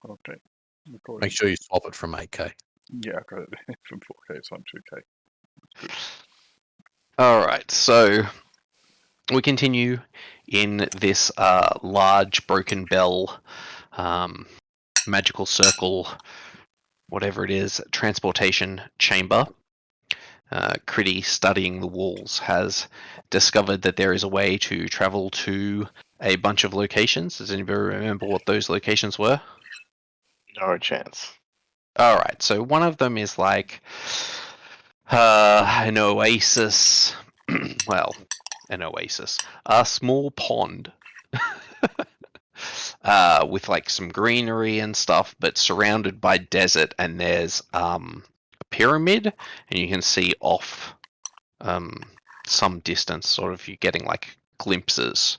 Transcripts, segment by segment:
Okay. Recording. Make sure you swap it from 8K. Yeah, I've got it from 4K, so I'm 2K. Alright, so we continue in this large broken bell, magical circle, whatever it is, transportation chamber. Kridi, studying the walls, has discovered that there is a way to travel to a bunch of locations. Does anybody remember what those locations were? No chance. Alright, so one of them is like an oasis. Well, an oasis. A small pond. With like some greenery and stuff, but surrounded by desert, and there's a pyramid, and you can see off some distance, sort of, you're getting like glimpses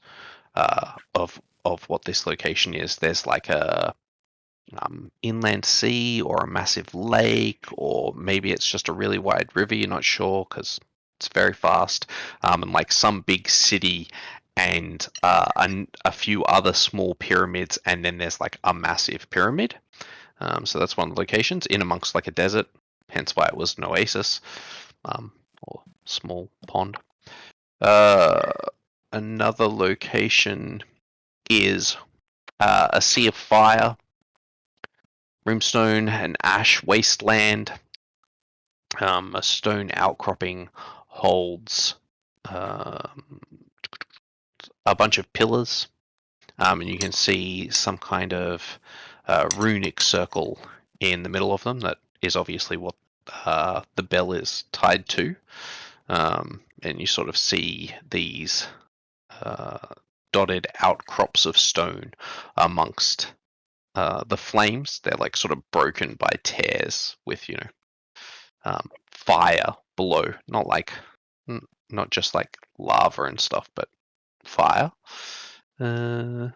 of what this location is. There's like a inland sea or a massive lake, or maybe it's just a really wide river, you're not sure because it's very fast, and like some big city and a few other small pyramids, and then there's like a massive pyramid. So that's one of the locations in amongst like a desert, hence why it was an oasis or small pond. Another location is a sea of fire, brimstone and ash wasteland. A stone outcropping holds a bunch of pillars, and you can see some kind of runic circle in the middle of them. That is obviously what the bell is tied to, and you sort of see these dotted outcrops of stone amongst the flames. They're like sort of broken by tears with, you know, fire below, not just like lava and stuff, but fire. Another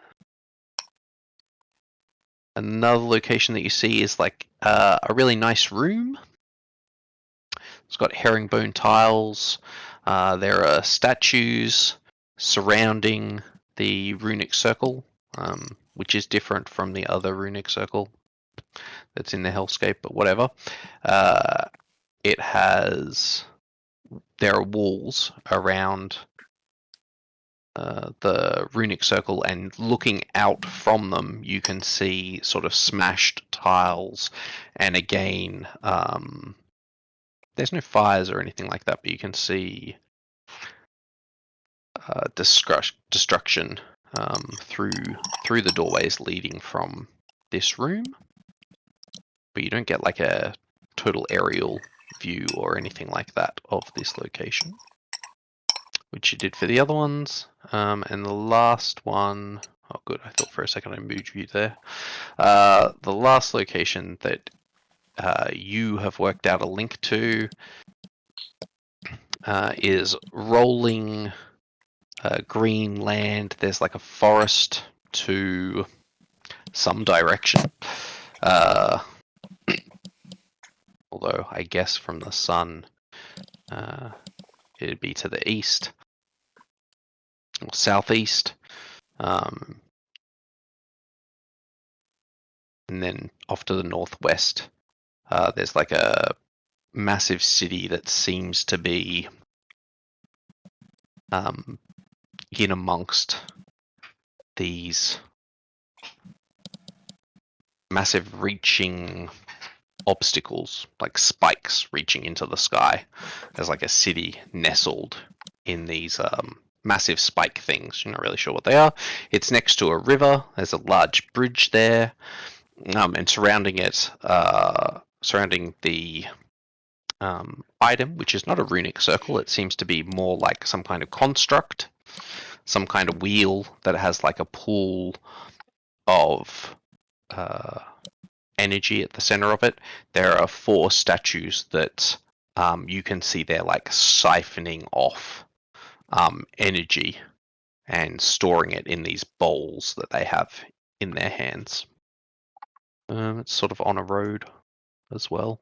location that you see is like a really nice room. It's got herringbone tiles. There are statues surrounding the runic circle, which is different from the other runic circle that's in the hellscape, but whatever. There are walls around the runic circle, and looking out from them you can see sort of smashed tiles, and again there's no fires or anything like that, but you can see destruction through the doorways leading from this room, but you don't get like a total aerial view or anything like that of this location, which you did for the other ones. And the last one, oh good, I thought for a second I moved you there. The last location that you have worked out a link to is rolling green land. There's like a forest to some direction. Although I guess from the sun it'd be to the east or southeast. And then off to the northwest, there's like a massive city that seems to be in amongst these massive reaching obstacles, like spikes reaching into the sky. There's like a city nestled in these massive spike things. You're not really sure what they are. It's next to a river. There's a large bridge there, and surrounding it, surrounding the item, which is not a runic circle. It seems to be more like some kind of construct, some kind of wheel that has like a pool of energy at the center of it. There are 4 statues that you can see they're like siphoning off energy and storing it in these bowls that they have in their hands. It's sort of on a road as well,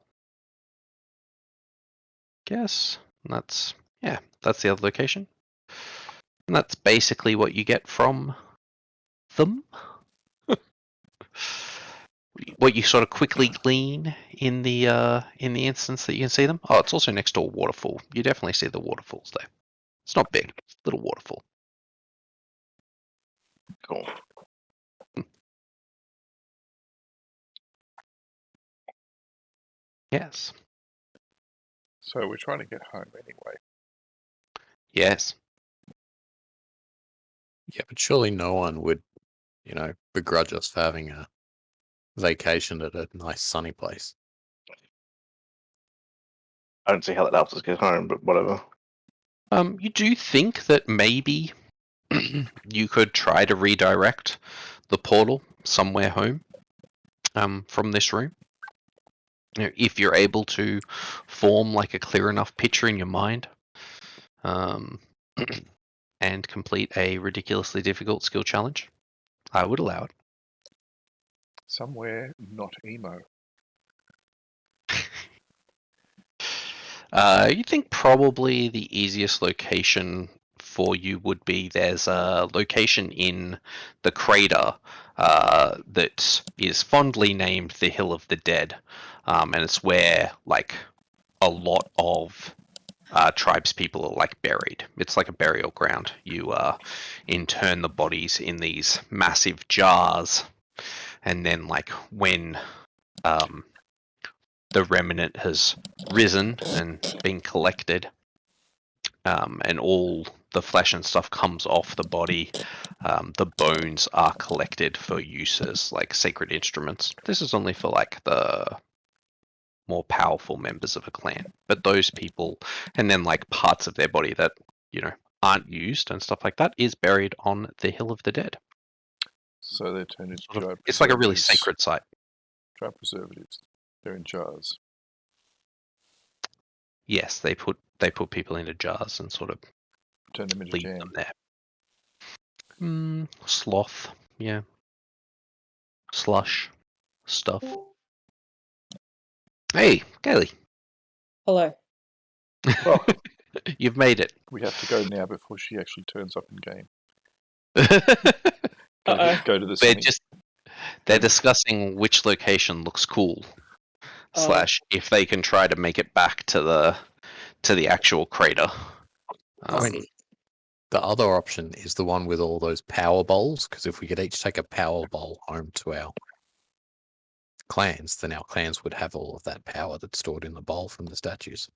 guess. And that's the other location. And that's basically what you get from them. What do what you sort of quickly glean in the instance that you can see them. Oh, it's also next to a waterfall. You definitely see the waterfalls there. It's not big, little waterfall. Cool. Yes. So we're trying to get home anyway. Yes. Yeah, but surely no one would, begrudge us for having a vacation at a nice sunny place. I don't see how that helps us get home, but whatever. You do think that maybe you could try to redirect the portal somewhere home from this room? If you're able to form like a clear enough picture in your mind and complete a ridiculously difficult skill challenge, I would allow it. Somewhere not emo. You think probably the easiest location for you would be there's a location in the crater that is fondly named the Hill of the Dead, and it's where like a lot of tribes people are like buried. It's like a burial ground. You intern the bodies in these massive jars, and then like when the remnant has risen and been collected, and all the flesh and stuff comes off the body, the bones are collected for use as like sacred instruments. This is only for like the more powerful members of a clan, but those people, and then like parts of their body that aren't used and stuff like that, is buried on the Hill of the Dead. So they're turned into dry preservatives. It's like a really sacred site. Dry preservatives. They're in jars. Yes, they put people into jars and sort of Turn them into leave jam. them there. Sloth, yeah. Slush stuff. Hey, Kaylee. Hello. Welcome. You've made it. We have to go now before she actually turns up in game. Uh-oh. Go to the They're discussing which location looks cool. Oh. / if they can try to make it back to the actual crater. I mean, the other option is the one with all those power bowls, because if we could each take a power bowl home to our clans, then our clans would have all of that power that's stored in the bowl from the statues.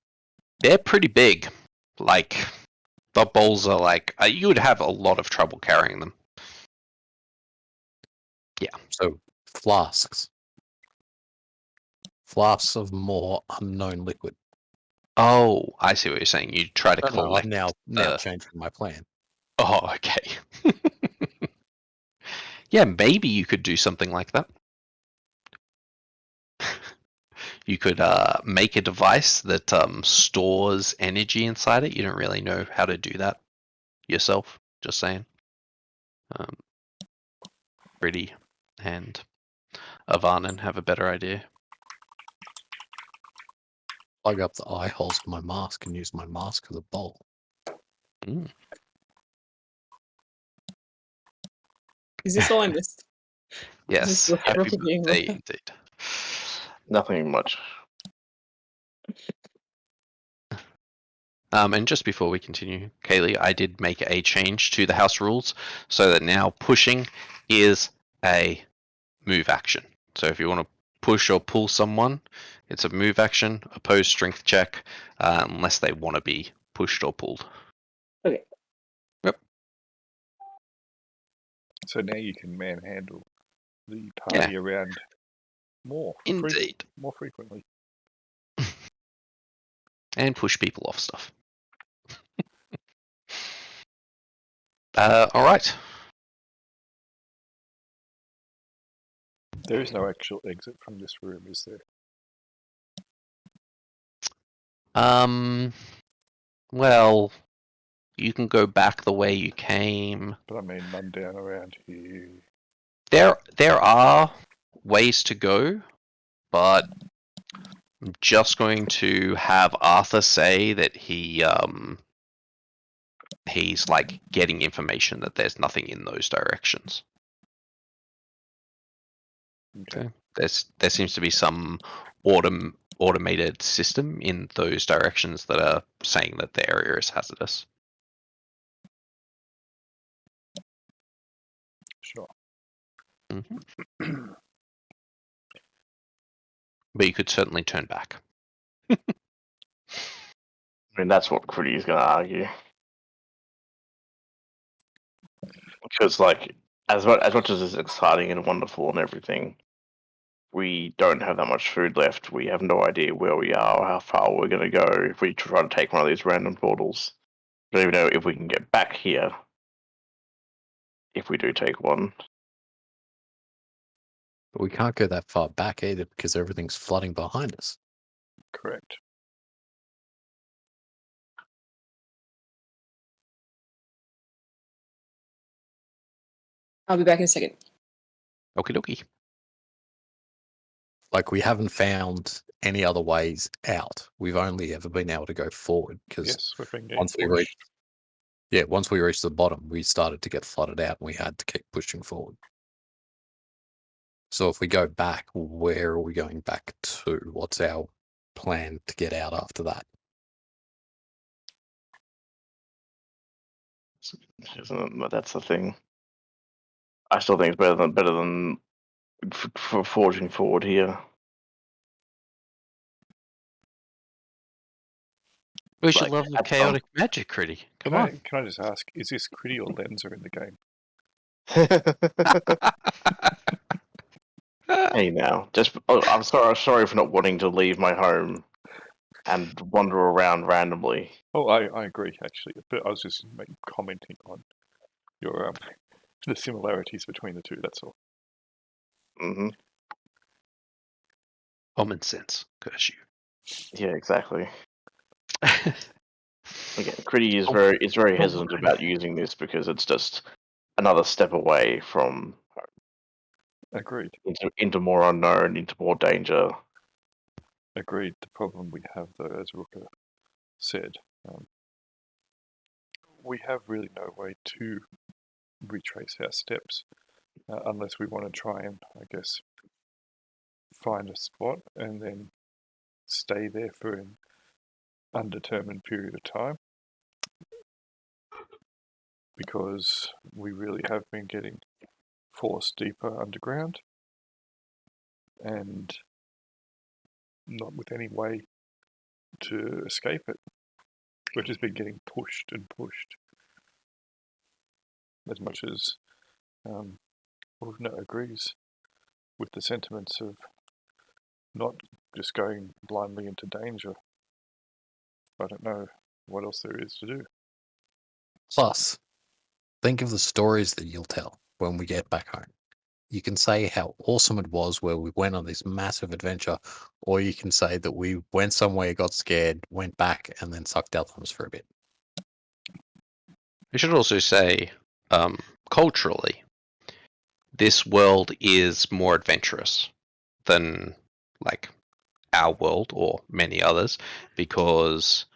They're pretty big. Like, the bowls are like, you would have a lot of trouble carrying them. Yeah. So, flasks. Flasks of more unknown liquid. Oh, I see what you're saying. You try to collect. I'm now changing my plan. Oh, okay. Yeah, maybe you could do something like that. You could make a device that stores energy inside it. You don't really know how to do that yourself. Just saying. Kridi and Afanen have a better idea. Plug up the eye holes for my mask and use my mask as a bowl. Is this all I missed? Yes, Is this happy happening? birthday indeed. Nothing much. And just before we continue, Kaylee, I did make a change to the house rules so that now pushing is a move action. So if you want to push or pull someone, it's a move action, opposed strength check, unless they want to be pushed or pulled. Okay. Yep. So now you can manhandle the party around more. Indeed. More frequently. And push people off stuff. All right. There is no actual exit from this room, is there? Well, you can go back the way you came. But I mean, none down around here. There are ways to go, but I'm just going to have Arthur say that he's like getting information that there's nothing in those directions. Okay. there seems to be some automated system in those directions that are saying that the area is hazardous. Sure. But you could certainly turn back. I mean, that's what Kridi is going to argue. Because, like, as much as it's exciting and wonderful and everything, we don't have that much food left. We have no idea where we are or how far we're going to go if we try to take one of these random portals. We don't even know if we can get back here if we do take one. But we can't go that far back either because everything's flooding behind us. Correct. I'll be back in a second. Okie dokie. Like, we haven't found any other ways out. We've only ever been able to go forward because Yes, we've been getting once we reached, once we reached the bottom, we started to get flooded out and we had to keep pushing forward. So if we go back, where are we going back to? What's our plan to get out after that? Isn't it? But that's the thing. I still think it's better than for forging forward here. We should Like, love the have fun. chaotic magic, Kridi. Come on. Can I just ask, is this Kridi or Lenzer in the game? Hey now, I'm sorry for not wanting to leave my home and wander around randomly. Oh, I agree, actually. But I was just commenting on your the similarities between the two, that's all. Hmm. Common sense, curse you. Yeah, exactly. Again, Kridi is very hesitant about using this because it's just another step away from Agreed. into more unknown, into more danger. Agreed. The problem we have, though, as Rukka said, we have really no way to retrace our steps unless we want to try and, I guess, find a spot and then stay there for an undetermined period of time. Because we really have been getting forced deeper underground and not with any way to escape it. We've just been getting pushed and pushed. As much as Åvna agrees with the sentiments of not just going blindly into danger. I don't know what else there is to do. Plus, think of the stories that you'll tell when we get back home. You can say how awesome it was where we went on this massive adventure, or you can say that we went somewhere, got scared, went back, and then sucked our thumbs for a bit. We should also say, culturally, this world is more adventurous than like our world or many others because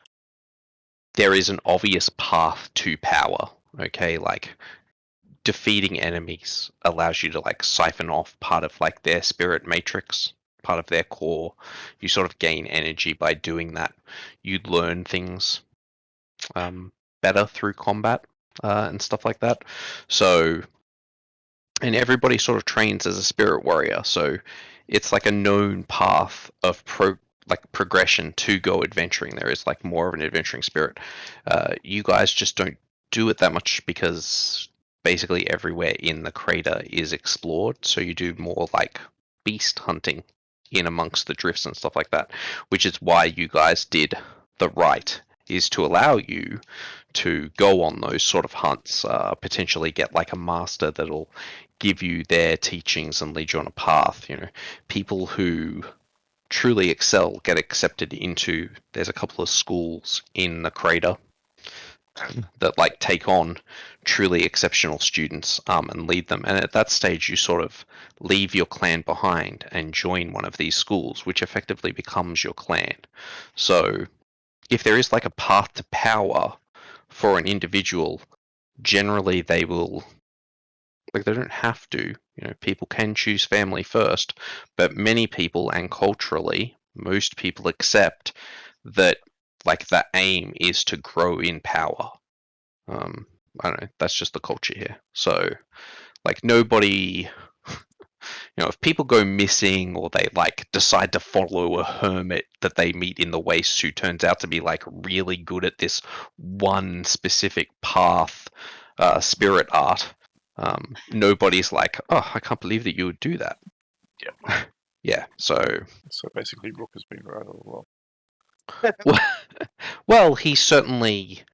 there is an obvious path to power. Okay, like defeating enemies allows you to like siphon off part of like their spirit matrix, part of their core. You sort of gain energy by doing that. You learn things better through combat and stuff like that. So, and everybody sort of trains as a spirit warrior. So it's like a known path of progression to go adventuring. There is like more of an adventuring spirit. You guys just don't do it that much because basically everywhere in the crater is explored, so you do more like beast hunting in amongst the drifts and stuff like that, which is why you guys did the right, is to allow you to go on those sort of hunts, potentially get like a master that'll give you their teachings and lead you on a path. You know, people who truly excel get accepted into, there's a couple of schools in the crater that like take on truly exceptional students and lead them, and at that stage you sort of leave your clan behind and join one of these schools, which effectively becomes your clan. So if there is like a path to power for an individual, generally they will, like, they don't have to, You know, people can choose family first, but many people, and culturally, most people accept that like the aim is to grow in power. I don't know, that's just the culture here. So like nobody, you know, if people go missing or they like decide to follow a hermit that they meet in the waste who turns out to be like really good at this one specific path, spirit art, nobody's like, oh, I can't believe that you would do that. Yeah. Yeah, so basically Rook has been right all along. well, he's certainly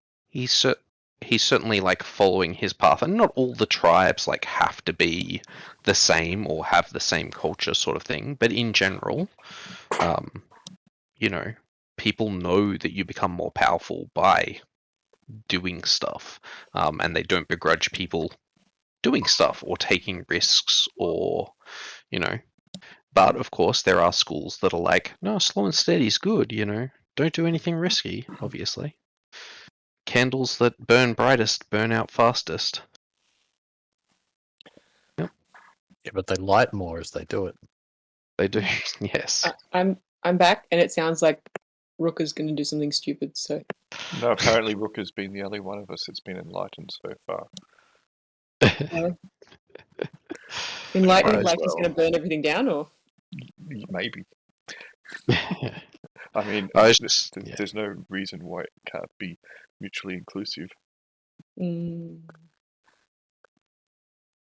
like following his path, and not all the tribes like have to be the same or have the same culture sort of thing, but in general, you know, people know that you become more powerful by doing stuff, and they don't begrudge people doing stuff or taking risks, or you know. But of course, there are schools that are like, no, slow and steady is good, you know, don't do anything risky, obviously. Candles that burn brightest burn out fastest. Yep. Yeah, but they light more as they do it. They do, yes. I'm back, and it sounds like Rukka's going to do something stupid. So No, apparently Rook has been the only one of us that's been enlightened so far. enlightened, Might as like he's well. going to burn everything down, or Maybe. I mean, I was just, yeah. there's no reason why it can't be mutually inclusive.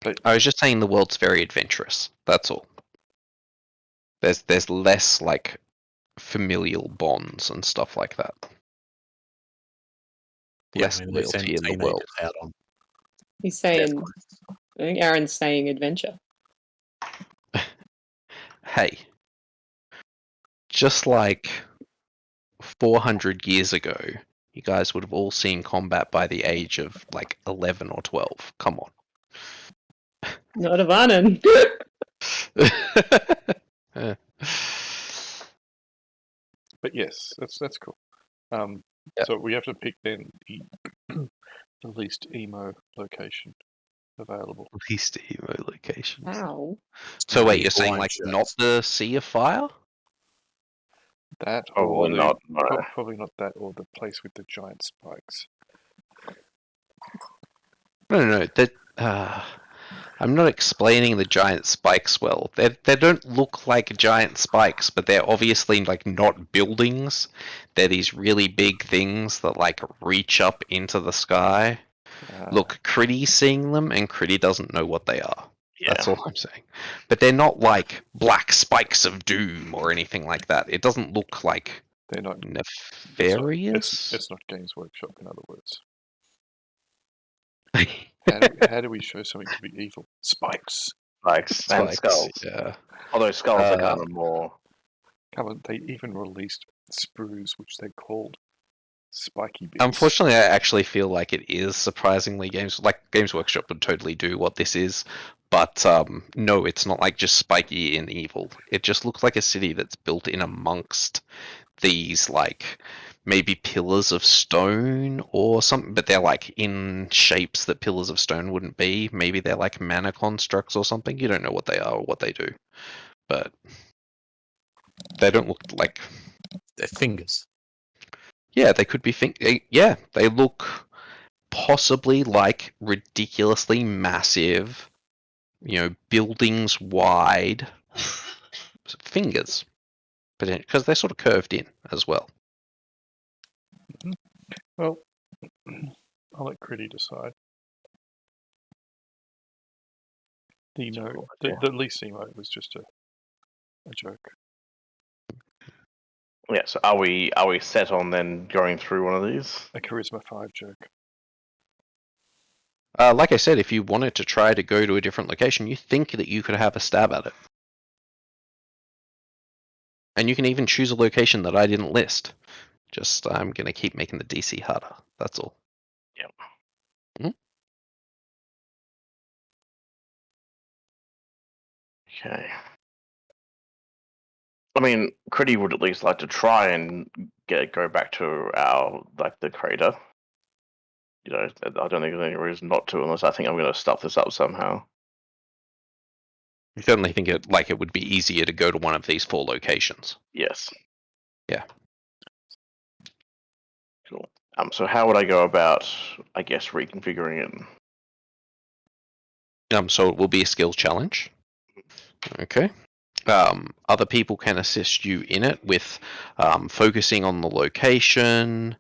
But I was just saying the world's very adventurous. That's all. There's less like familial bonds and stuff like that. Less they send loyalty in the teenagers world. out on he's saying. I think Aaron's saying adventure. Hey, just like 400 years ago, you guys would have all seen combat by the age of like 11 or 12. Come on. Not Afanen. But yes, that's cool. Yeah. So we have to pick then the the least emo location available. Least emo locations. Wow. So wait, you're People saying won't like show not us. the Sea of Fire? That Probably or not. No. probably not that, or the place with the giant spikes. No. That I'm not explaining the giant spikes well. They don't look like giant spikes, but they're obviously like not buildings. They're these really big things that like reach up into the sky. Look, Kridi seeing them, and Kridi doesn't know what they are. Yeah. That's all I'm saying. But they're not like black spikes of doom or anything like that. It doesn't look like They're not nefarious. It's not Games Workshop, in other words. Spikes. How do we show something to be evil? Spikes. Spikes and skulls. Yeah. Although skulls are kind of more. Come on, they even released sprues, which they called spiky bits. Unfortunately, I actually feel like it is surprisingly Games Workshop would totally do what this is, but no, it's not like just spiky and evil. It just looks like a city that's built in amongst these like maybe pillars of stone or something, but they're like in shapes that pillars of stone wouldn't be. Maybe they're like mana constructs or something. You don't know what they are or what they do, but they don't look like their fingers. Yeah, they could be yeah, they look possibly like ridiculously massive, you know, buildings wide fingers, because they're sort of curved in as well. Well, I'll let Kridi decide. The least emo was just a joke. Yeah. So are we set on then going through one of these? A charisma 5 joke. Like I said, if you wanted to try to go to a different location, you think that you could have a stab at it. And you can even choose a location that I didn't list. Just, I'm going to keep making the DC harder. That's all. Yep. Okay. I mean, Kridi would at least like to try and go back to the crater. You know, I don't think there's any reason not to, unless I think I'm going to stuff this up somehow. I certainly think it would be easier to go to one of these 4 locations. Yes. Yeah. Cool. So how would I go about, I guess, reconfiguring it? So it will be a skill challenge. Okay. Other people can assist you in it with focusing on the location,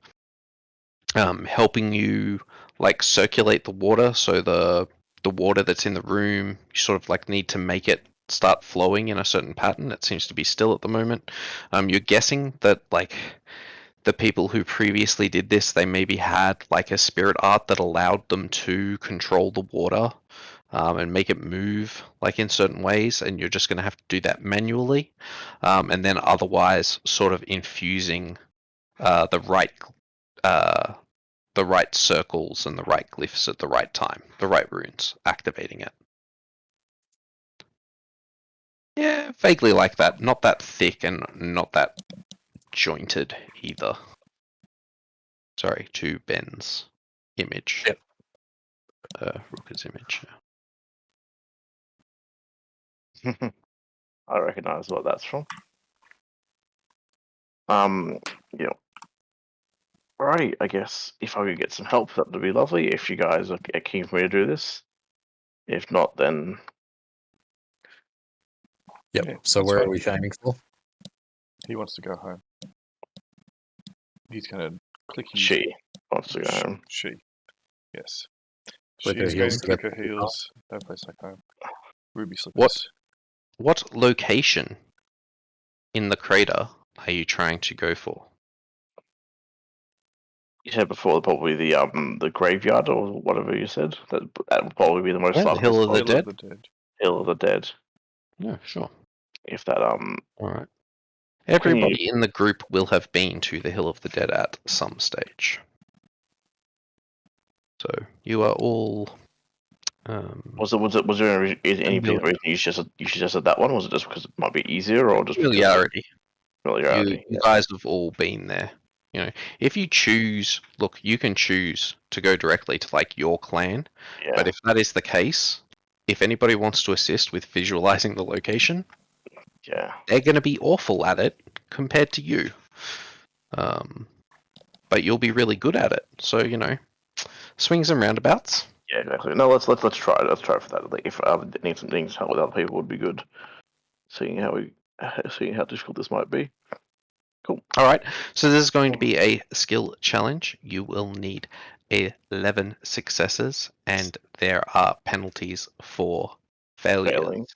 helping you like circulate the water. So the water that's in the room, you sort of like need to make it start flowing in a certain pattern. It seems to be still at the moment. You're guessing that like the people who previously did this, they maybe had like a spirit art that allowed them to control the water and make it move like in certain ways, and you're just going to have to do that manually, and then otherwise sort of infusing the right circles and the right glyphs at the right time, the right runes, activating it. Yeah, vaguely like that. Not that thick and not that jointed either. Sorry, to Ben's image. Yep. Rukka's image. I recognize what that's from. Yeah. Alrighty, I guess if I could get some help, that would be lovely. If you guys are keen for me to do this. If not, then Yep. Yeah, So that's where fine. are we aiming for? He wants to go home. He's going to click his she wants to go home. She. Yes. Click her She's going heels to click together. her heels. No place like home. Ruby slippers. What location in the crater are you trying to go for? You said before probably the graveyard or whatever you said. That would probably be the most Yeah, the likely Hill of the spot. Dead? The dead. Hill of the Dead. Yeah, sure. If that All right. Everybody you- in the group will have been to the Hill of the Dead at some stage. So you are all. was there any particular reason you suggested that one? Was it just because it might be easier, or just Familiarity. familiarity? You guys have all been there. You know, if you choose, look, you can choose to go directly to like your clan. Yeah. But if that is the case, if anybody wants to assist with visualizing the location, Yeah. they're going to be awful at it compared to you. But you'll be really good at it. So swings and roundabouts. Yeah, exactly. No, let's try it. Let's try for that. Like, if I need some things help with other people, would be good. Seeing how difficult this might be. Cool. All right. So this is going to be a skill challenge. You will need 11 successes, and there are penalties for failure. Failing.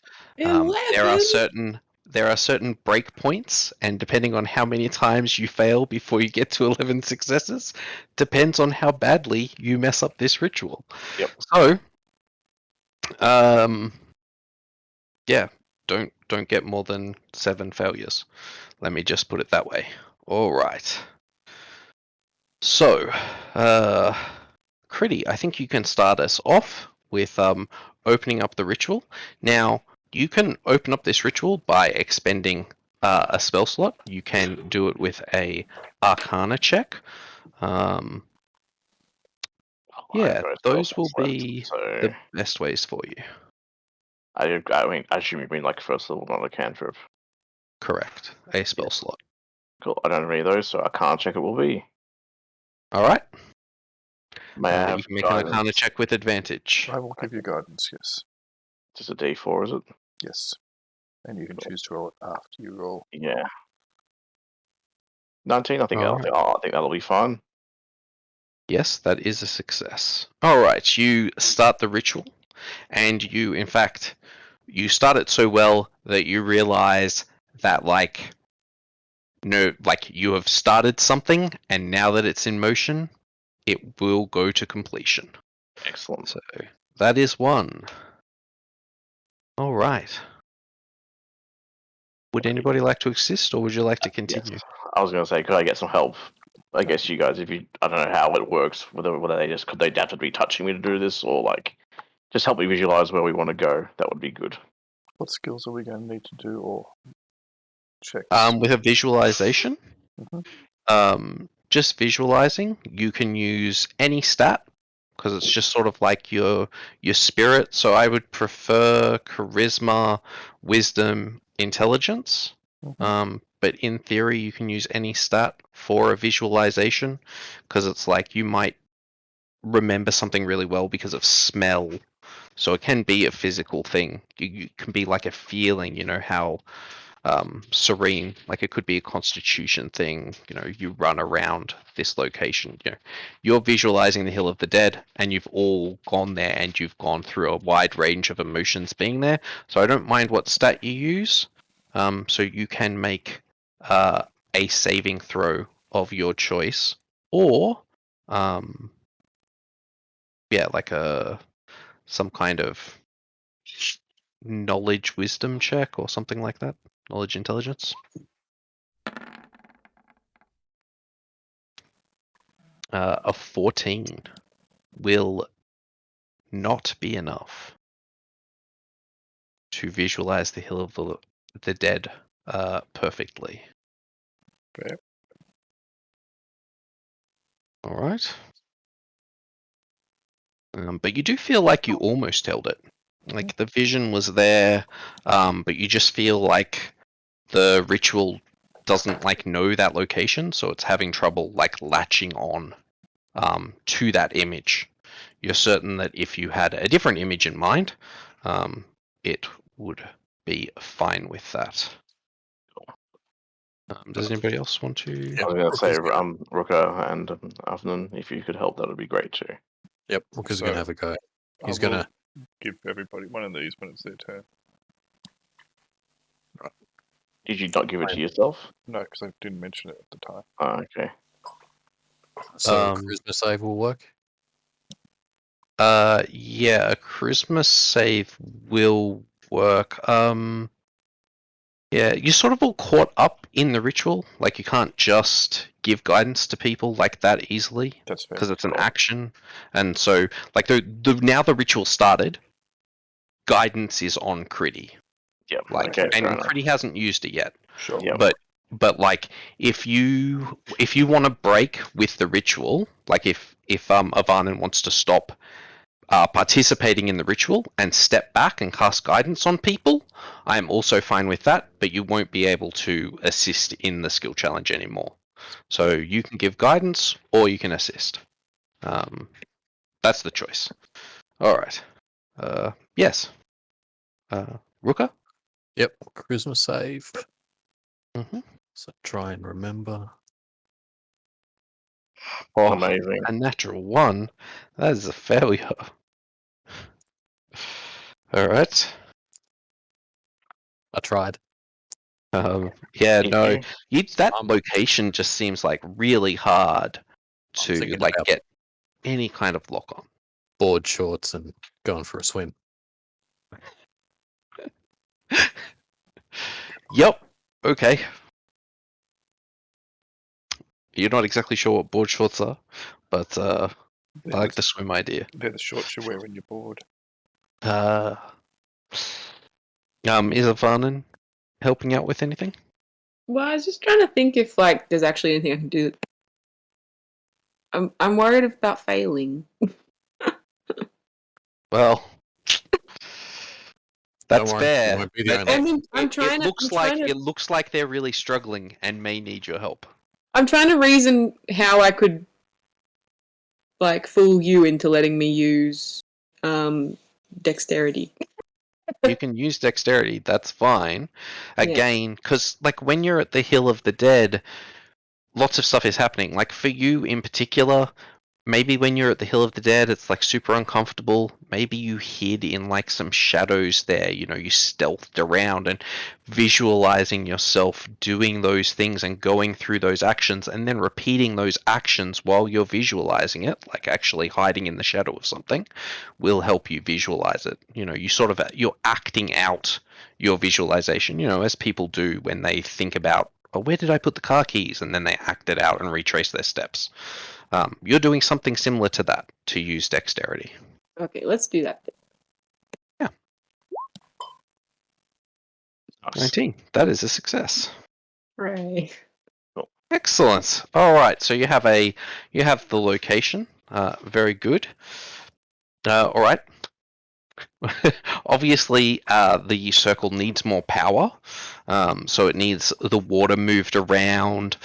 There are certain breakpoints, and depending on how many times you fail before you get to 11 successes, depends on how badly you mess up this ritual. Yep. So, yeah, don't get more than 7 failures. Let me just put it that way. All right. So, Kridi, I think you can start us off with opening up the ritual. Now, you can open up this ritual by expending a spell slot. You can do it with a Arcana check. Yeah, those will be the best ways for you. I assume you mean like first level, not a cantrip. Correct. A spell slot. Cool. I don't have any of those, so I can't check it will be. All right. May I have you can make an Arcana check with advantage. I will give you guidance, yes. Just a D4, is it? Yes. And you can choose to roll it after you roll. Yeah. 19. I think All I think that'll be fine. Yes, that is a success. All right, you start the ritual, and you, in fact, you start it so well that you realize that, you have started something, and now that it's in motion, it will go to completion. Excellent. So that is one. All right. Would anybody like to assist, or would you like to continue? Yes. I was going to say, could I get some help? I guess you guys, I don't know how it works, whether could they have to be touching me to do this, or just help me visualize where we want to go. That would be good. What skills are we going to need to do, or checks? With a visualization, Mhm. just visualizing, you can use any stat because it's just sort of like your spirit. So I would prefer charisma, wisdom, intelligence. But in theory, you can use any stat for a visualization, because it's like you might remember something really well because of smell. So it can be a physical thing. You can be like a feeling, you know, how serene, like it could be a constitution thing, you know, you run around this location, you know, you're visualizing the Hill of the Dead and you've all gone there and you've gone through a wide range of emotions being there. So I don't mind what stat you use. So you can make a saving throw of your choice, or yeah, like some kind of knowledge wisdom check or something like that. Knowledge intelligence. A 14 will not be enough to visualize the Hill of the Dead perfectly. Fair. All right. But you do feel like you almost held it. Like the vision was there, but you just feel like the ritual doesn't like know that location, so it's having trouble like latching on to that image. You're certain that if you had a different image in mind, it would be fine with that. Does anybody else want to? Yeah. I was going to say, Rukka's gonna- Rukka and Afanen, if you could help, that would be great too. Yep, Rukka's So, going to have a go. He's I will going to... give everybody one of these when it's their turn. Did you not give it to yourself? No, because I didn't mention it at the time. Oh, okay. So charisma save will work? Yeah, a charisma save will work. Yeah, you're sort of all caught up in the ritual. Like you can't just give guidance to people like that easily That's fair. because it's an action, and so like now the ritual started. Guidance is on Kridi. Yep. Like, okay. and Fair enough. Kridi hasn't used it yet. Sure. Yep. But like if you want to break with the ritual, like if Afanen wants to stop participating in the ritual and step back and cast guidance on people, I am also fine with that, but you won't be able to assist in the skill challenge anymore. So you can give guidance or you can assist. That's the choice. All right. Yes. Rukka? Yep, charisma save. Mm-hmm. So try and remember. Oh, Amazing. a natural 1. That is a failure. All right. I tried. Yeah, no. That Um, location just seems like really hard to thinking like about- get any kind of lock on. Board shorts and going for a swim. Yep. Okay. You're not exactly sure what board shorts are, but I like the swim idea. They're the shorts you wear when you're bored. Is Afanen helping out with anything? Well, I was just trying to think if like there's actually anything I can do. I'm worried about failing. Well, that's worry, you fair. won't be the but only- it looks like they're really struggling and may need your help. I'm trying to reason how I could like fool you into letting me use dexterity. You can use dexterity, that's fine. Again, because like when you're at the Hill of the Dead, lots of stuff is happening. Like for you in particular, maybe when you're at the Hill of the Dead, it's like super uncomfortable. Maybe you hid in like some shadows there, you know, you stealthed around and visualizing yourself doing those things and going through those actions and then repeating those actions while you're visualizing it, like actually hiding in the shadow of something, will help you visualize it. You know, you're acting out your visualization, you know, as people do when they think about, oh, where did I put the car keys? And then they act it out and retrace their steps. You're doing something similar to that to use dexterity. Okay, let's do that. Yeah. 19. That is a success. Right. Excellent. All right. So you have the location. Very good. All right. Obviously, the circle needs more power, so it needs the water moved around.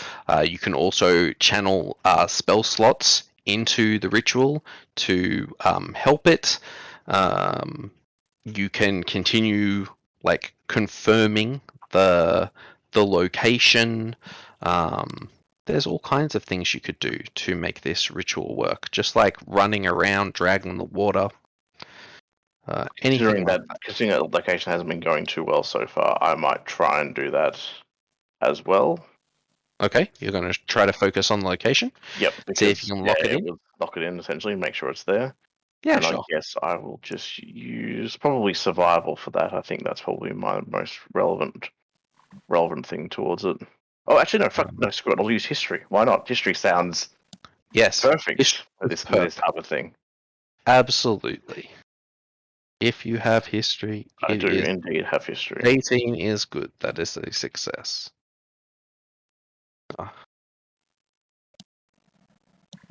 You can also channel spell slots into the ritual to help it. You can continue like confirming the location. There's all kinds of things you could do to make this ritual work, just like running around, dragging the water. Anything Considering that location hasn't been going too well so far, I might try and do that as well. Okay, you're going to try to focus on the location. Yep. See if you can lock it in. We'll lock it in essentially, make sure it's there. Yeah, and sure. I guess I will just use probably survival for that. I think that's probably my most relevant thing towards it. Oh, actually, no, screw it. I'll use history. Why not? History sounds perfect for this type of thing. Absolutely. If you have history, I do indeed have history. 18 is good. That is a success. I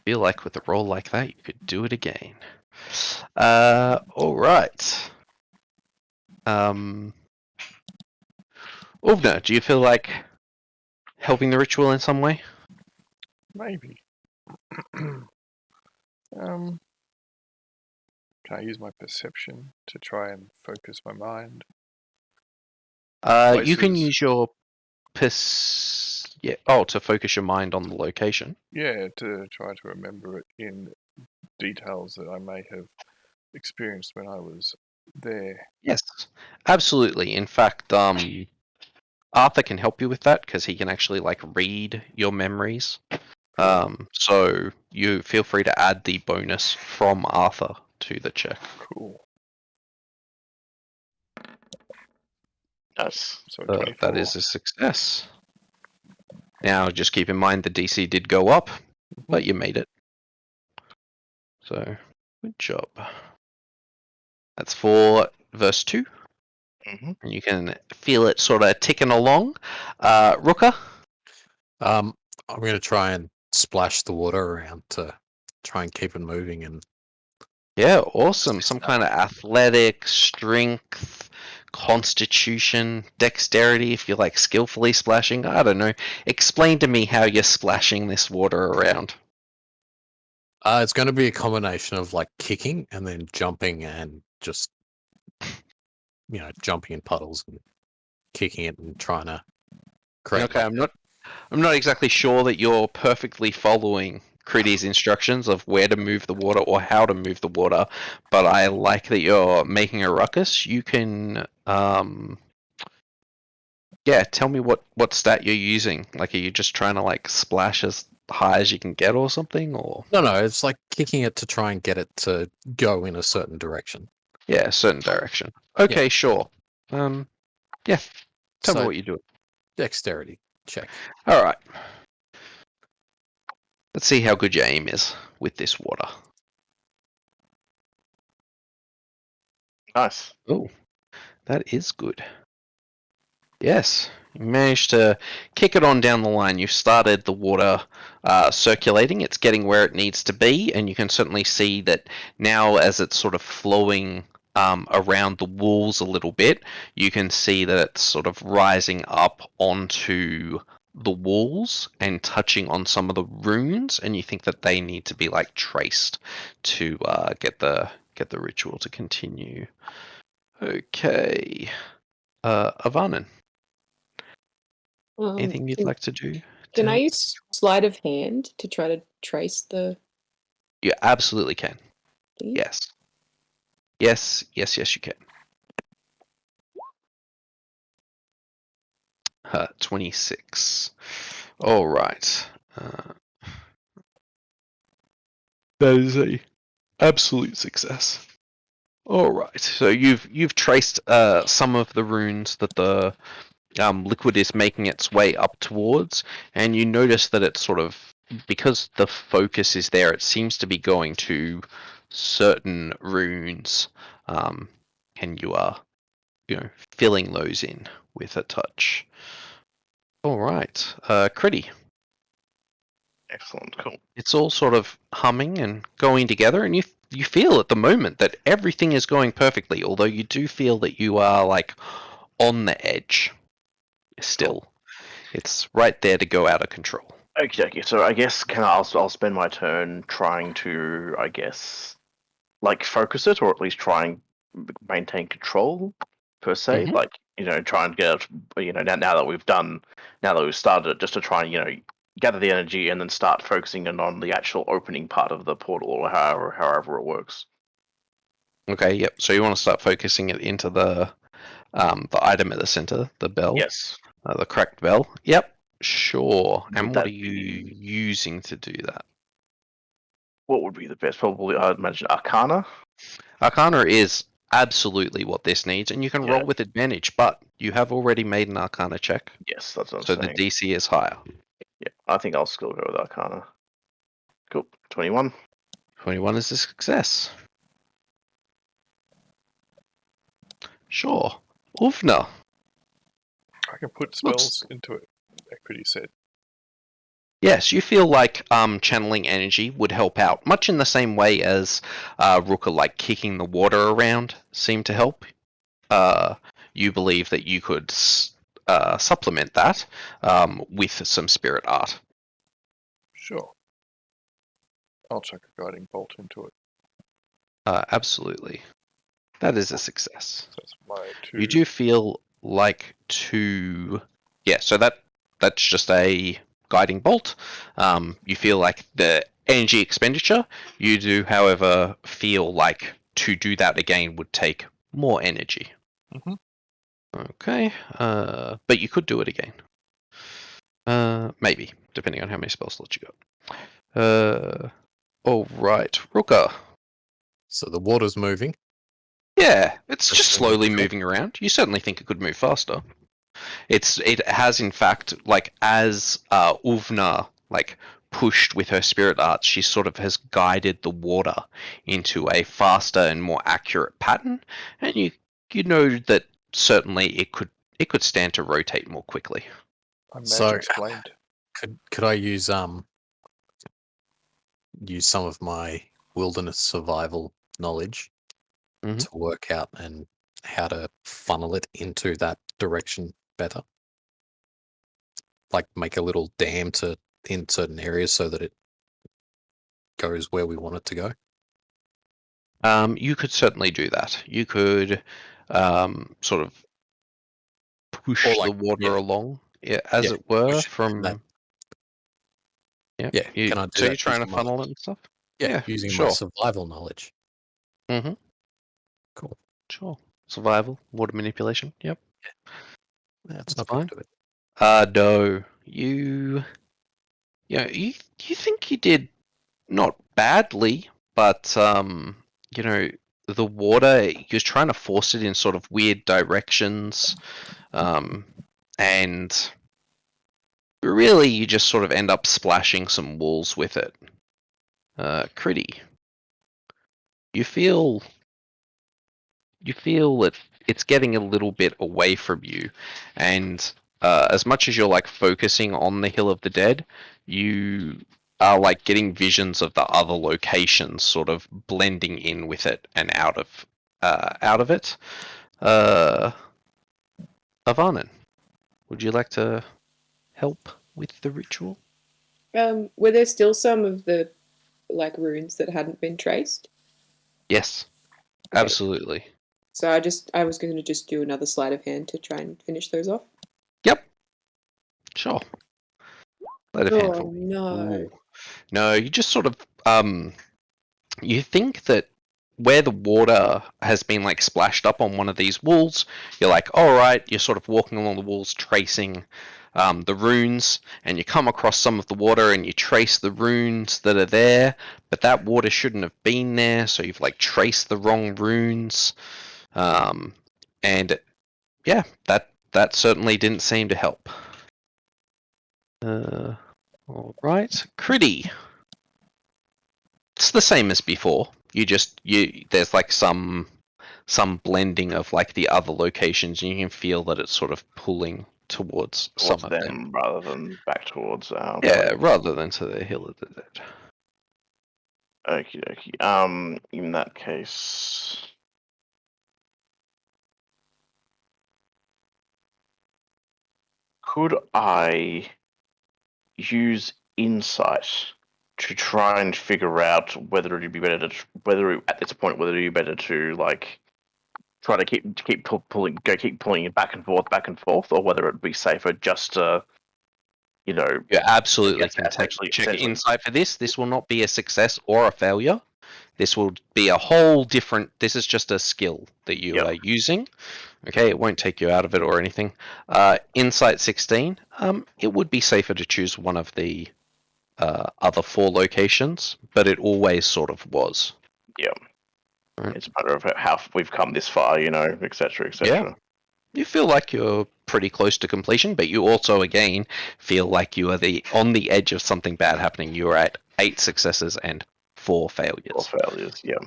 feel like with a roll like that, you could do it again. All right. Åvna, do you feel like helping the ritual in some way? Maybe. Can I use my perception to try and focus my mind? You can use your to focus your mind on the location. Yeah, to try to remember it in details that I may have experienced when I was there. Yes, absolutely. In fact, Arthur can help you with that because he can actually like read your memories. So you feel free to add the bonus from Arthur to the check. Cool. Nice. So 24. That is a success. Now, just keep in mind the DC did go up, but you made it. So, good job. That's for verse 2. Mm-hmm. And you can feel it sort of ticking along. Rukka? I'm going to try and splash the water around to try and keep it moving. And Yeah, awesome. Some kind of athletic, strength, constitution, dexterity, if you like skillfully splashing. I don't know. Explain to me how you're splashing this water around. it's going to be a combination of like kicking and then jumping and just, jumping in puddles and kicking it and trying to create. Okay, I'm not exactly sure that you're perfectly following Kridi's instructions of where to move the water or how to move the water, but I like that you're making a ruckus. You can, tell me what stat you're using. Like, are you just trying to like splash as high as you can get or something, or? No, it's like kicking it to try and get it to go in a certain direction. Yeah, a certain direction. Okay, sure. Tell me what you're doing. Dexterity check. All right. Let's see how good your aim is with this water. Nice. Oh, that is good. Yes, you managed to kick it on down the line. You've started the water circulating. It's getting where it needs to be, and you can certainly see that now as it's sort of flowing around the walls a little bit, you can see that it's sort of rising up onto the walls and touching on some of the runes, and you think that they need to be like traced to get the ritual to continue. Okay, Afanen. Anything you'd like to do? Can I use sleight of hand to try to trace the... You absolutely can. Please? Yes, you can. 26. All right. That is a absolute success. All right. So you've traced some of the runes that the liquid is making its way up towards, and you notice that it's sort of, because the focus is there, it seems to be going to certain runes, and you are filling those in with a touch. All right, Kridi. Excellent. Cool. It's all sort of humming and going together, and you feel at the moment that everything is going perfectly, although you do feel that you are like on the edge still. It's right there to go out of control. Okay. So I guess I'll spend my turn trying to, I guess, like focus it, or at least try and maintain control per se. Mhm. Like, try and get, now that we've started it, just to try and gather the energy and then start focusing in on the actual opening part of the portal, or however it works. Okay, yep. So you want to start focusing it into the item at the center, the bell, Yes. the cracked bell. Yep, sure. And Would what that are you using to do that? What would be the best? Probably, I'd imagine Arcana. Arcana is absolutely what this needs, and you can Yeah. roll with advantage, but you have already made an Arcana check, Yes, that's what so I'm the saying. DC is higher. Yeah, I think I'll still go with Arcana. Cool. 21. 21 is a success. Sure. Åvna. I can put spells into it, Kridi said. Yes, you feel like channeling energy would help out, much in the same way as Rukka, like kicking the water around, seemed to help. You believe that you could supplement that with some spirit art. Sure. I'll chuck a guiding bolt into it. Absolutely. That is a success. So that's my 2. You do feel like yeah, so that's just a guiding bolt. You feel like the energy expenditure, you do, however, feel like to do that again would take more energy. Mhm. Okay, but you could do it again. Maybe, depending on how many spell slots you got. All right, Rukka. So the water's moving. Yeah, it's Just just so slowly cool. moving around. You certainly think it could move faster. It has in fact, like, as Åvna like pushed with her spirit art, she sort of has guided the water into a faster and more accurate pattern, and you know that certainly it could stand to rotate more quickly. I'm So- magic explained. Could I use some of my wilderness survival knowledge Mhm. to work out and how to funnel it into that direction better? Like make a little dam in certain areas so that it goes where we want it to go. You could certainly do that. You could sort of push Or, like, the water yeah. along, as Yeah, it were, push it in from. that- Yeah. Yeah, can I do So that you're trying to using my- funnel it and stuff? Yeah, using my sure. survival knowledge. Mm-hmm. Cool. Sure. Survival, water manipulation. Yep. That's That's not fine. going to do it. No. You think you did not badly, but the water, you're trying to force it in sort of weird directions, and really you just sort of end up splashing some walls with it. Kridi, you feel that it's getting a little bit away from you, and as much as you're like focusing on the Hill of the Dead, you are like getting visions of the other locations sort of blending in with it and out of it. Afanen, would you like to help with the ritual? Were there still some of the runes that hadn't been traced? Yes, Okay. absolutely. So I was going to just do another sleight of hand to try and finish those off. Yep. Sure. Let a handful. No. Ooh. No, you just sort of you think that where the water has been like splashed up on one of these walls, you're like, all right, you're sort of walking along the walls tracing the runes, and you come across some of the water and you trace the runes that are there, but that water shouldn't have been there, so you've like traced the wrong runes, and yeah, that certainly didn't seem to help. All right, Kridi. It's the same as before. There's like some blending of like the other locations, and you can feel that it's sort of pulling towards some towards of them rather than back towards our Yeah, rather than to the Hill of the Dead. Okie dokie. In that case, could I use insight to try and figure out whether it'd be better to at this point whether it'd be better to like try to keep pulling it back and forth, or whether it'd be safer just to You absolutely Yes, can essentially- check essentially. insight for this. This will not be a success or a failure. This will be a whole different. This is just a skill that you Yep. are using. Okay, it won't take you out of it or anything. Insight 16. It would be safer to choose one of the other 4 locations, but it always sort of was. Yep. Right. It's a matter of how we've come this far, etc., etc. You feel like you're pretty close to completion, but you also, again, feel like you are on the edge of something bad happening. You are at 8 successes and 4 failures. Or failures, yeah.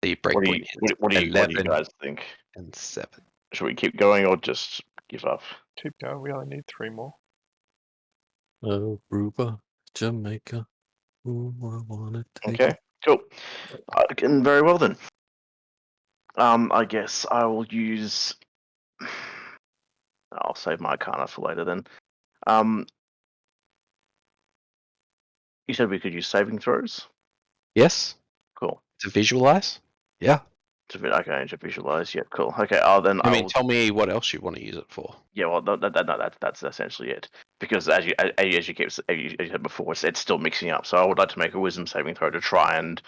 The What do breakpoint you is what do you 11 guys think? and 7. Should we keep going or just give up? Keep going. We only need 3 more. Aruba, Jamaica. Ooh, I wanna take Okay, cool. And very well then. I guess I will use. I'll save my Arcana for later then. You said we could use saving throws. Yes, Cool. to visualize. Yeah. Okay, to visualize. Yeah, cool. Okay, I mean, will. tell me what else you want to use it for. Yeah, well, that's essentially it. Because as you said before, it's still mixing up. So I would like to make a wisdom saving throw to try and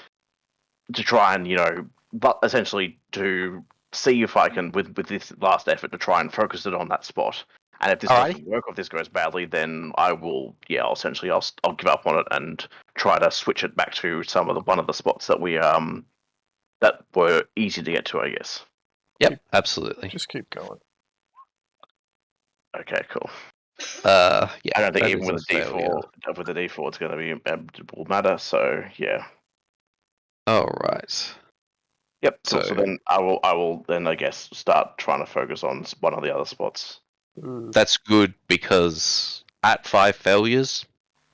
but essentially to see if I can with this last effort to try and focus it on that spot. And if this doesn't work, or if this goes badly, then I will. Yeah, I'll give up on it and try to switch it back to one of the spots that we that were easy to get to, I guess. Yep, absolutely. Just keep going. Okay, cool. Yeah, I don't think that even is with a a failure. D4, it's going to be will matter. So yeah. All right. Yep. Cool. So- So then I will then I guess start trying to focus on one of the other spots. That's good because at 5 failures,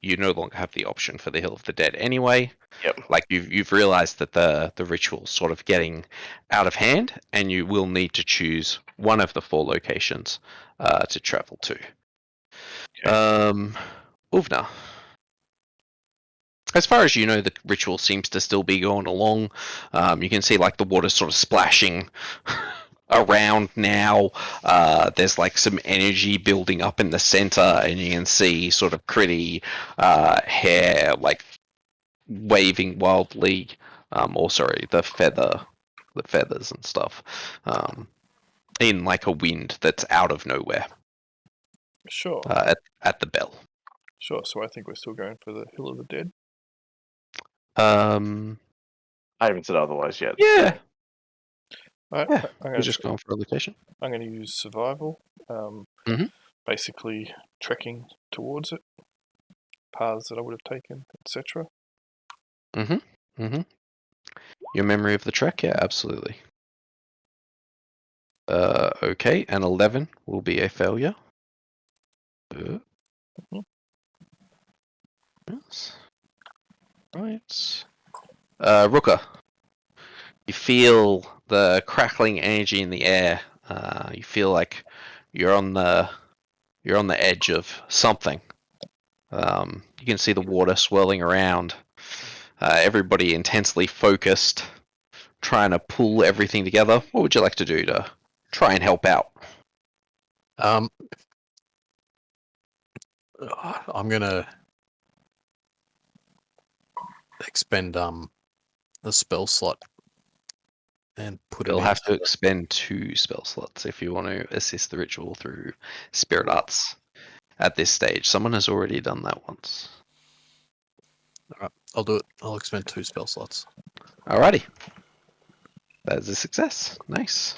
you no longer have the option for the Hill of the Dead anyway. Yep. Like you've realized that the ritual's sort of getting out of hand, and you will need to choose one of the 4 locations to travel to. Okay. Åvna. As far as you know, the ritual seems to still be going along. You can see like the water sort of splashing around now. There's like some energy building up in the center, and you can see sort of Kridi hair like waving wildly. The feathers and stuff. In like a wind that's out of nowhere. Sure. At the bell. Sure. So I think we're still going for the Hill of the Dead. I haven't said otherwise yet. Yeah. Alright, Yeah. I'm We're just going for a location. going to use survival. Mhm. Basically, trekking towards it, paths that I would have taken, etc. Your memory of the trek? Yeah, absolutely. Okay, and 11 will be a failure. Yes. Right. Rukka. You feel the crackling energy in the air. You feel like you're on the edge of something. You can see the water swirling around. Everybody intensely focused, trying to pull everything together. What would you like to do to try and help out? I'm gonna expend a spell slot and put You'll it in. have to expend 2 spell slots if you want to assist the ritual through spirit arts at this stage. Someone has already done that once. Alright, I'll do it. I'll expend 2 spell slots. Alrighty. That is a success. Nice.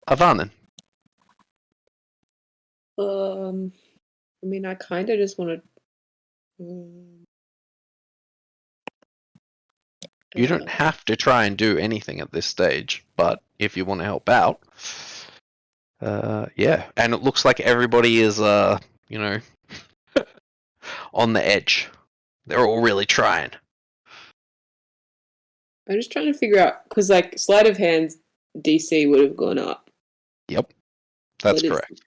Afanen. I mean, I kind of just want to. You don't have to try and do anything at this stage, but if you want to help out, yeah. And it looks like everybody is, you know, on the edge. They're all really trying. I'm just trying to figure out, because, like, sleight of hand DC would have gone up. Yep, that's But correct.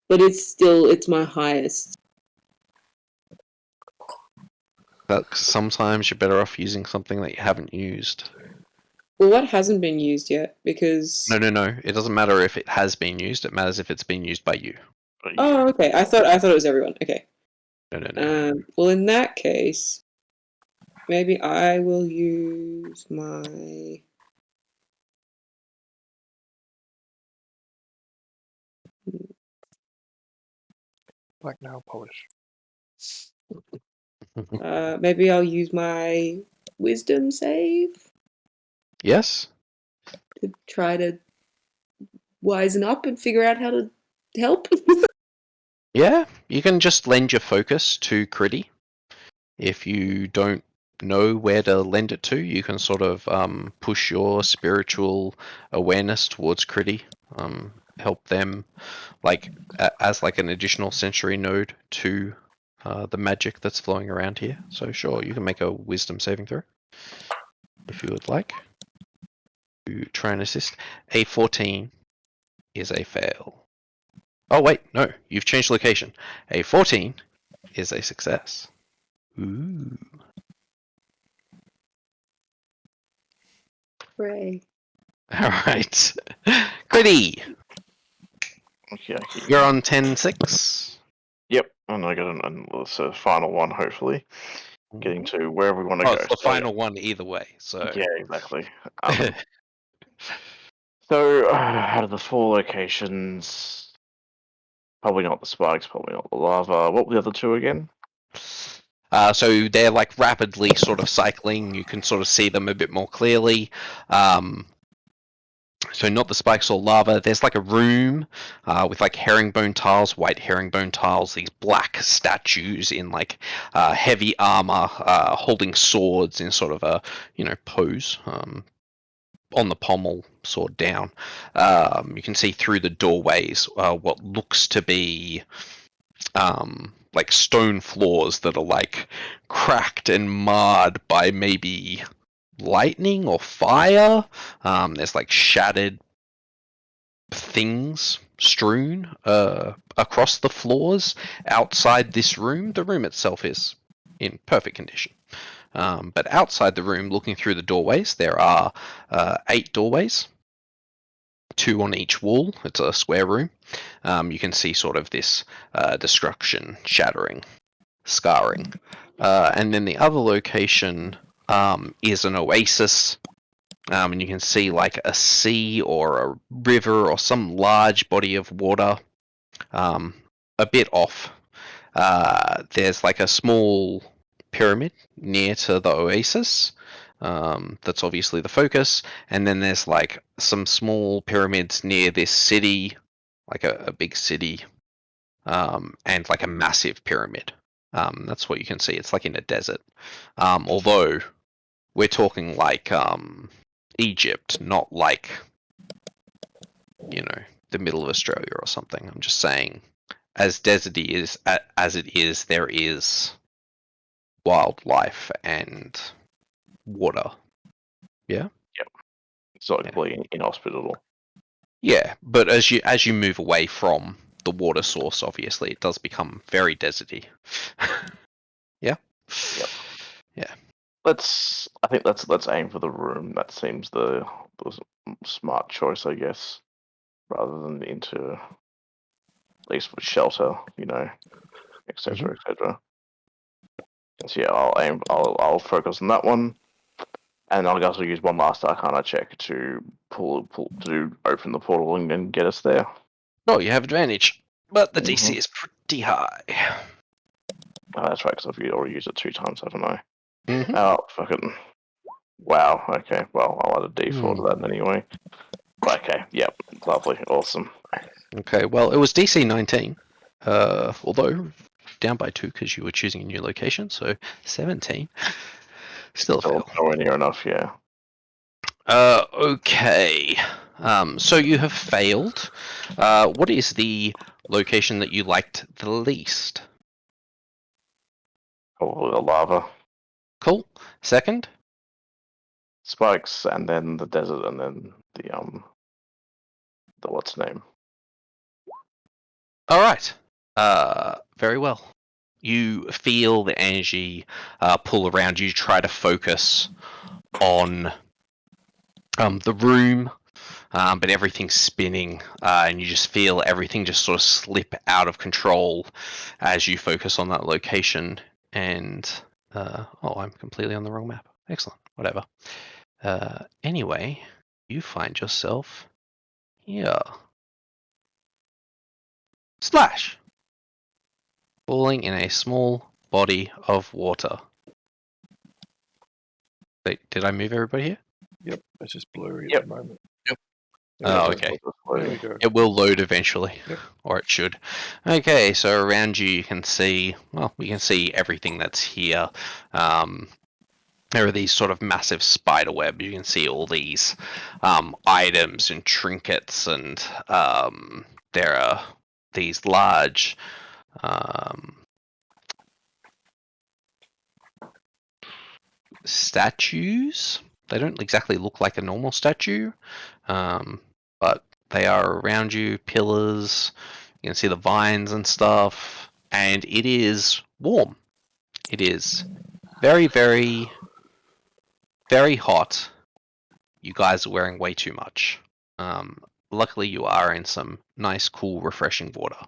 But it's my highest. But sometimes you're better off using something that you haven't used. Well, what hasn't been used yet? Because No. It doesn't matter if it has been used. It matters if it's been used by you. Oh, okay. I thought it was everyone. Okay. No. Well, in that case, maybe I will use my. Black nail polish. Maybe I'll use my wisdom save Yes. to try to wisen up and figure out how to help. Yeah, you can just lend your focus to Kridi. If you don't know where to lend it to, you can sort of push your spiritual awareness towards Kridi. Help them, like as like an additional sensory node to the magic that's flowing around here. So sure, you can make a wisdom saving throw if you would like to try and assist. A 14 is a fail. Oh wait, no, you've changed location. A 14 is a success. Ooh. Hooray. All right. Kridi, Okay. you're on 10-6. Yep, and I got a final one, hopefully. Getting to wherever we want to Oh, go. it's the So, final one either way. So yeah, exactly. So, out of the 4 locations, probably not the spikes, probably not the lava. What were the other 2 again? So they're like rapidly sort of cycling. You can sort of see them a bit more clearly. So not the spikes or lava. There's like a room with like herringbone tiles, white herringbone tiles, these black statues in like heavy armor, holding swords in sort of a, you know, pose. On the pommel, sword down. You can see through the doorways what looks to be like stone floors that are like cracked and marred by maybe lightning or fire. There's like shattered things strewn across the floors outside this room. The room itself is in perfect condition. But outside the room, looking through the doorways, there are 8 doorways, 2 on each wall. It's a square room. You can see sort of this destruction, shattering, scarring. And then the other location is an oasis. And you can see like a sea or a river or some large body of water a bit off. There's like a small pyramid near to the oasis. That's obviously the focus. And then there's like some small pyramids near this city, like a big city, and like a massive pyramid. That's what you can see. It's like in a desert. Although we're talking like Egypt, not like, you know, the middle of Australia or something. I'm just saying, as deserty as it is, there is wildlife and water. Yeah. Yep. It's not completely inhospitable. Yeah, but as you move away from the water source, obviously, it does become very deserty. Yeah. Yep. Yeah. Let's aim for the room. That seems the smart choice, I guess, rather than into at least with shelter, you know, etc. etc. So yeah, I'll focus on that one, and I'll also use one last Arcana check to open the portal and get us there. Oh, you have advantage, but the DC is pretty high. Oh, that's right, because I've already used it 2 times, haven't I? Mm-hmm. Oh, fucking. Wow, okay, well, I'll add a d4 to that anyway. Okay, yep, lovely, awesome. Okay, well, it was DC 19, although down by 2 because you were choosing a new location, so 17. Still a fail. Nowhere near enough, yeah. Okay. So you have failed. What is the location that you liked the least? Probably the lava. Cool. Second? Spikes, and then the desert, and then the what's name? All right. Very well. You feel the energy pull around you. Try to focus on the room, but everything's spinning, and you just feel everything just sort of slip out of control as you focus on that location. And I'm completely on the wrong map. Excellent. Whatever. Anyway, you find yourself here. Slash! Falling in a small body of water. Wait, did I move everybody here? Yep, it's just blurry Yep. at the moment. Yep. Oh, okay. There we go. It will load eventually, Yep. or it should. Okay, so around you can see, well, we can see everything that's here. There are these sort of massive spider webs. You can see all these items and trinkets, and there are these large statues. They don't exactly look like a normal statue, but they are around you, pillars. You can see the vines and stuff, and it is warm. It is very, very, very hot. You guys are wearing way too much. Luckily, you are in some nice, cool, refreshing water,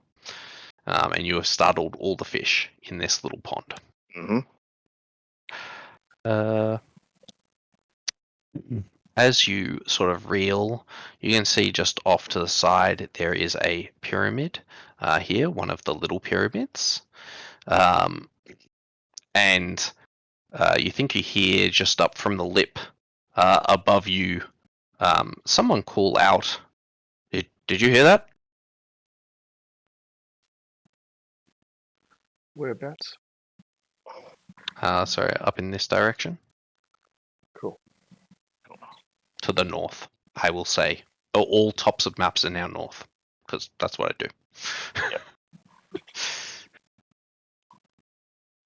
and you have startled all the fish in this little pond. Mm-hmm. As you sort of reel, you can see just off to the side there is a pyramid here, one of the little pyramids. And you think you hear just up from the lip above you someone call out. Did you hear that? Whereabouts? Sorry, up in this direction. Cool. To the north, I will say. All tops of maps are now north, because that's what I do.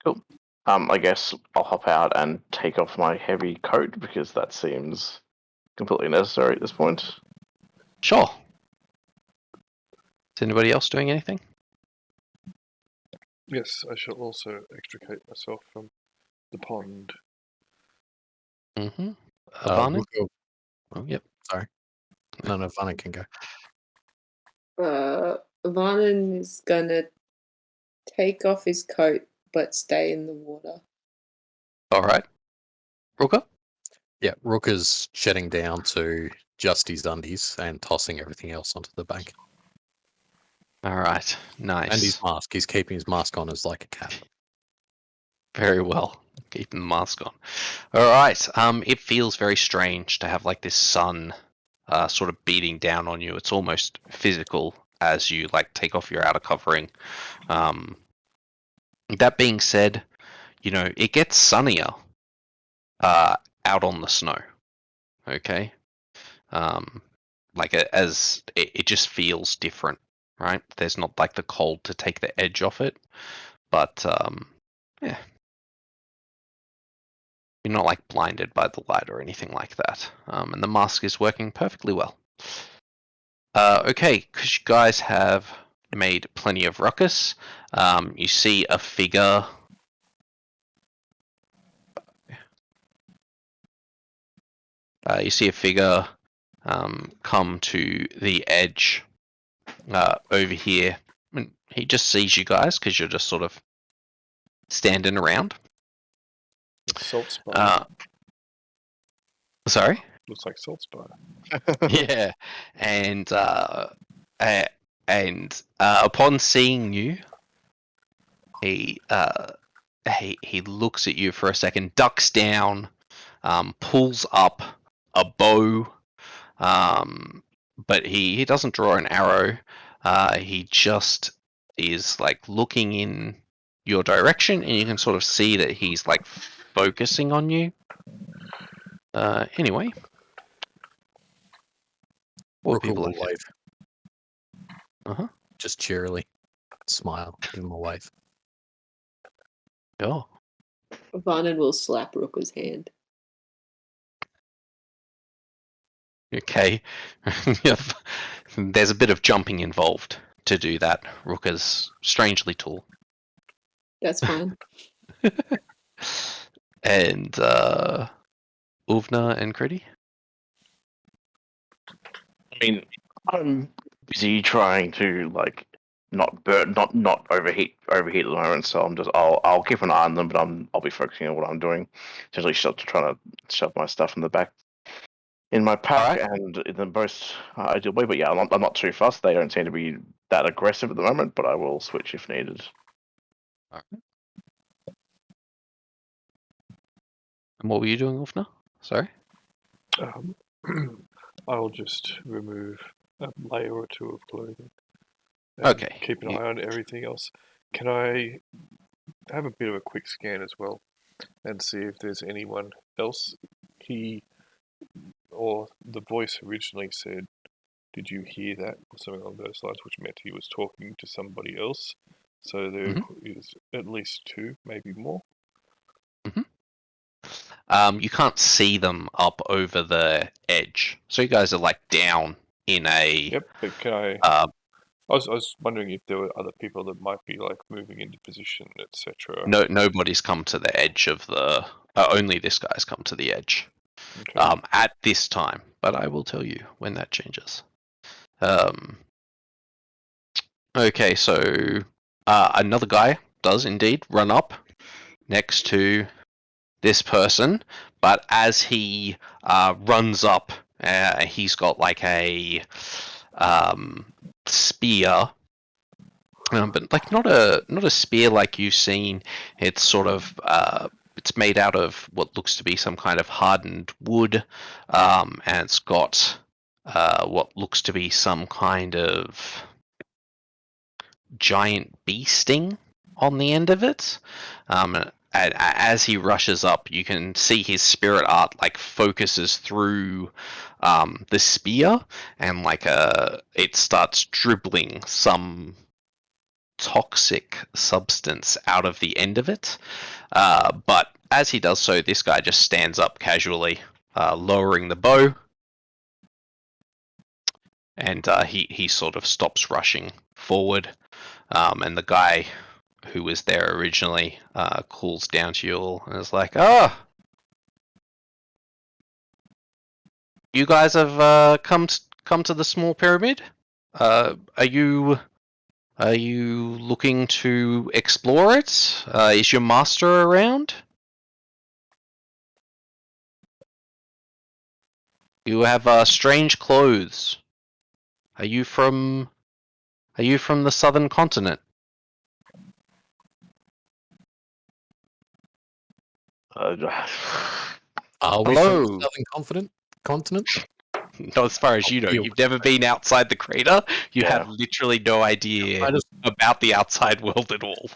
Cool. I guess I'll hop out and take off my heavy coat because that seems completely necessary at this point. Sure. Is anybody else doing anything? Yes, I shall also extricate myself from the pond. Mm-hmm. Afanen? Oh, yep. Sorry. No, Afanen can go. Afanen is gonna take off his coat but stay in the water. All right. Rukka? Yeah, Rukka's shedding down to just his undies and tossing everything else onto the bank. All right. Nice. And his mask. He's keeping his mask on as like a cat. Very well. Keeping the mask on. All right. It feels very strange to have like this sun sort of beating down on you. It's almost physical as you like take off your outer covering. That being said, you know, it gets sunnier out on the snow. Okay. As it just feels different, right? There's not like the cold to take the edge off it, but yeah. You're not like blinded by the light or anything like that. And the mask is working perfectly well. Okay, because you guys have made plenty of ruckus, you see a figure. You see a figure come to the edge over here. And he just sees you guys because you're just sort of standing around. It's Salt Spider. Sorry? Looks like Salt Spider. Yeah, and upon seeing you, he looks at you for a second, ducks down, pulls up a bow, but he doesn't draw an arrow. He just is like looking in your direction, and you can sort of see that he's like focusing on you. Anyway. What Rukka people will like it? wave. Uh-huh. Just cheerily. Smile. Give him a wave. Oh. Afanen will slap Rukka's hand. Okay. There's a bit of jumping involved to do that. Rukka's strangely tall. That's fine. And Åvna and Kridi? I mean, I'm busy trying to like not overheat at the moment, so I'll keep an eye on them, but I'll be focusing on what I'm doing. Essentially, trying to shove my stuff in the back in my pack and in the most ideal way. But yeah, I'm not too fussed. They don't seem to be that aggressive at the moment, but I will switch if needed. Alright. And what were you doing, Åvna? Sorry? I'll just remove a layer or two of clothing. And Okay. Keep an eye on everything else. Can I have a bit of a quick scan as well and see if there's anyone else? He or the voice originally said, "Did you hear that?" or something along those lines, which meant he was talking to somebody else. So there is at least two, maybe more. You can't see them up over the edge. So you guys are like down in a... Yep, but can I... I was wondering if there were other people that might be like moving into position, etc. Nobody's come to the edge of the... only this guy's come to the edge. Okay. At this time. But I will tell you when that changes. Okay, so another guy does indeed run up next to this person, but as he runs up, he's got like a spear, but like not a spear like you've seen. It's sort of it's made out of what looks to be some kind of hardened wood, and it's got what looks to be some kind of giant bee sting on the end of it. As he rushes up, you can see his spirit art like focuses through the spear, and like it starts dribbling some toxic substance out of the end of it. But as he does so, this guy just stands up casually, lowering the bow, and he sort of stops rushing forward. And the guy who was there originally calls down to you all and is like, you guys have come to the small pyramid? Are you looking to explore it? Is your master around? You have strange clothes. Are you from the southern continent? Are we Hello. from the southern continent? Not as far as you know. You've never been outside the crater. You Yeah. have literally no idea about the outside world at all.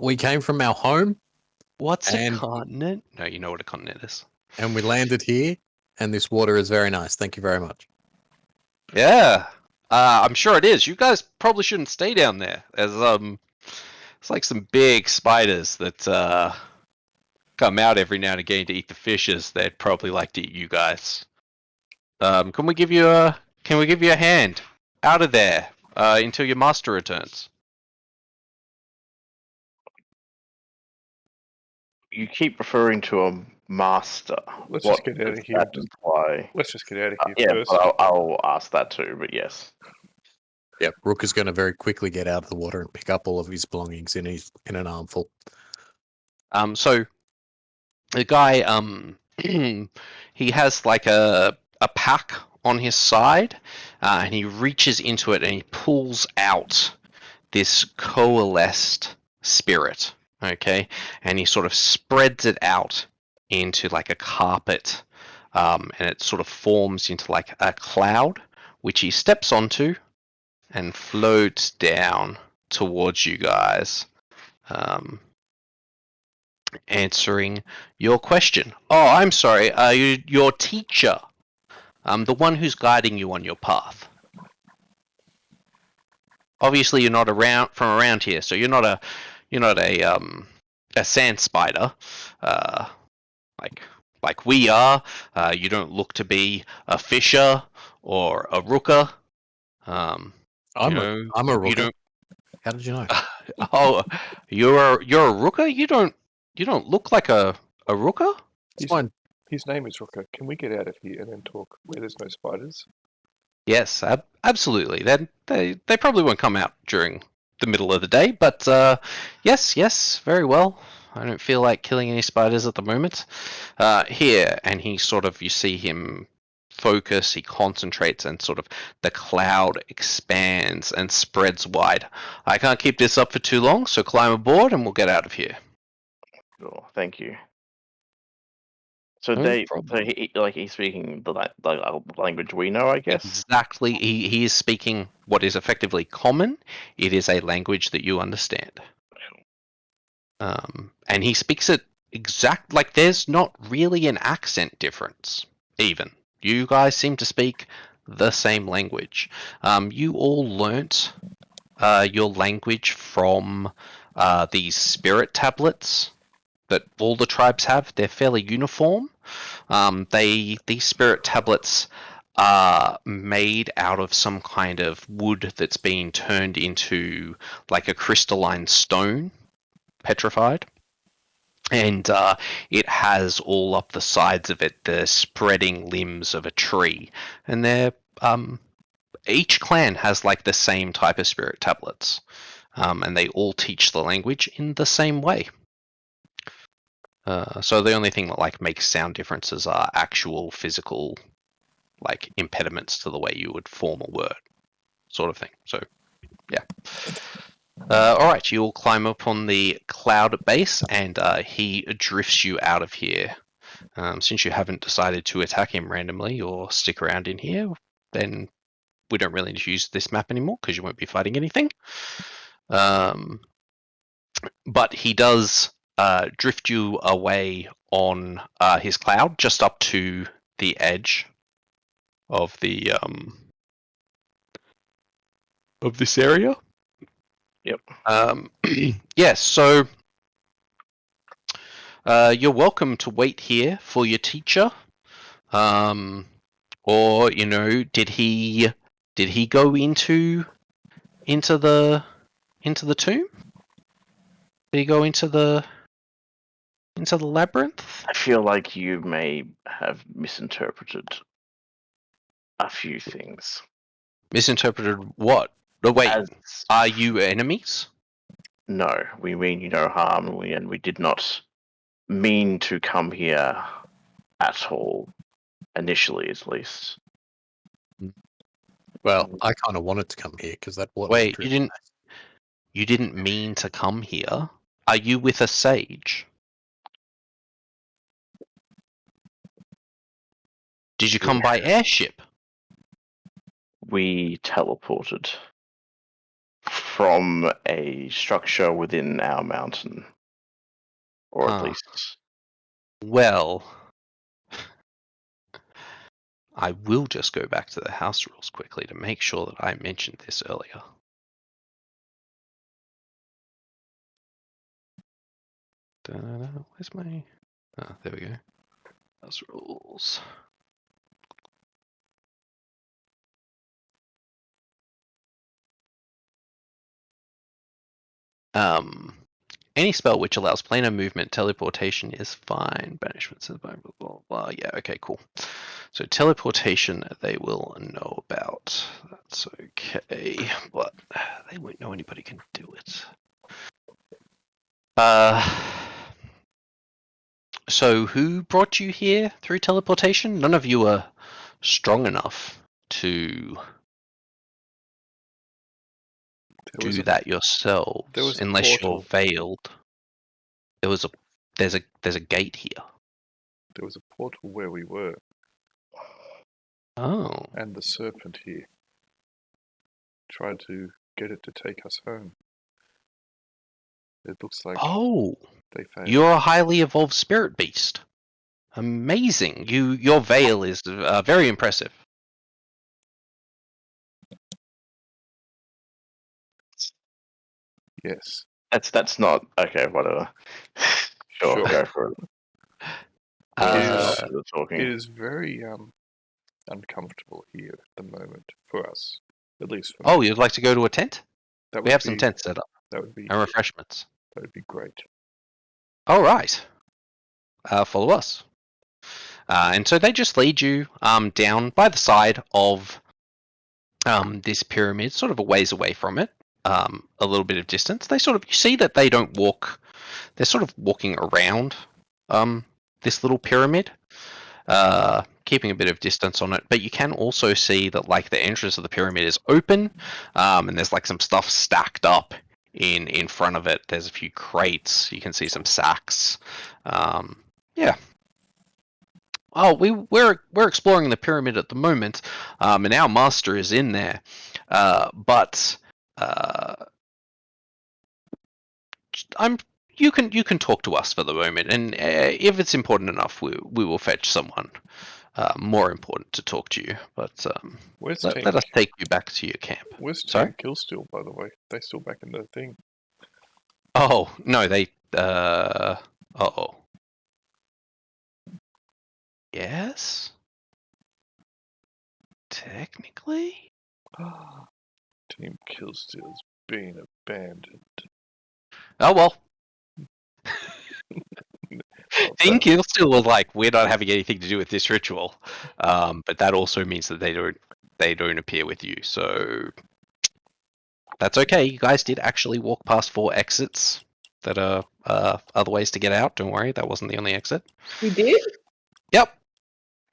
We came from our home What's a continent? No, you know what a continent is. and we landed here, and this water is very nice. Thank you very much. Yeah, I'm sure it is. You guys probably shouldn't stay down there. There's it's like some big spiders that come out every now and again to eat the fishes. They'd probably like to eat you guys. Can we give you a hand out of there until your master returns? You keep referring to a master. Let's What just get out of does here. that imply? Let's just get out of here Yeah, first. but I'll ask that too. But yes. Yep, Rook is going to very quickly get out of the water and pick up all of his belongings in an armful. So the guy he has like a pack on his side, and he reaches into it and he pulls out this coalesced spirit. Okay, and he sort of spreads it out into like a carpet, and it sort of forms into like a cloud, which he steps onto and floats down towards you guys. answering your question. Oh, I'm sorry. Your teacher, the one who's guiding you on your path. Obviously, you're not around here, so you're not a sand spider, like we are. You don't look to be a fisher or a rooker. I'm a You rooker. don't. How did you know? Oh, you're a rooker. You don't look like a rooker. It's fine. His name is Rukka. Can we get out of here and then talk where there's no spiders? Yes, absolutely. They probably won't come out during the middle of the day, but yes, very well. I don't feel like killing any spiders at the moment. Here, and he sort of, you see him focus, he concentrates, and sort of the cloud expands and spreads wide. I can't keep this up for too long, so climb aboard and we'll get out of here. Sure, thank you. So No he's speaking the language we know, I guess. Exactly. He is speaking what is effectively common. It is a language that you understand. And he speaks it like there's not really an accent difference, even. You guys seem to speak the same language. You all learnt your language from these spirit tablets that all the tribes have. They're fairly uniform. These spirit tablets are made out of some kind of wood that's been turned into like a crystalline stone, petrified. And it has all up the sides of it the spreading limbs of a tree. And they're each clan has like the same type of spirit tablets. And they all teach the language in the same way. So the only thing that like makes sound differences are actual physical like impediments to the way you would form a word, sort of thing. So yeah. Alright, you all climb up on the cloud base and he drifts you out of here. Since you haven't decided to attack him randomly or stick around in here, then we don't really need to use this map anymore because you won't be fighting anything. But he does drift you away on his cloud just up to the edge of the of this area. Yep. Yes, so you're welcome to wait here for your teacher. Or, you know, did he go into the tomb? Did he go into the labyrinth? I feel like you may have misinterpreted a few things. Misinterpreted what? No, wait. As Are you enemies? no, we mean you no harm, and we did not mean to come here at all, initially at least. Well, I kind of wanted to come here because that was. Wait, you didn't mean to come here? Are you with a sage? Did you come by airship? We teleported from a structure within our mountain, or at least. Well, I will just go back to the house rules quickly to make sure that I mentioned this earlier. Where's my... Oh, there we go. House rules. Any spell which allows planar movement, teleportation is fine. Banishment, blah, blah, blah, blah. Yeah, okay, cool. So teleportation, they will know about. That's okay, but they won't know anybody can do it. So who brought you here through teleportation? None of you are strong enough to do that yourselves, unless you're veiled. There's a gate here. There was a portal where we were. Oh. And the serpent here tried to get it to take us home. It looks like Oh, they failed. you're a highly evolved spirit beast. Amazing. Your veil is very impressive. Yes. That's not okay. Whatever. Sure, Sure. go for it. Uh, You're talking. It is very uncomfortable here at the moment for us, at least for me. oh, you'd like to go to a tent? That We would have some be- tents set up That would be and refreshments. great. All right. Follow us. And so they just lead you down by the side of this pyramid, sort of a ways away from it, a little bit of distance. You see that they don't walk. They're sort of walking around this little pyramid, keeping a bit of distance on it. But you can also see that like the entrance of the pyramid is open, and there's like some stuff stacked up in front of it. There's a few crates. You can see some sacks. Yeah. Oh, we're exploring the pyramid at the moment, and our master is in there. But you can talk to us for the moment, and if it's important enough, we will fetch someone more important to talk to you. But Where's let us take you back to your camp. Where's Sorry? Team Killsteel, by the way? They still back in the thing. Oh no, they. Uh-oh. Yes. Technically. Team Killsteel's been abandoned. Oh well. Well, Team Killsteel was like, we're not having anything to do with this ritual, but that also means that they don't appear with you. So that's okay. You guys did actually walk past 4 exits that are other ways to get out. Don't worry, that wasn't the only exit. We did? Yep.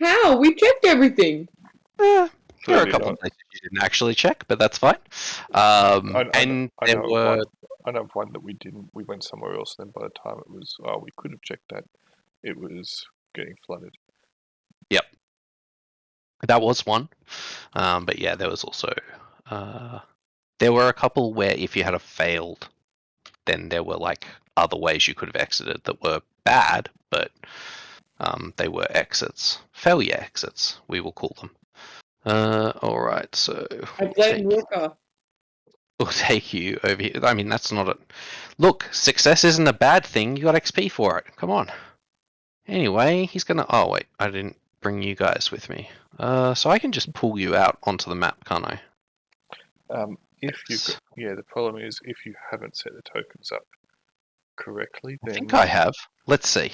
How? We checked everything. There are Clearly a couple not. of places you didn't actually check, but that's fine. And I there know were. I know of one that we didn't. We went somewhere else. Then by the time it was, we could have checked that. It was getting flooded. That was one. But yeah, there was also there were a couple where if you had a failed, then there were like other ways you could have exited that were bad, but they were exits. Failure exits, we will call them. Alright, so we'll take you over here. I mean, that's not a... Look, success isn't a bad thing. You got XP for it. Come on. Anyway, he's gonna... Oh, wait. I didn't bring you guys with me. So I can just pull you out onto the map, can't I? If you, the problem is if you haven't set the tokens up correctly, I then think I have. Let's see.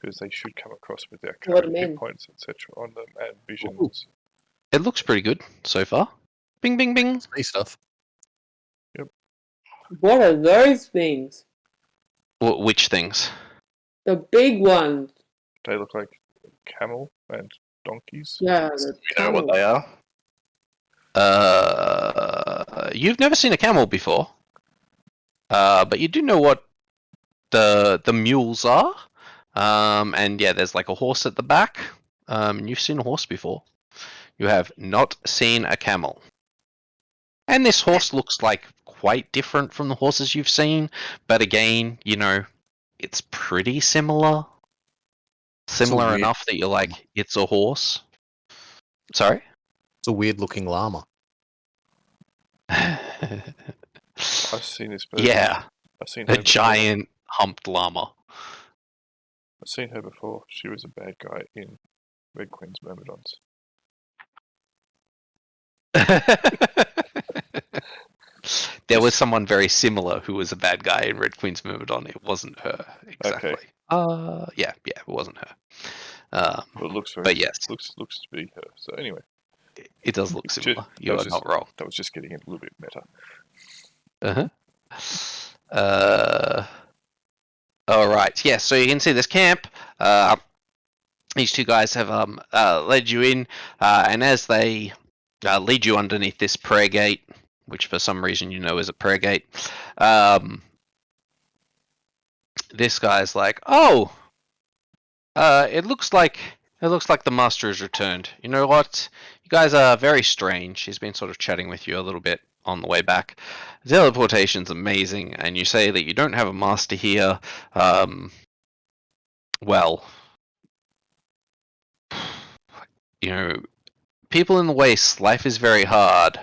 because they should come across with their What current do you hit mean? points, etc. on them and visions. It looks pretty good so far. Bing, bing, bing. Space stuff. What are those things? Which things? The big ones. They look like camel and donkeys. Yeah, Do the you know what they are? You've never seen a camel before, but you do know what the mules are. And yeah, there's like a horse at the back. You've seen a horse before. You have not seen a camel. And this horse looks like quite different from the horses you've seen, but again, you know, it's pretty similar. Similar weird enough that you're like, it's a horse. Sorry? It's a weird looking llama. I've seen this bird. Yeah, I've seen her a before. giant humped llama. I've seen her before. She was a bad guy in Red Queen's Myrmidons. There was someone very similar who was a bad guy in Red Queen's Myrmidon. It wasn't her exactly. Okay. Yeah, it wasn't her. Well, it looks very. But yes, looks to be her. So anyway, it does look similar. That You was are just- not wrong. that was just getting a little bit meta. All right. Yeah. So you can see this camp. These two guys have led you in, and as they lead you underneath this prayer gate, which for some reason you know is a prayer gate, this guy's like, "Oh, it looks like the master has returned. You know what? You guys are very strange." He's been sort of chatting with you a little bit on the way back. Teleportation's amazing, and you say that you don't have a master here. Well, you know, people in the Waste, life is very hard.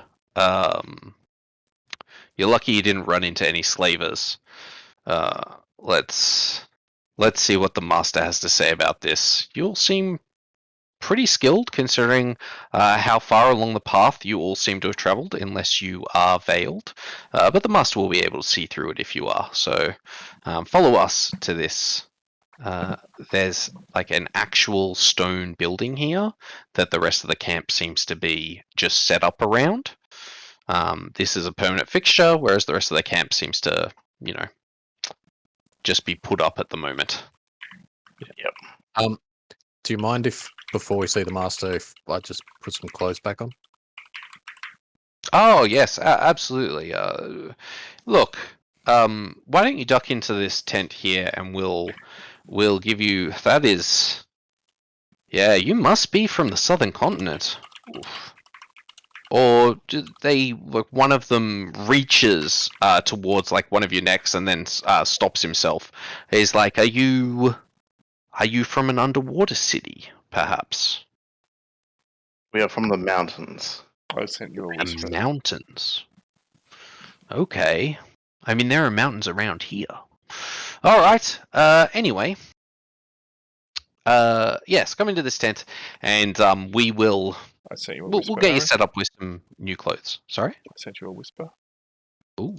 You're lucky you didn't run into any slavers. Let's see what the master has to say about this. You all seem pretty skilled, considering how far along the path you all seem to have travelled, unless you are veiled. But the master will be able to see through it if you are. So follow us to this. There's like an actual stone building here that the rest of the camp seems to be just set up around. This is a permanent fixture, whereas the rest of the camp seems to, you know, just be put up at the moment. Yep. Do you mind if, before we see the master, if I just put some clothes back on? Oh yes, absolutely. Look, why don't you duck into this tent here, and we'll give you. That is, yeah, you must be from the southern continent. Oof. Or do they, like, one of them reaches towards like one of your necks and then stops himself. He's like, Are you from an underwater city, perhaps? We are from the mountains. I sent you a whisper. Mountains. Okay. I mean, there are mountains around here. All right. Anyway. Yes, come into this tent, and we will. I sent you a We'll whisper. get you Aaron. set up with some new clothes. Sorry. I sent you a whisper. Ooh.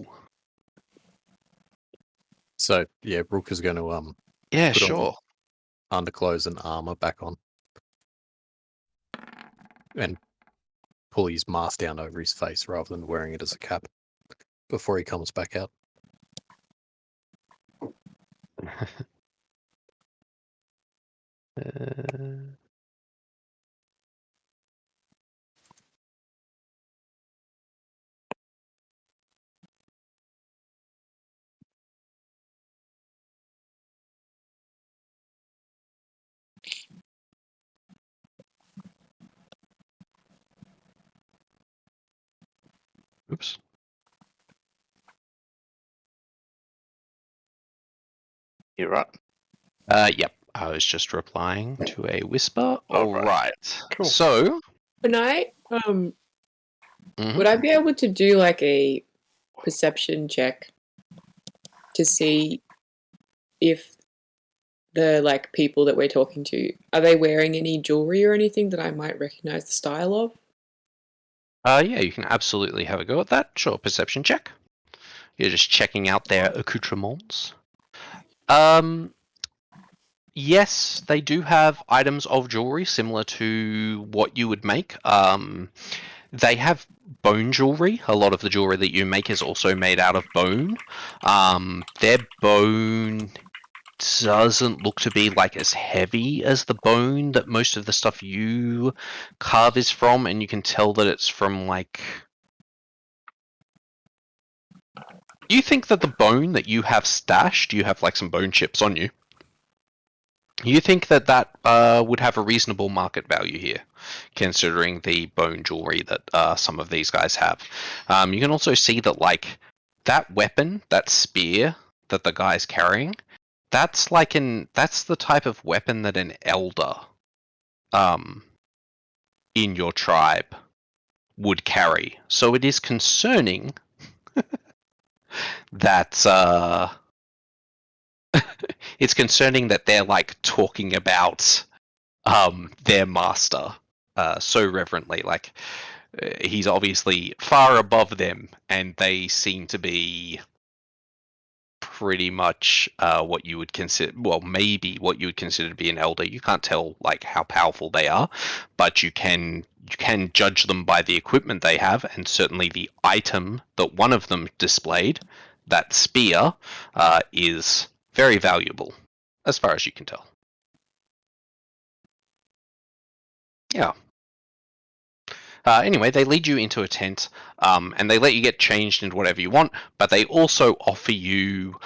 So yeah, Rook is going to Yeah, put on sure. underclothes and armor back on, and pull his mask down over his face rather than wearing it as a cap before he comes back out. Oops. You're right. Yep. I was just replying to a whisper. All All right. Cool. So. Can I, Mhm. would I be able to do like a perception check to see if the like people that we're talking to, are they wearing any jewelry or anything that I might recognize the style of? Yeah, you can absolutely have a go at that. Sure, perception check. You're just checking out their accoutrements. Yes, they do have items of jewelry similar to what you would make. They have bone jewelry. A lot of the jewelry that you make is also made out of bone. Their bone doesn't look to be like as heavy as the bone that most of the stuff you carve is from, and you can tell that it's from like. You think that the bone that you have stashed, you have like some bone chips on you. You think that would have a reasonable market value here, considering the bone jewelry that some of these guys have. You can also see that like that weapon, that spear that the guy's carrying, that's the type of weapon that an elder in your tribe would carry. So it is concerning that it's concerning that they're like talking about their master so reverently. Like he's obviously far above them, and they seem to be pretty much what you would consider, well, maybe what you would consider to be an elder. You can't tell like how powerful they are, but you can judge them by the equipment they have, and certainly the item that one of them displayed, that spear, is very valuable, as far as you can tell. Yeah. Anyway, they lead you into a tent, and they let you get changed into whatever you want, but they also offer you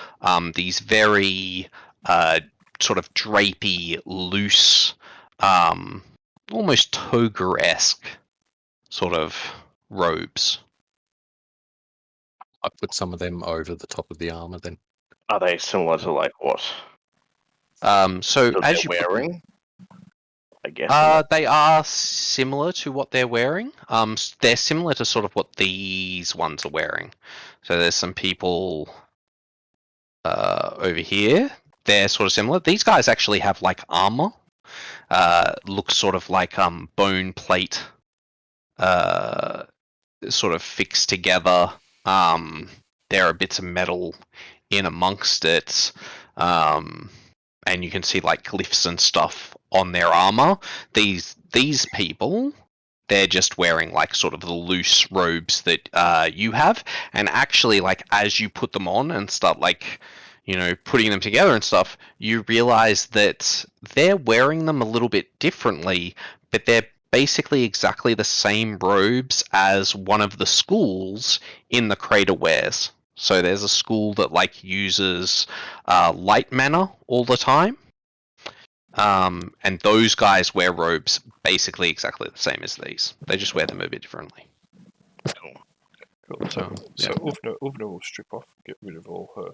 these very sort of drapey, loose, almost toga-esque sort of robes. I put some of them over the top of the armor then. Are they similar to like what So they're as you put them- wearing? I guess. they are similar to what they're wearing. They're similar to sort of what these ones are wearing. So there's some people over here. They're sort of similar. These guys actually have like armor. Looks sort of like bone plate, sort of fixed together. There are bits of metal in amongst it. And you can see like glyphs and stuff on their armor. These people, they're just wearing like sort of the loose robes that you have, and actually like as you put them on and start like putting them together and stuff, you realize that they're wearing them a little bit differently, but they're basically exactly the same robes as one of the schools in the crater wears. So there's a school that like uses light mana all the time, and those guys wear robes basically exactly the same as these. They just wear them a bit differently. Cool. So Åvna will strip off, get rid of all her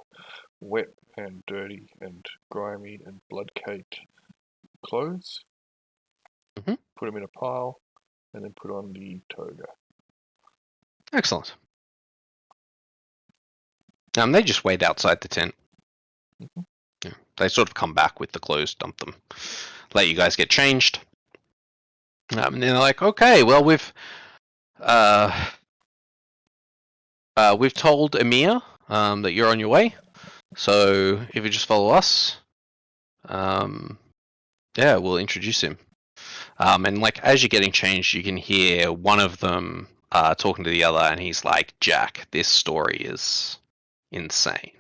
wet and dirty and grimy and blood-caked clothes, put them in a pile, and then put on the toga. Excellent. They just wait outside the tent. Yeah, they sort of come back with the clothes, dump them, let you guys get changed. And they're like, okay, well we've told Amir that you're on your way. So if you just follow us, we'll introduce him. And like as you're getting changed, you can hear one of them talking to the other, and he's like, "Jack, this story is insane."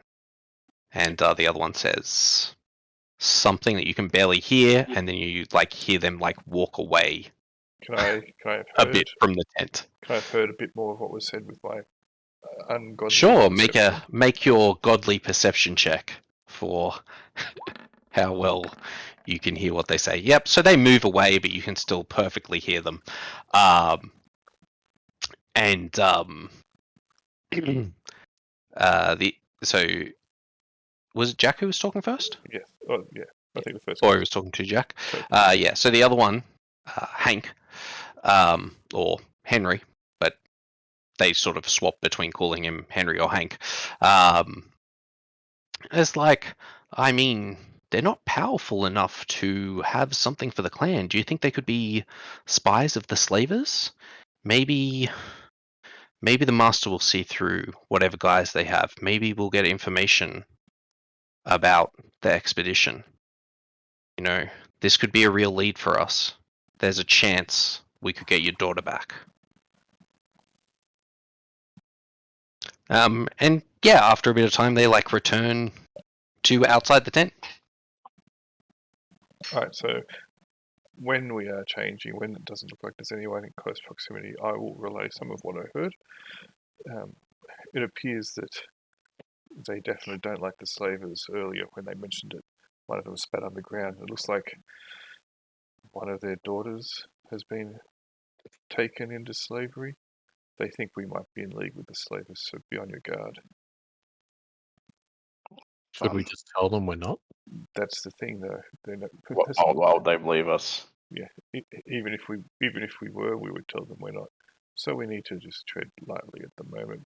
And the other one says something that you can barely hear, and then you like hear them like walk away. Can I have heard a bit from the tent? Can I have heard a bit more of what was said with my ungodly? Sure, perception? make your godly perception check for how well you can hear what they say. Yep. So they move away, but you can still perfectly hear them. So was it Jack who was talking first? Yes. Oh, yeah. I think the first. Or he was talking to Jack. Okay. Yeah. So the other one, Hank, or Henry, but they sort of swap between calling him Henry or Hank. It's like, I mean, they're not powerful enough to have something for the clan. Do you think they could be spies of the slavers? Maybe the master will see through whatever guys they have. Maybe we'll get information about the expedition. This could be a real lead for us. There's a chance we could get your daughter back. And yeah, after a bit of time, they like return to outside the tent. Alright, so when we are changing, when it doesn't look like there's anyone in close proximity, I will relay some of what I heard. It appears that they definitely don't like the slavers. Earlier when they mentioned it, one of them spat on the ground. It looks like one of their daughters has been taken into slavery. They think we might be in league with the slavers, so be on your guard. Should we just tell them we're not? That's the thing, though. They're not, Why would they believe us? Yeah, even if we were, we would tell them we're not. So we need to just tread lightly at the moment.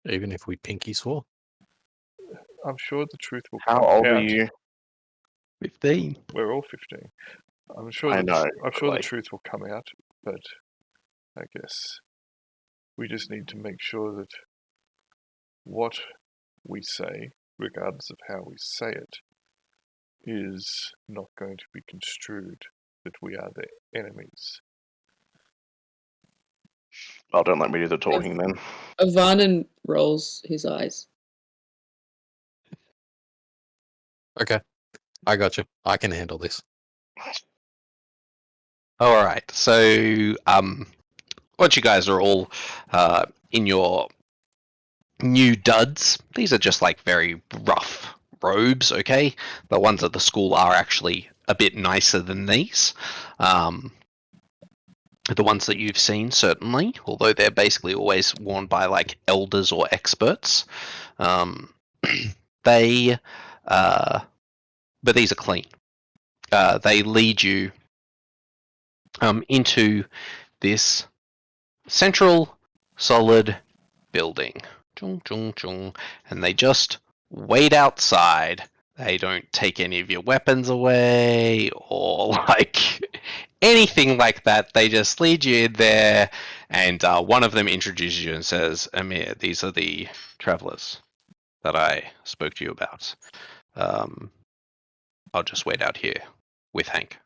Even if we pinky swore? I'm sure the truth will How come old out. are you? 15. We're all 15. I'm sure. I know, I'm sure like- the truth will come out, but I guess we just need to make sure that what we say, regardless of how we say it, is not going to be construed that we are their enemies. Oh, don't let me do the talking then. Afanen rolls his eyes. Okay. I got you. I can handle this. All right. So, once you guys are all in your new duds, these are just like very rough robes, okay? The ones at the school are actually a bit nicer than these. The ones that you've seen, certainly, although they're basically always worn by like elders or experts. They, but these are clean. They lead you into this central solid building. Chung, chung, chung. And they just wait outside. They don't take any of your weapons away or like anything like that. They just lead you in there, and one of them introduces you and says, Amir, these are the travelers that I spoke to you about. I'll just wait out here with Hank.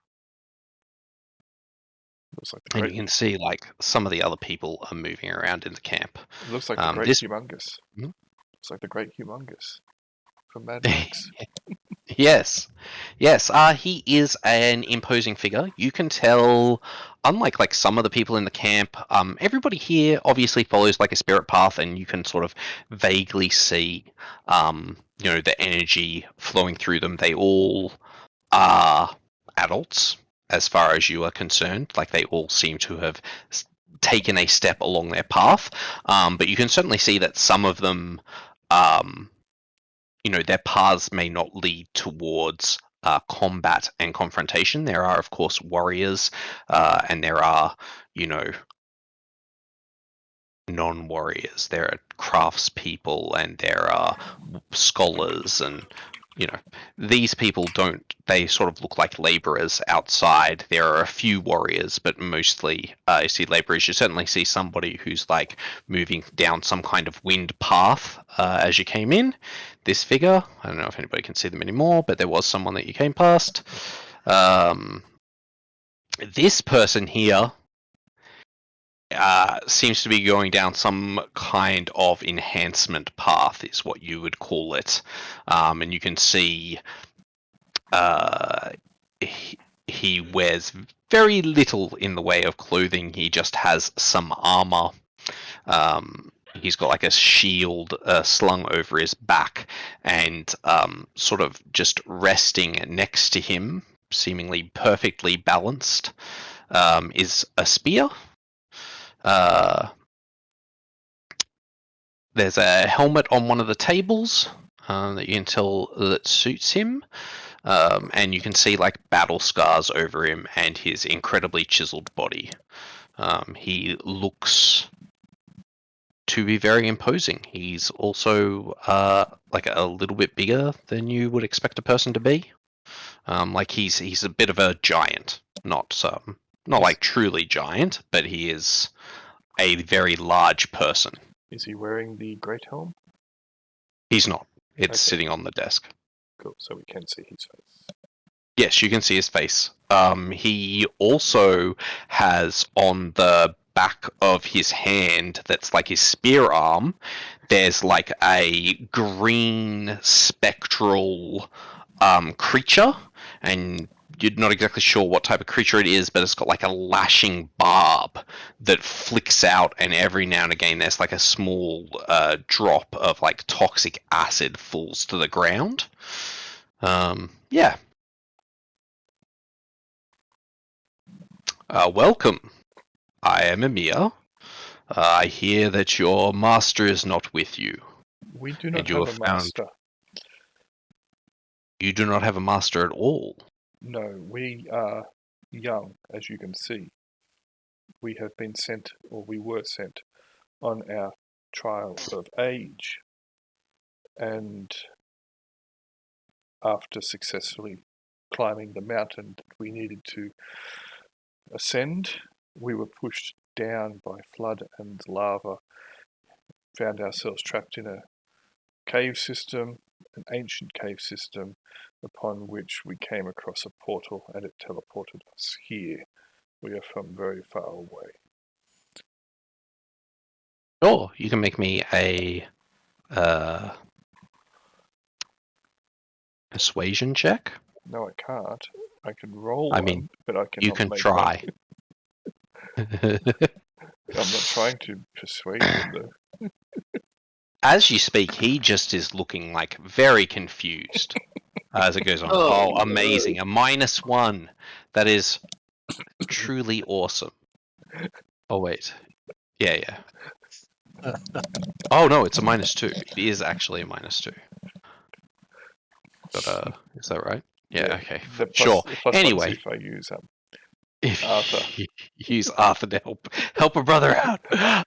Looks like And you can see like some of the other people are moving around in the camp. It looks like the Great Humongous. Hmm? Looks like the Great Humongous from Mad Max. Yes. He is an imposing figure. You can tell, unlike like some of the people in the camp, everybody here obviously follows like a spirit path, and you can sort of vaguely see, the energy flowing through them. They all are adults, as far as you are concerned. Like they all seem to have taken a step along their path, but you can certainly see that some of them, their paths may not lead towards combat and confrontation. There are, of course, warriors, and there are, non-warriors. There are craftspeople, and there are scholars, and these people they sort of look like laborers outside. There are a few warriors, but mostly you see laborers. You certainly see somebody who's like moving down some kind of wind path as you came in. This figure, I don't know if anybody can see them anymore, but there was someone that you came past. This person here seems to be going down some kind of enhancement path, is what you would call it. And you can see he wears very little in the way of clothing. He just has some armor. He's got like a shield slung over his back, and sort of just resting next to him, seemingly perfectly balanced, is a spear. There's a helmet on one of the tables that you can tell that suits him, and you can see like battle scars over him and his incredibly chiseled body. He looks to be very imposing. He's also like a little bit bigger than you would expect a person to be. Like he's a bit of a giant, not like truly giant, but he is a very large person. Is he wearing the great helm? He's not. It's Okay. sitting on the desk. Cool, so we can see his face. Yes, you can see his face. He also has on the back of his hand, that's like his spear arm, there's like a green spectral creature, and you're not exactly sure what type of creature it is, but it's got like a lashing barb that flicks out, and every now and again there's like a small drop of like toxic acid falls to the ground. Yeah. Welcome. I am Amir. I hear that your master is not with you. We do not you have have a found- master. You do not have a master at all. No, we are young, as you can see. We have been sent, or we were sent, on our trial of age. And after successfully climbing the mountain that we needed to ascend, we were pushed down by flood and lava, found ourselves trapped in a cave system, an ancient cave system, upon which we came across a portal, and it teleported us here. We are from very far away. Sure, you can make me a persuasion check. No, I can't. I can roll I one, mean, but I cannot You can make try. one. I'm not trying to persuade him, though. As you speak, he just is looking like very confused as it goes on. Oh, Oh, amazing. A -1. That is truly awesome. Oh wait. Yeah. Oh no, it's a -2. It is actually a -2. But is that right? Yeah. Okay. The Sure. plus Anyway, if I use if Arthur. you use Arthur to help a brother out. And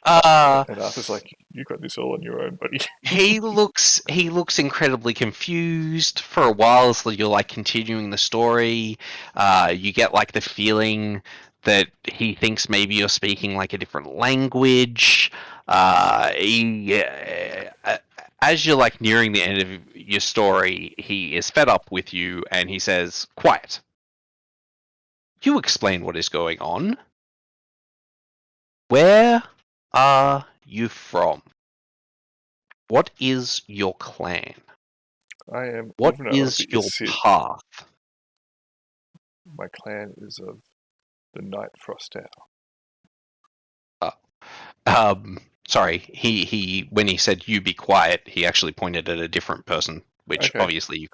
Arthur's like, you got this all on your own, buddy. He looks incredibly confused for a while, so you're like continuing the story. You get like the feeling that he thinks maybe you're speaking like a different language. As you're like nearing the end of your story, he is fed up with you and he says, "Quiet. You explain what is going on. Where are you from? What is your clan? I am What Åvna of is the your Sith. path?" My clan is of the Night Frost Owl. Sorry, he when he said "you be quiet," he actually pointed at a different person, which Okay. obviously you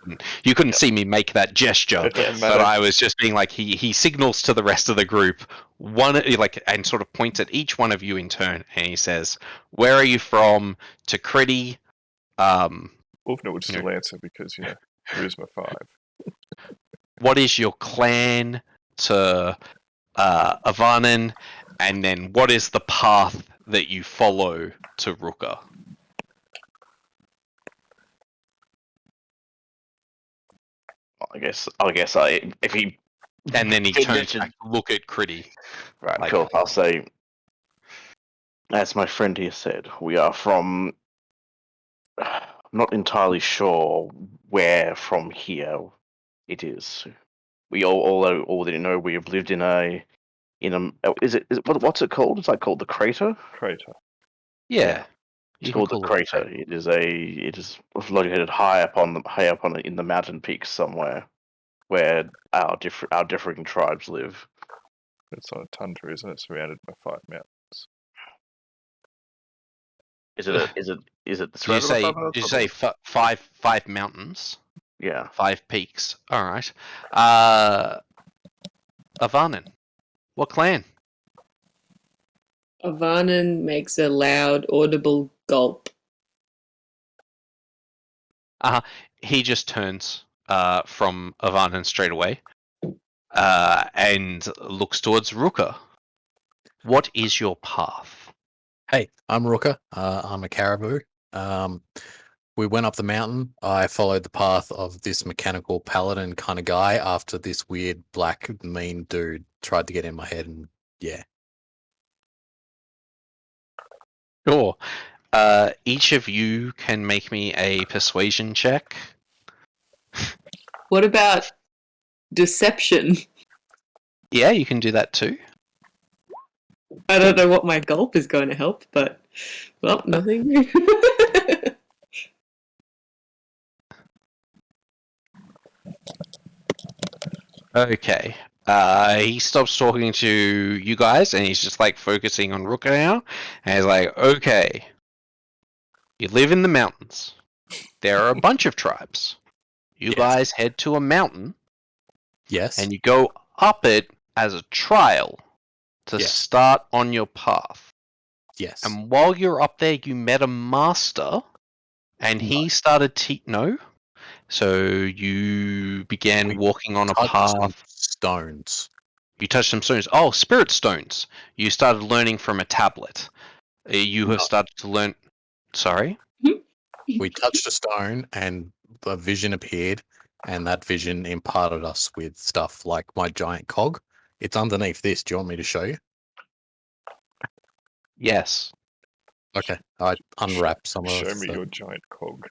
couldn't see me make that gesture. It doesn't But matter. I was just being like he signals to the rest of the group and sort of points at each one of you in turn, and he says, "Where are you from?" To Kridi. Åvna would still answer because, charisma 5. What is your clan? To Afanen, and then what is the path that you follow to Rukka? I guess if he And then he Did turns mention- back to look at Kridi. right, Like- cool. I'll say, as my friend here said, we are from. I'm not entirely sure where from here it is. We already know we have lived in a. Is it what's it called? Is that called the crater? Crater. Yeah. It's You can called the call it crater. It is located high up on in the mountain peaks somewhere, where our differing tribes live. It's on a tundra, isn't it? Surrounded by 5 mountains. Is it Did you say 5 mountains? Yeah. 5 peaks. All right. Afanen, what clan? Afanen makes a loud, audible gulp. He just turns from Afanen straight away and looks towards Rukka. What is your path? Hey, I'm Rukka. I'm a caribou. We went up the mountain. I followed the path of this mechanical paladin kind of guy after this weird black mean dude tried to get in my head, and yeah. Sure. Each of you can make me a persuasion check. What about deception? Yeah, you can do that too. I don't know what my gulp is going to help, but, well, nothing. Okay. He stops talking to you guys and he's just like focusing on Rukka now. And he's like, okay, you live in the mountains. There are a bunch of tribes. You Yes. guys head to a mountain Yes. and you go up it as a trial to Yes. start on your path. Yes. And while you're up there, you met a master and he started no? So you began We walking on a touched some path. stones. You touched some stones. Oh, spirit stones. You started learning from a tablet. You have No. started to learn. Sorry? We touched a stone and a vision appeared, and that vision imparted us with stuff like my giant cog. It's underneath this. Do you want me to show you? Yes. Okay. I unwrap some of Show me the your giant cog.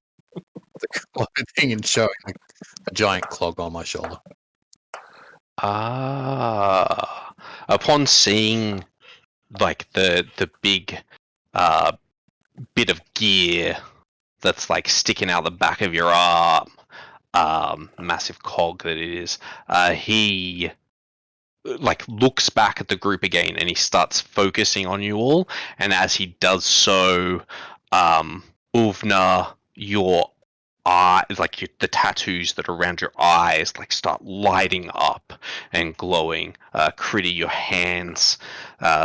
clothing and showing a giant clog on my shoulder. Ah. Upon seeing like the big bit of gear that's like sticking out the back of your arm, massive cog that it is, he like looks back at the group again and he starts focusing on you all, and as he does so, Åvna, your the tattoos that are around your eyes, like start lighting up and glowing. Kridi, your hands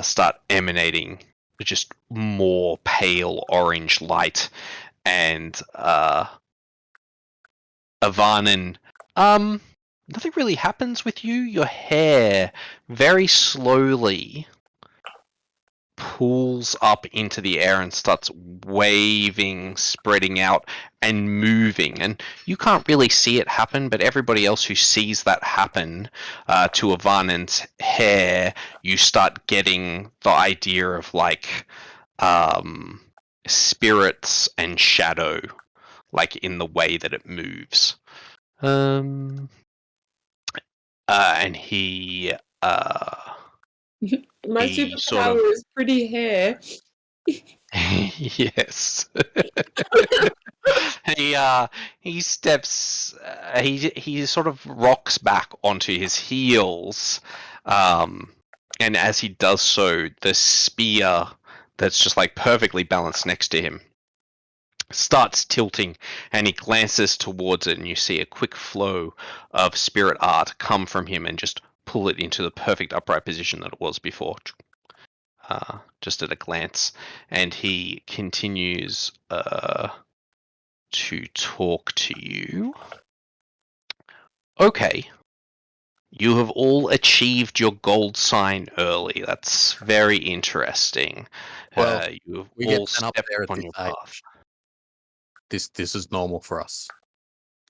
start emanating just more pale orange light, and Afanen, nothing really happens with you. Your hair very slowly pulls up into the air and starts waving, spreading out, and moving. And you can't really see it happen, but everybody else who sees that happen to Afanen's hair, you start getting the idea of like spirits and shadow, like in the way that it moves. And he My He superpower sort of- is pretty hair. yes. He steps. He sort of rocks back onto his heels, and as he does so, the spear that's just like perfectly balanced next to him starts tilting, and he glances towards it, and you see a quick flow of spirit art come from him and just pull it into the perfect upright position that it was before. Just at a glance, and he continues to talk to you. Okay, you have all achieved your gold sign early. That's very interesting. Well, you have we all get sent up stepped there at on this your age. path. This is normal for us.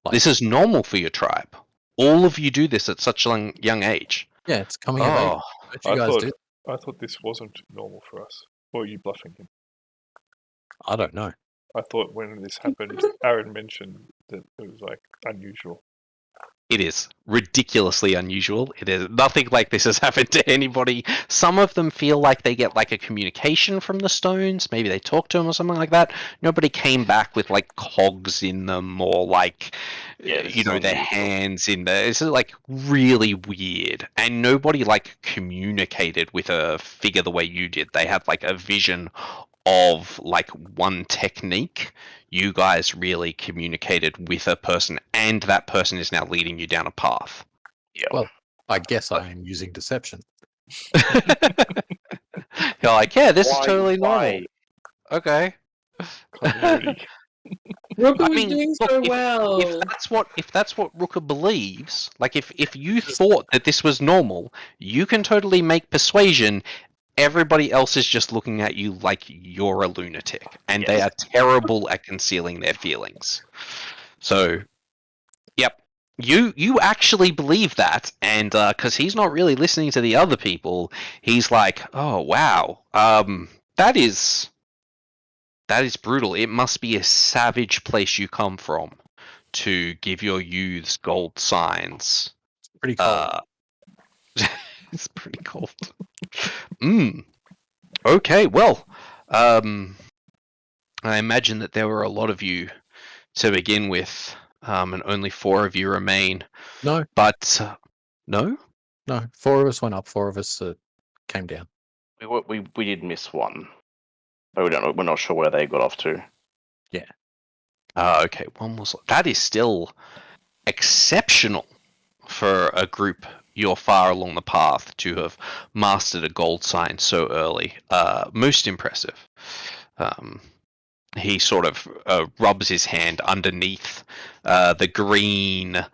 Like, This is normal for your tribe. All of you do this at such a young age. yeah, it's coming of age. Oh, Don't you guys do? I thought this wasn't normal for us. Or are you bluffing him? I don't know. I thought when this happened, Aaron mentioned that it was like unusual. it is ridiculously unusual. It is nothing like this has happened to anybody. Some of them feel like they get like a communication from the stones. Maybe they talk to them or something like that. Nobody came back with like cogs in them or like, Yeah, their hands in there. It's like really weird. And nobody like communicated with a figure the way you did. They had like a vision of like one technique. You guys really communicated with a person, and that person is now leading you down a path. Yeah. Well, I guess I am using deception. You're like, yeah, this is Why- totally normal. why- Okay. Continuity. Rukka I was mean, doing look, so if well. that's what Rukka believes, like if you thought that this was normal, you can totally make persuasion. Everybody else is just looking at you like you're a lunatic, and they Yes. are terrible at concealing their feelings. So, yep, you actually believe that, and because he's not really listening to the other people, he's like, oh wow, that is brutal. It must be a savage place you come from to give your youths gold signs. Pretty cold. It's pretty cold. Okay, well, I imagine that there were a lot of you to begin with, and only 4 of you remain. No, But no, 4 of us went up, 4 of us came down. We did miss one, but we don't know. We're not sure where they got off to. okay, one was that is still exceptional for a group you're far along the path to have mastered a gold sign so early. Most impressive. He sort of rubs his hand underneath the green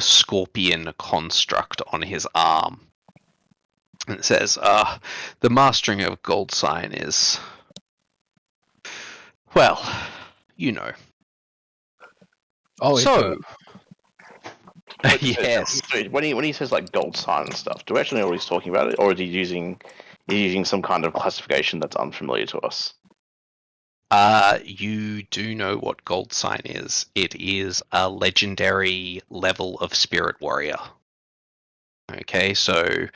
scorpion construct on his arm. And it says, the mastering of gold sign is, well, you know. Oh, So, But yes. so when he says like gold sign and stuff, do we actually know what he's talking about, or is he using some kind of classification that's unfamiliar to us? You do know what gold sign is. It is a legendary level of spirit warrior. Okay, so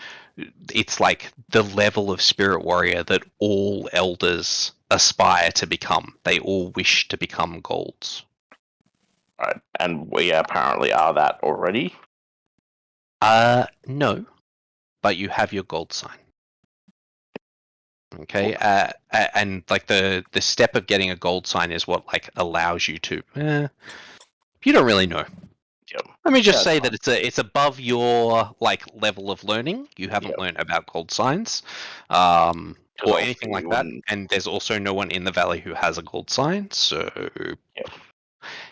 it's like the level of spirit warrior that all elders aspire to become. They all wish to become golds. Right, and we apparently are that already. No, but you have your gold sign. Okay, and like the step of getting a gold sign is what like allows you to. You don't really know. Yep. Let me just Yeah, say that's that it's above your like level of learning. You haven't learned about gold signs, or anything like that. And there's also no one in the valley who has a gold sign. So,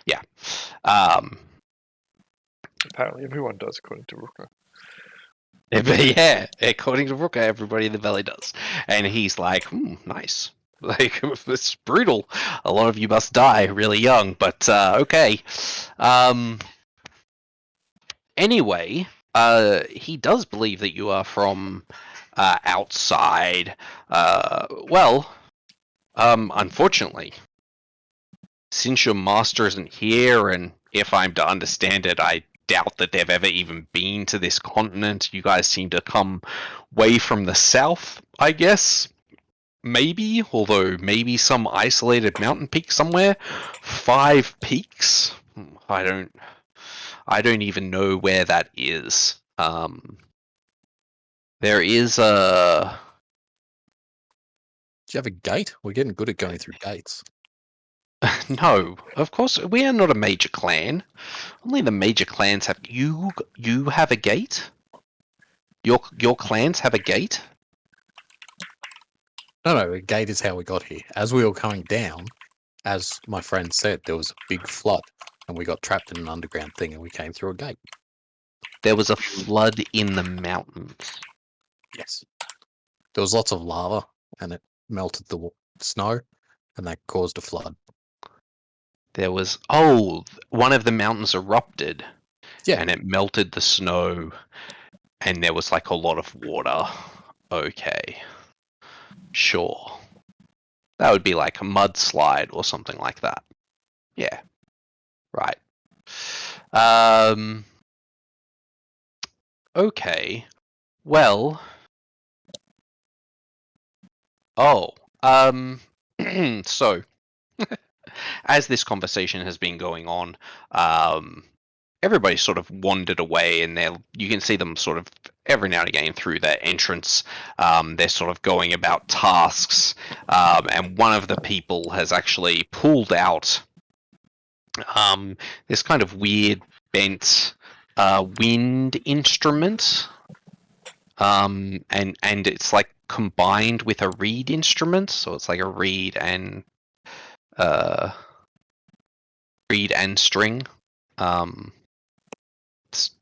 yeah. Apparently, everyone does, according to Rukka. Yeah, according to Rukka, everybody in the valley does. And he's like, nice. Like, it's brutal. A lot of you must die really young, but okay. Anyway, he does believe that you are from outside. Unfortunately, since your master isn't here, and if I'm to understand it, I doubt that they've ever even been to this continent. You guys seem to come way from the south, I guess. Maybe, although maybe some isolated mountain peak somewhere. 5 peaks? I don't even know where that is. There is a... Do you have a gate? We're getting good at going through gates. No, of course, we are not a major clan. Only the major clans have... You have a gate? Your clans have a gate? No, a gate is how we got here. As we were coming down, as my friend said, there was a big flood, and we got trapped in an underground thing, and we came through a gate. There was a flood in the mountains. Yes. There was lots of lava, and it melted the snow, and that caused a flood. There was... one of the mountains erupted. Yeah. And it melted the snow, and there was like a lot of water. Okay. Sure. That would be like a mudslide or something like that. Yeah. Right. Okay. Well. So, as this conversation has been going on, everybody sort of wandered away, and you can see them sort of every now and again through their entrance. They're sort of going about tasks, and one of the people has actually pulled out this kind of weird bent wind instrument, and it's like combined with a reed instrument, so it's like a reed and string.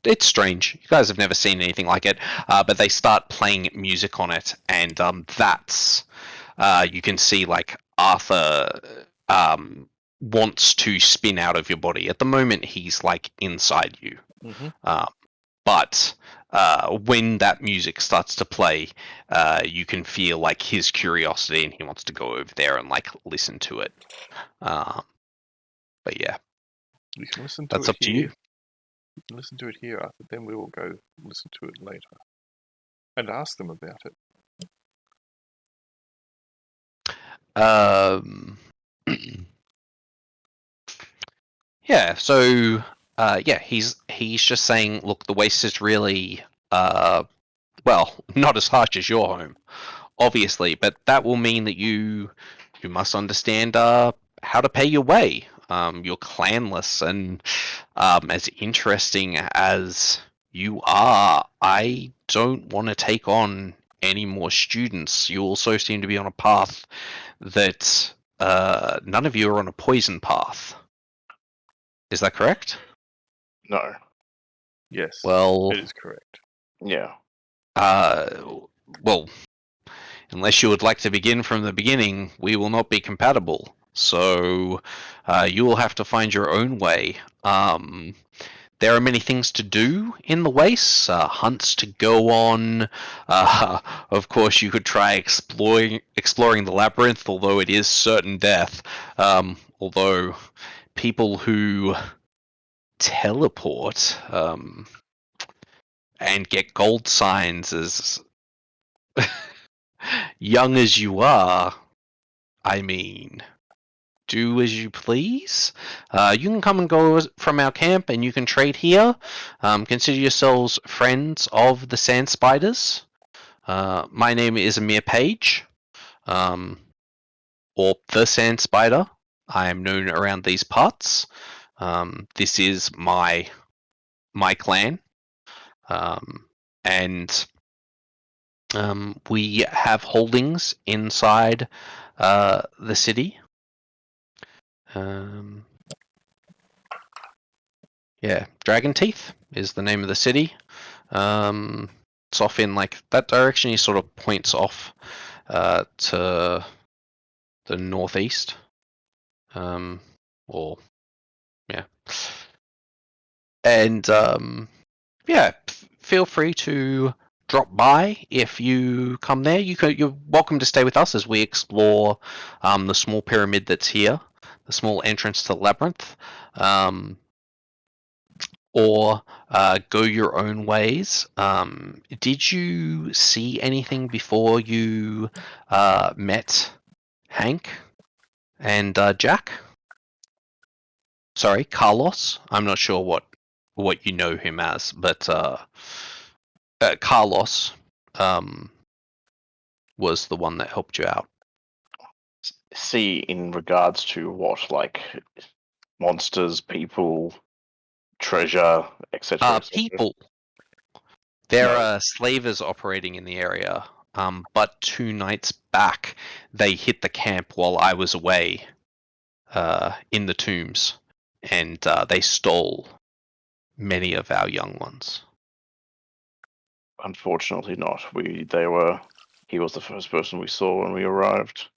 It's strange. You guys have never seen anything like it, but they start playing music on it, and that's you can see like Arthur wants to spin out of your body. At the moment, he's like inside you, but when that music starts to play, you can feel like his curiosity, and he wants to go over there and like listen to it. But yeah, You can listen to that's it up to here. you. You can listen to it here, Arthur. Then we will go listen to it later and ask them about it. Yeah. So yeah, he's just saying, look, the waste is really well, not as harsh as your home, obviously, but that will mean that you must understand how to pay your way. You're clanless, and as interesting as you are, I don't want to take on any more students. You also seem to be on a path that none of you are on a poison path. Is that correct? No. Yes, Well, it is correct. Yeah. Well, unless you would like to begin from the beginning, we will not be compatible. So you will have to find your own way. There are many things to do in the wastes, hunts to go on. Of course, you could try exploring the labyrinth, although it is certain death. Although people who teleport and get gold signs as young as you are, I mean, do as you please. You can come and go from our camp, and you can trade here. Consider yourselves friends of the Sand Spiders. My name is Amir Page. or the Sand Spider. I am known around these parts. This is my clan, and we have holdings inside the city. Yeah, Dragon Teeth is the name of the city. It's off in like that direction. He sort of points off to the northeast. Or yeah, and yeah, feel free to drop by if you come there. You're welcome to stay with us as we explore the small pyramid that's here, the small entrance to the labyrinth. Or go your own ways. Did you see anything before you met Hank and Jack? Sorry, Carlos. I'm not sure what you know him as, but Carlos was the one that helped you out. See, in regards to what, like monsters, people, treasure, etc. People. There are slavers operating in the area, but 2 nights back they hit the camp while I was away in the tombs, and they stole many of our young ones. Unfortunately not. He was the first person we saw when we arrived.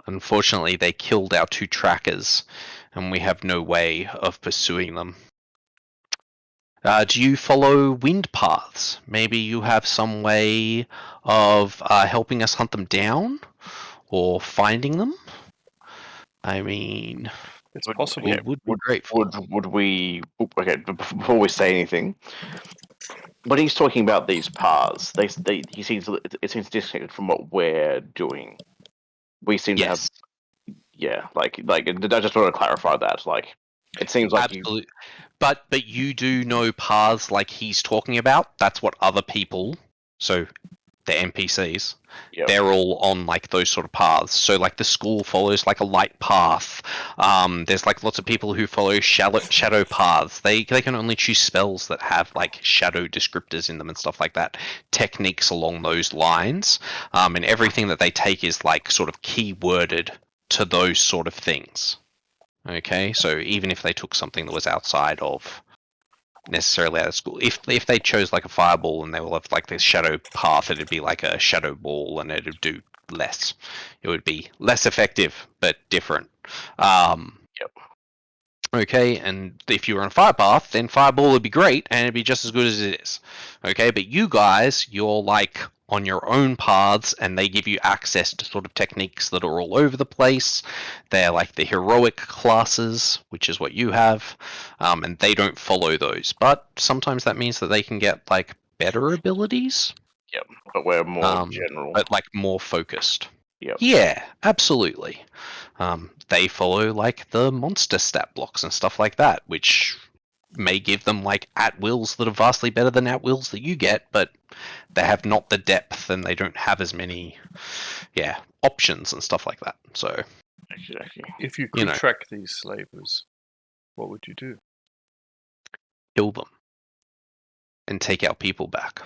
Unfortunately, they killed our 2 trackers, and we have no way of pursuing them. Do you follow wind paths? Maybe you have some way of helping us hunt them down or finding them? I mean, It's possible. we would be grateful. Would we? Okay, before we say anything, when he's talking about these paths, it seems disconnected from what we're doing. We seem to have, like I just want to clarify that. Like, it seems like absolutely. But you do know paths like he's talking about. That's what other people, so the NPCs, they're all on like those sort of paths. So like the school follows like a light path. There's like lots of people who follow shadow paths. They can only choose spells that have like shadow descriptors in them and stuff like that. Techniques along those lines, and everything that they take is like sort of keyworded to those sort of things. Okay, so even if they took something that was outside of necessarily out of school, if they chose like a fireball and they will have like this shadow path, it'd be like a shadow ball and it'd do less. It would be less effective but different. Okay, and if you were on a fire path, then fireball would be great and it'd be just as good as it is. Okay, but you guys, you're like on your own paths and they give you access to sort of techniques that are all over the place. They're like the heroic classes, which is what you have, and they don't follow those. But sometimes that means that they can get like better abilities. Yep, but we're more general. But like more focused. Yep. Yeah, absolutely. They follow like the monster stat blocks and stuff like that, which may give them like at-wills that are vastly better than at-wills that you get, but they have not the depth and they don't have as many options and stuff like that. So if you could track these slavers, what would you do? Kill them and take our people back.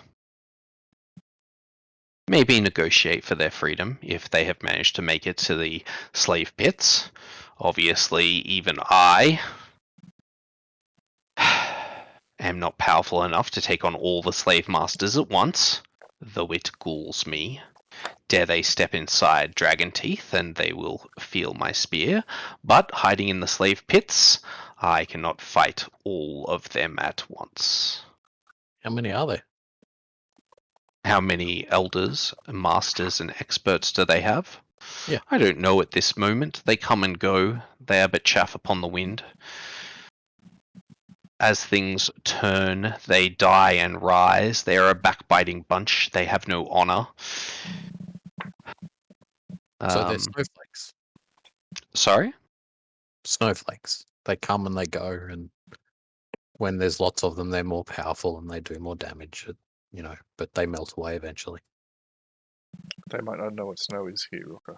Maybe negotiate for their freedom if they have managed to make it to the slave pits. Obviously, even I am not powerful enough to take on all the slave masters at once, though it galls me. Dare they step inside Dragon Teeth and they will feel my spear, but hiding in the slave pits, I cannot fight all of them at once. How many are there? How many elders, masters, and experts do they have? Yeah. I don't know at this moment. They come and go. They are but chaff upon the wind. As things turn, they die and rise. They are a backbiting bunch. They have no honor. So they're snowflakes. Sorry? Snowflakes. They come and they go, and when there's lots of them, they're more powerful and they do more damage. But they melt away eventually. They might not know what snow is here, Rukka.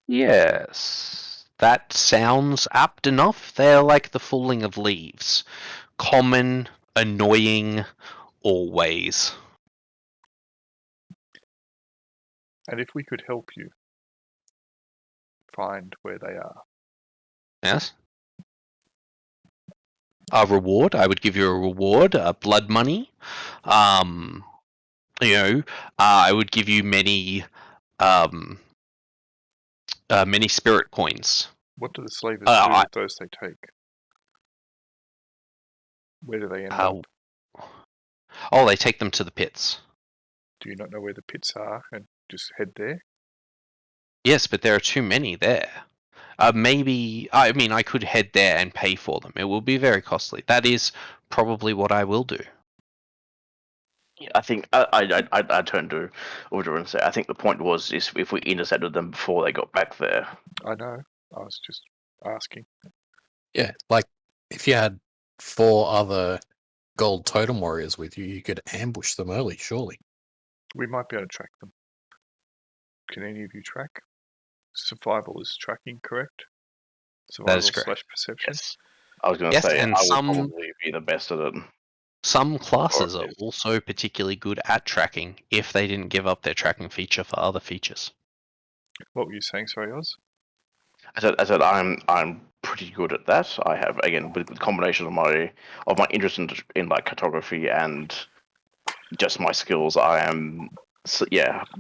Yes, that sounds apt enough. They're like the falling of leaves. Common, annoying, always. And if we could help you find where they are, Yes? A reward. I would give you a reward, blood money. I would give you many spirit coins. what do the slavers do with those they take? Where do they end up? Oh, they take them to the pits. Do you not know where the pits are and just head there? Yes, but there are too many there. Maybe, I could head there and pay for them. It will be very costly. That is probably what I will do. Yeah, I think I turned to Audra and say, I think the point was is if we intercepted them before they got back there. I know. I was just asking. Yeah, like if you had 4 other gold totem warriors with you, you could ambush them early, surely. We might be able to track them. Can any of you track? Survival is tracking, correct? That is Survival correct. / perception. Yes. I was going to say, and I would probably be the best at it. Some classes are Or- also particularly good at tracking if they didn't give up their tracking feature for other features. What were you saying, sorry, Oz? I said I'm pretty good at that. I have, again, with the combination of my interest in like cartography and just my skills, I am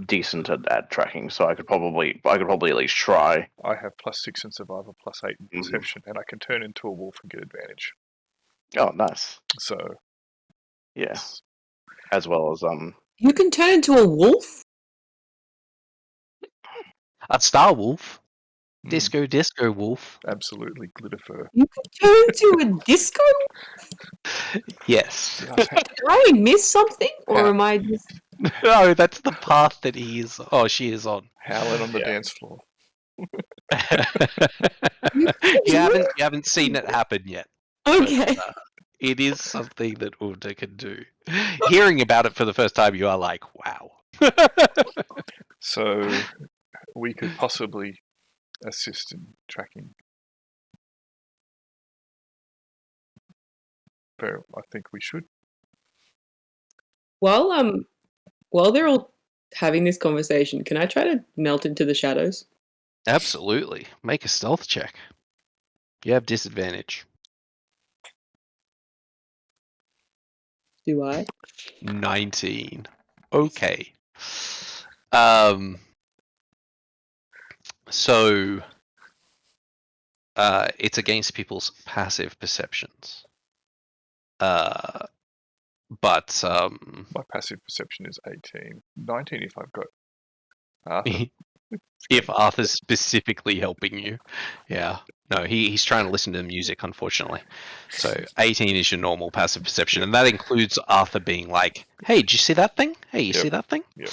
decent at tracking. So I could probably at least try. I have +6 in survival, +8 in perception, and I can turn into a wolf and get advantage. Oh, nice. So Yeah, as well as You can turn into a wolf? A star wolf, mm, disco wolf. absolutely glitter fur. You can turn into a disco? Yes. Did I miss something? Or How- am I just... No, that's the path that she is on. Howling on the Yeah. dance floor. you haven't seen it happen yet. Okay. But, it is something that Åvna can do. Hearing about it for the first time, you are like, wow. So we could possibly assist in tracking. I think we should. While they're all having this conversation, can I try to melt into the shadows? Absolutely. Make a stealth check. You have disadvantage. Do I? 19. Okay. So it's against people's passive perceptions. But My passive perception is 18. 19 if I've got Arthur. if Arthur's specifically helping you. Yeah. No, he's trying to listen to the music, unfortunately. So 18 is your normal passive perception, and that includes Arthur being like, hey, did you see that thing? Hey, you see that thing? Yep.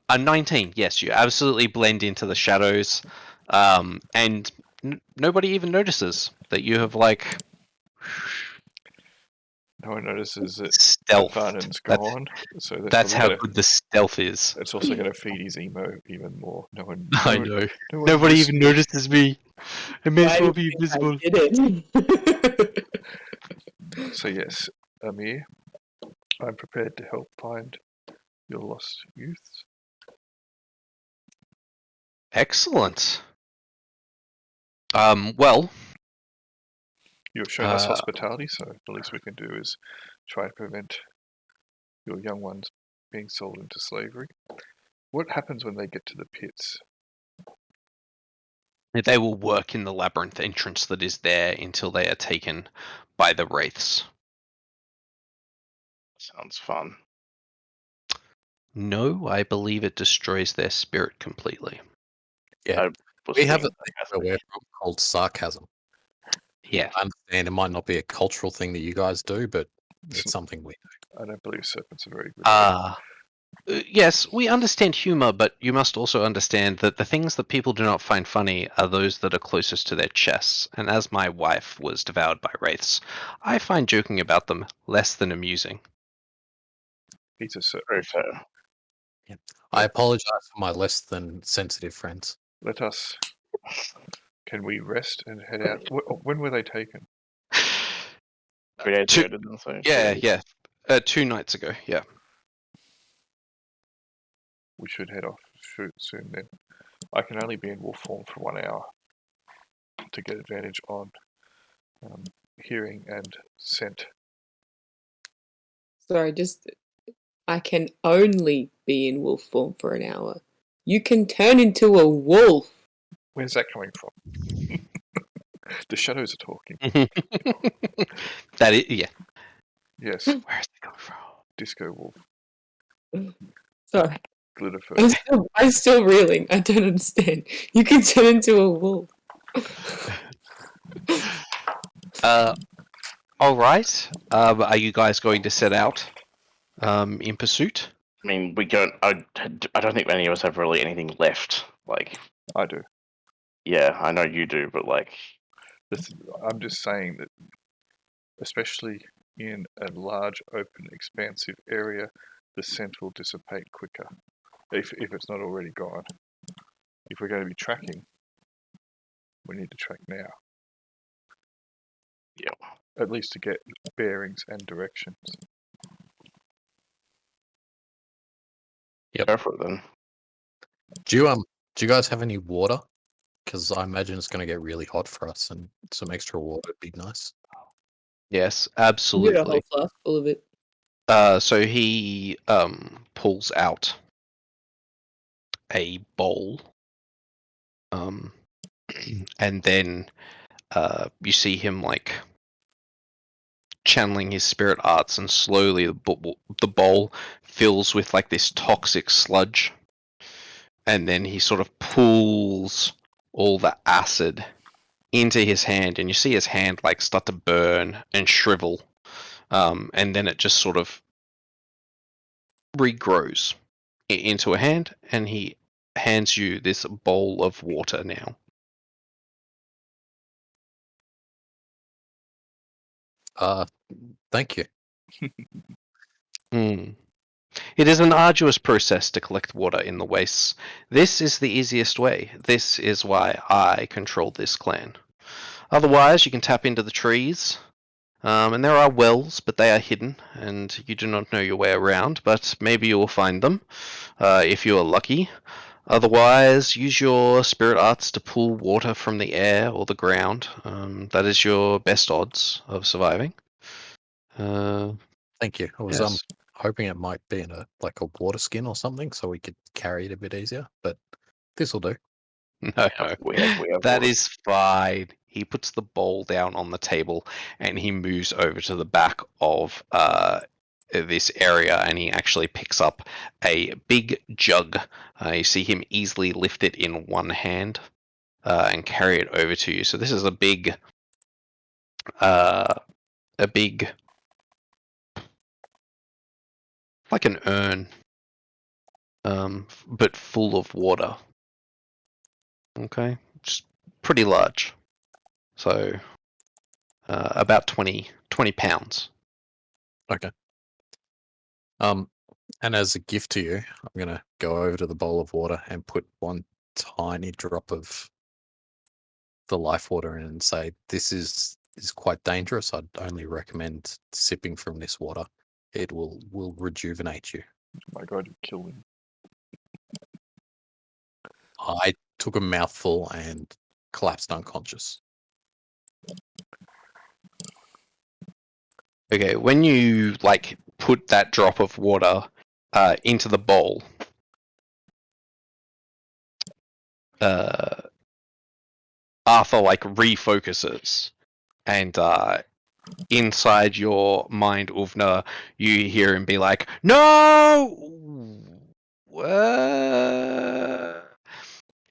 A 19, yes, you absolutely blend into the shadows, and nobody even notices that you have, like... No one notices that stealth. Afanen's gone. So That's how good the stealth is. It's also going to feed his emo even more. No one. I know. Nobody even notices me. I may as well be invisible. So yes, Amir, I'm prepared to help find your lost youths. Excellent. Well, You have shown us hospitality, so the least we can do is try to prevent your young ones being sold into slavery. What happens when they get to the pits? they will work in the labyrinth entrance that is there until they are taken by the wraiths. sounds fun. No, I believe it destroys their spirit completely. Yeah. Was We have a thinking thing that we're called sarcasm. Yeah. I understand it might not be a cultural thing that you guys do, but it's something we do. I don't believe serpents are very good. Yes, we understand humor, but you must also understand that the things that people do not find funny are those that are closest to their chests. And as my wife was devoured by wraiths, I find joking about them less than amusing. He's a very serpent. fair. I apologize for my less than sensitive friends. Let us. Can we rest and head out? When were they taken? 3 days Two- ago, didn't it say? Yeah. 2 nights ago, yeah. We should head off soon then. I can only be in wolf form for 1 hour to get advantage on hearing and scent. Sorry, I can only be in wolf form for an hour. You can turn into a wolf. Where's that coming from? The shadows are talking. That is, yeah. Yes, Where is it coming from? disco wolf, Sorry, glitterfur. I'm still reeling. I don't understand. You can turn into a wolf. All right. Are you guys going to set out in pursuit? I mean, we don't. I don't think any of us have really anything left. Like, I do. yeah, I know you do, but like, I'm just saying that, especially in a large, open, expansive area, the scent will dissipate quicker, if it's not already gone. If we're going to be tracking, we need to track now. Yeah. At least to get bearings and directions. Yep. Go for it then. Do you guys have any water? Because I imagine it's going to get really hot for us, and some extra water would be nice. Yes, You get a absolutely. whole flask full of it. So he pulls out a bowl, and then you see him like channeling his spirit arts, and slowly the bowl fills with like this toxic sludge, and then he sort of pulls all the acid into his hand, and you see his hand like start to burn and shrivel, and then it just sort of regrows into a hand, and he hands you this bowl of water now. Thank you. It is an arduous process to collect water in the wastes. This is the easiest way. This is why I control this clan. Otherwise, you can tap into the trees, and there are wells, but they are hidden, and you do not know your way around, but maybe you will find them, if you are lucky. Otherwise, use your spirit arts to pull water from the air or the ground. That is your best odds of surviving. Thank you. I was Yes. hoping it might be in a water skin or something, so we could carry it a bit easier. But this will do. No, We have that water. is fine. He puts the bowl down on the table, and he moves over to the back of this area, and he actually picks up a big jug. You see him easily lift it in one hand and carry it over to you. So this is a big, like an urn, but full of water. Okay, just pretty large. So about 20 pounds. Okay. And as a gift to you, I'm gonna go over to the bowl of water and put one tiny drop of the life water in and say, "This is quite dangerous. I'd only recommend sipping from this water. It will rejuvenate you." Oh my God, you killed him. I took a mouthful and collapsed unconscious. Okay, when you like put that drop of water into the bowl, Arthur like refocuses, and inside your mind, Åvna, you hear him be like, "No!"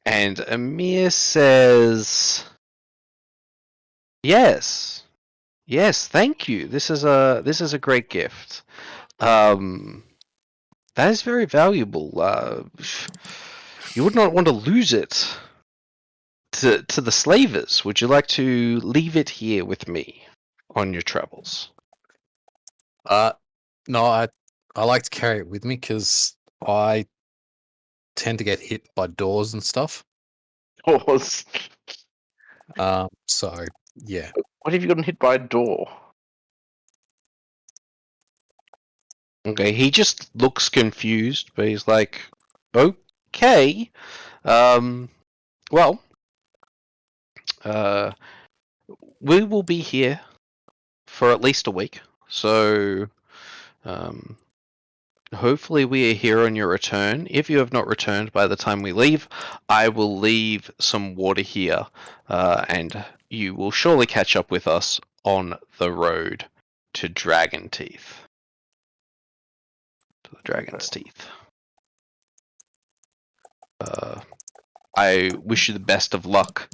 And Amir says, "Yes, thank you. This is a great gift. That is very valuable. You would not want to lose it to the slavers. Would you like to leave it here with me on your travels?" No, I like to carry it with me because I tend to get hit by doors and stuff. Doors. So yeah. What have you gotten hit by a door? Okay, he just looks confused, but he's like, okay. Well, we will be here for at least a week. So, hopefully we are here on your return. If you have not returned by the time we leave, I will leave some water here, and you will surely catch up with us on the road to Dragon Teeth. To the Dragon's Teeth. I wish you the best of luck.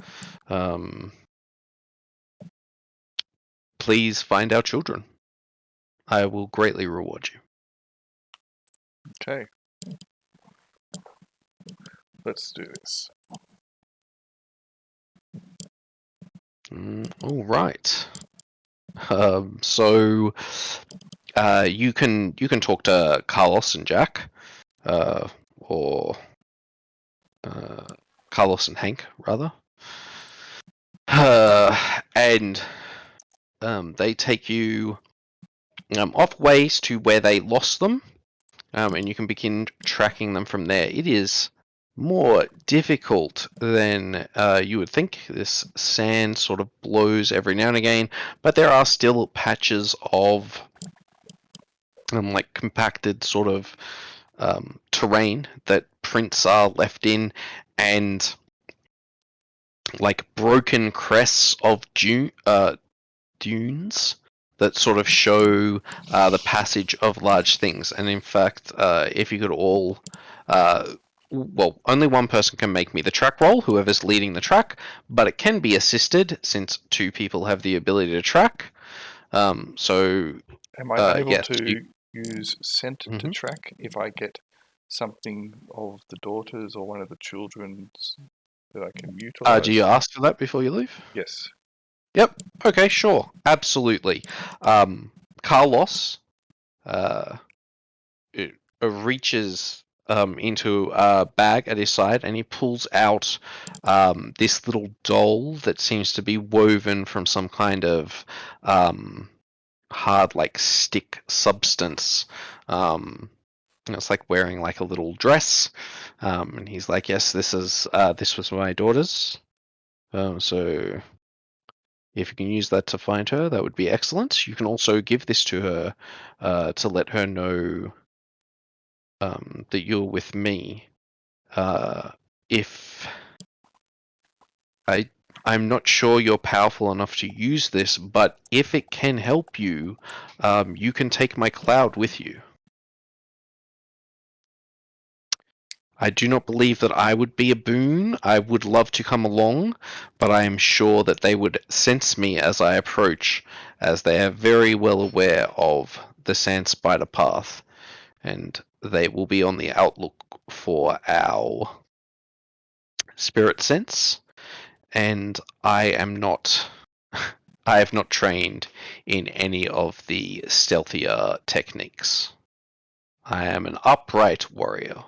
Please find our children. I will greatly reward you. Okay. Let's do this. All right. So you can talk to Carlos and Jack, or Carlos and Hank rather, and they take you off ways to where they lost them, and you can begin tracking them from there. It is more difficult than you would think. This sand sort of blows every now and again, but there are still patches of like compacted sort of terrain that prints are left in, and like broken crests of dunes that sort of show the passage of large things. And in fact, if you could all well, only one person can make me the track roll, whoever's leading the track, but it can be assisted since 2 people have the ability to track. So, Am I able yes, to you- use scent to track if I get something of the daughters or one of the children's that I can utilize? do you ask for that before you leave? Yes. Yep. Okay, sure. Absolutely. Carlos it reaches into a bag at his side, and he pulls out this little doll that seems to be woven from some kind of hard, like stick substance. It's like wearing like a little dress, and he's like, "Yes, this was my daughter's. So if you can use that to find her, that would be excellent. You can also give this to her to let her know that you're with me. If I'm not sure you're powerful enough to use this, but if it can help you, you can take my cloud with you. I do not believe that I would be a boon. I would love to come along, but I am sure that they would sense me as I approach, as they are very well aware of the Sand Spider path, and they will be on the outlook for our spirit sense. And I am not... I have not trained in any of the stealthier techniques. I am an upright warrior.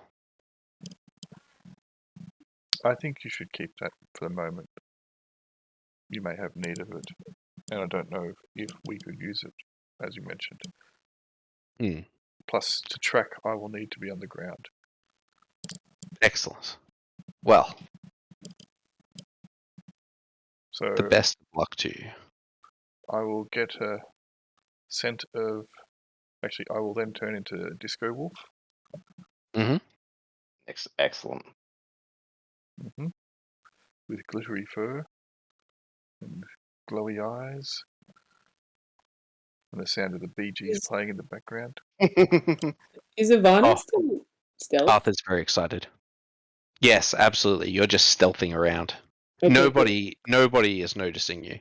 I think you should keep that for the moment. You may have need of it, and I don't know if we could use it, as you mentioned. Plus, to track, I will need to be on the ground. Excellent. Well, So the best of luck to you. I will get a scent of... Actually, I will then turn into Disco Wolf. Excellent. With glittery fur and glowy eyes, and the sound of the Bee Gees playing in the background. Is Åvna Oh. still stealth? Arthur's very excited. Yes, absolutely. You're just stealthing around. Okay, Nobody is noticing you.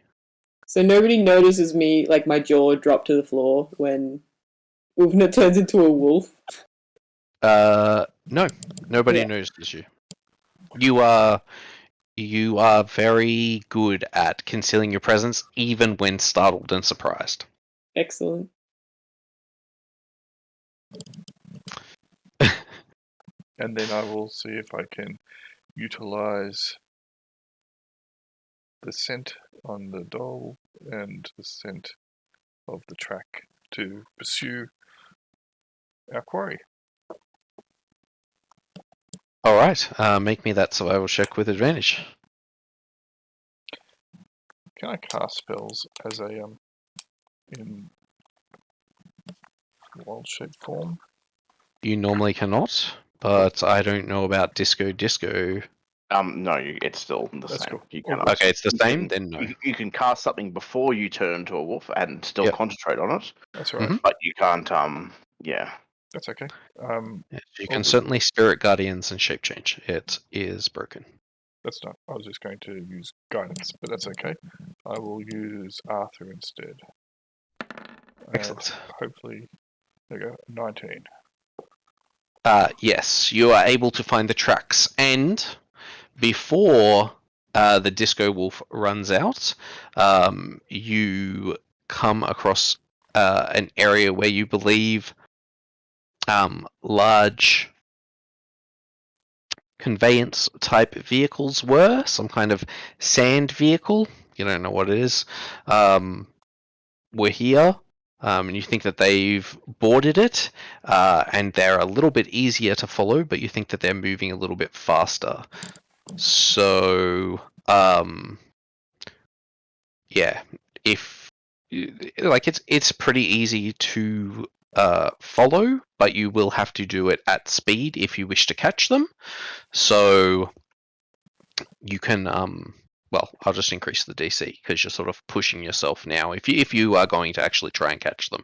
So nobody notices me, like my jaw drop to the floor when Åvna turns into a wolf. No, nobody notices you. You are very good at concealing your presence, even when startled and surprised. Excellent. And then I will see if I can utilize the scent on the doll and the scent of the track to pursue our quarry. All right. Make me that survival check with advantage. Can I cast spells as a in wild shape form? You normally cannot, but I don't know about Disco. No, it's still the That's same. cool. You All can, good. Okay, it's the you same. can- Then no. You can cast something before you turn to a wolf and still Yep. concentrate on it, That's all right. Mhm. but you can't. Yeah. That's okay. Yes, you all can good. certainly spirit guardians and shape change. It is broken. That's not. I was just going to use guidance, but that's okay. I will use Arthur instead. Excellent. And hopefully, there you go. 19. Yes, you are able to find the tracks, and before the disco wolf runs out, you come across an area where you believe large conveyance type vehicles were, some kind of sand vehicle. You don't know what it is. Were here. And you think that they've boarded it, and they're a little bit easier to follow, but you think that they're moving a little bit faster. So, yeah, if like it's pretty easy to follow, but you will have to do it at speed if you wish to catch them. So you can well, I'll just increase the DC because you're sort of pushing yourself now. If you are going to actually try and catch them,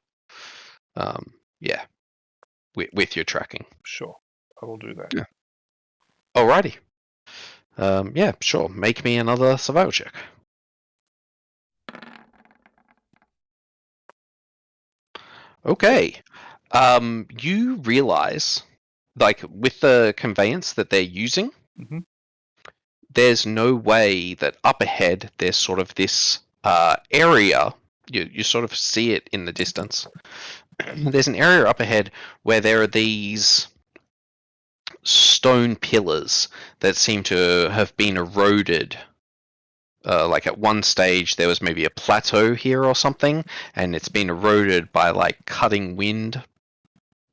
yeah, with your tracking. Sure, I will do that. Yeah. Alrighty. Yeah, sure. Make me another survival check. Okay. You realize, like, with the conveyance that they're using, Mhm. there's no way that up ahead there's sort of this area. You sort of see it in the distance. There's an area up ahead where there are these stone pillars that seem to have been eroded. Like at one stage there was maybe a plateau here or something, and it's been eroded by like cutting wind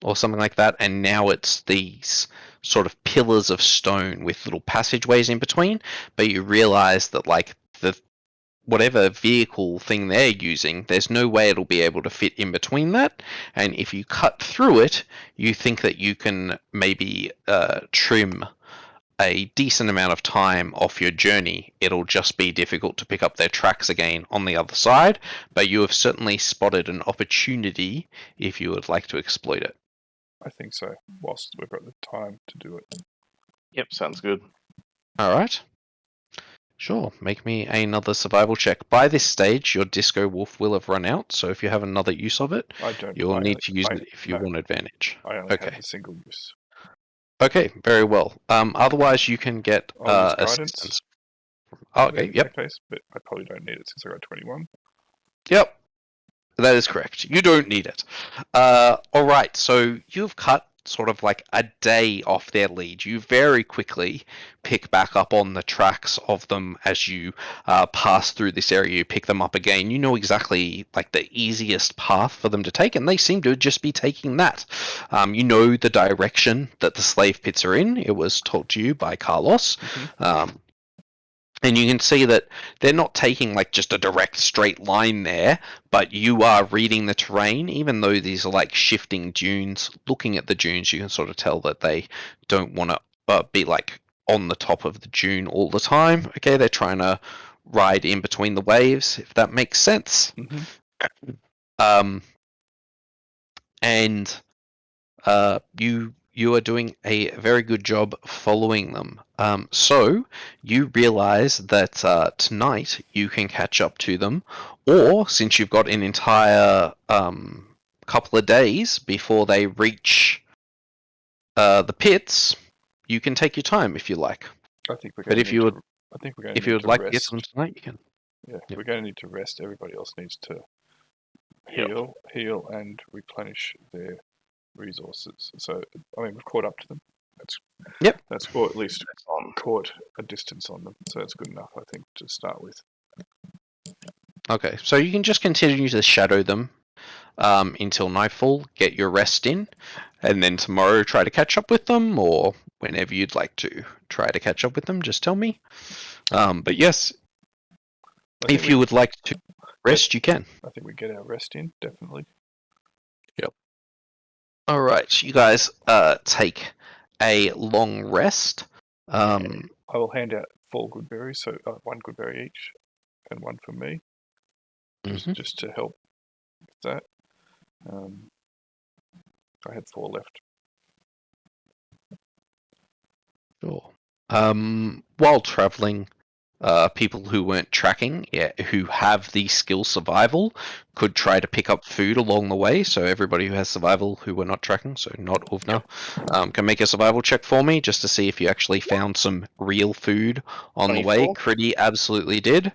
or something like that, and now it's these sort of pillars of stone with little passageways in between. But you realize that like the whatever vehicle thing they're using, there's no way it'll be able to fit in between that. And if you cut through it, you think that you can maybe trim a decent amount of time off your journey. It'll just be difficult to pick up their tracks again on the other side, but you have certainly spotted an opportunity if you would like to exploit it. I think so. Whilst we've got the time to do it. Yep, sounds good. All right. Sure, make me another survival check. By this stage, your disco wolf will have run out, so if you have another use of it, I don't. you'll I need only- to use I- it if you no, want advantage. I only Okay. have the single use. Okay, very well. Otherwise, you can get I'll use guidance. assistance. Oh, okay, In yep. that case, but I probably don't need it since I got 21. Yep, that is correct. You don't need it. All right, so you've cut sort of like a day off their lead. You very quickly pick back up on the tracks of them as you pass through this area. You pick them up again. You know exactly like the easiest path for them to take, and they seem to just be taking that. You know the direction that the slave pits are in. It was told to you by Carlos. Mhm. And you can see that they're not taking like just a direct straight line there, but you are reading the terrain, even though these are like shifting dunes. Looking at the dunes, you can sort of tell that they don't want to be like on the top of the dune all the time. Okay, they're trying to ride in between the waves, if that makes sense. Mhm. And you are doing a very good job following them. So you realize that tonight you can catch up to them, or since you've got an entire couple of days before they reach the pits, you can take your time if you like. I think we're But going if to you need would, to. I think we're going if to you need would to like to get rest. to them tonight, you can. Yeah, Yep. we're going to need to rest. Everybody else needs to Yep. heal, and replenish their resources. So, I mean, we've caught up to them. That's or at least caught a distance on them, so that's good enough, I think, to start with. Okay, so you can just continue to shadow them until nightfall, get your rest in, and then tomorrow try to catch up with them, or whenever you'd like to try to catch up with them, just tell me. But yes, if you would like to rest, you can. I think we get our rest in, definitely. Yep. All right, so you guys take a long rest. I will hand out 4 good berries, so 1 good berry each, and 1 for me, just to help with that. I had 4 left. Sure. While traveling, people who weren't tracking, who have the skill survival, could try to pick up food along the way. So everybody who has survival who were not tracking, so not Åvna, can make a survival check for me just to see if you actually found some real food on the way. 24. Kridi absolutely did.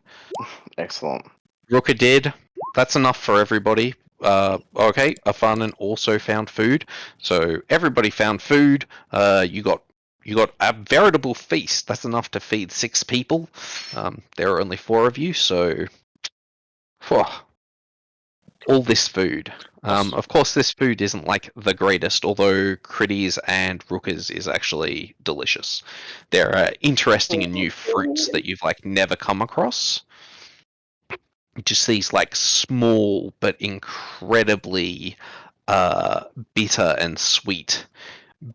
Excellent. Rukka did. That's enough for everybody. Okay, Afanen also found food. So everybody found food. You got a veritable feast. That's enough to feed 6 people. There are only 4 of you, so all this food. Of course, this food isn't like the greatest, although Kridi's and Rukka's is actually delicious. There are interesting and new fruits that you've like never come across. Just these like small but incredibly bitter and sweet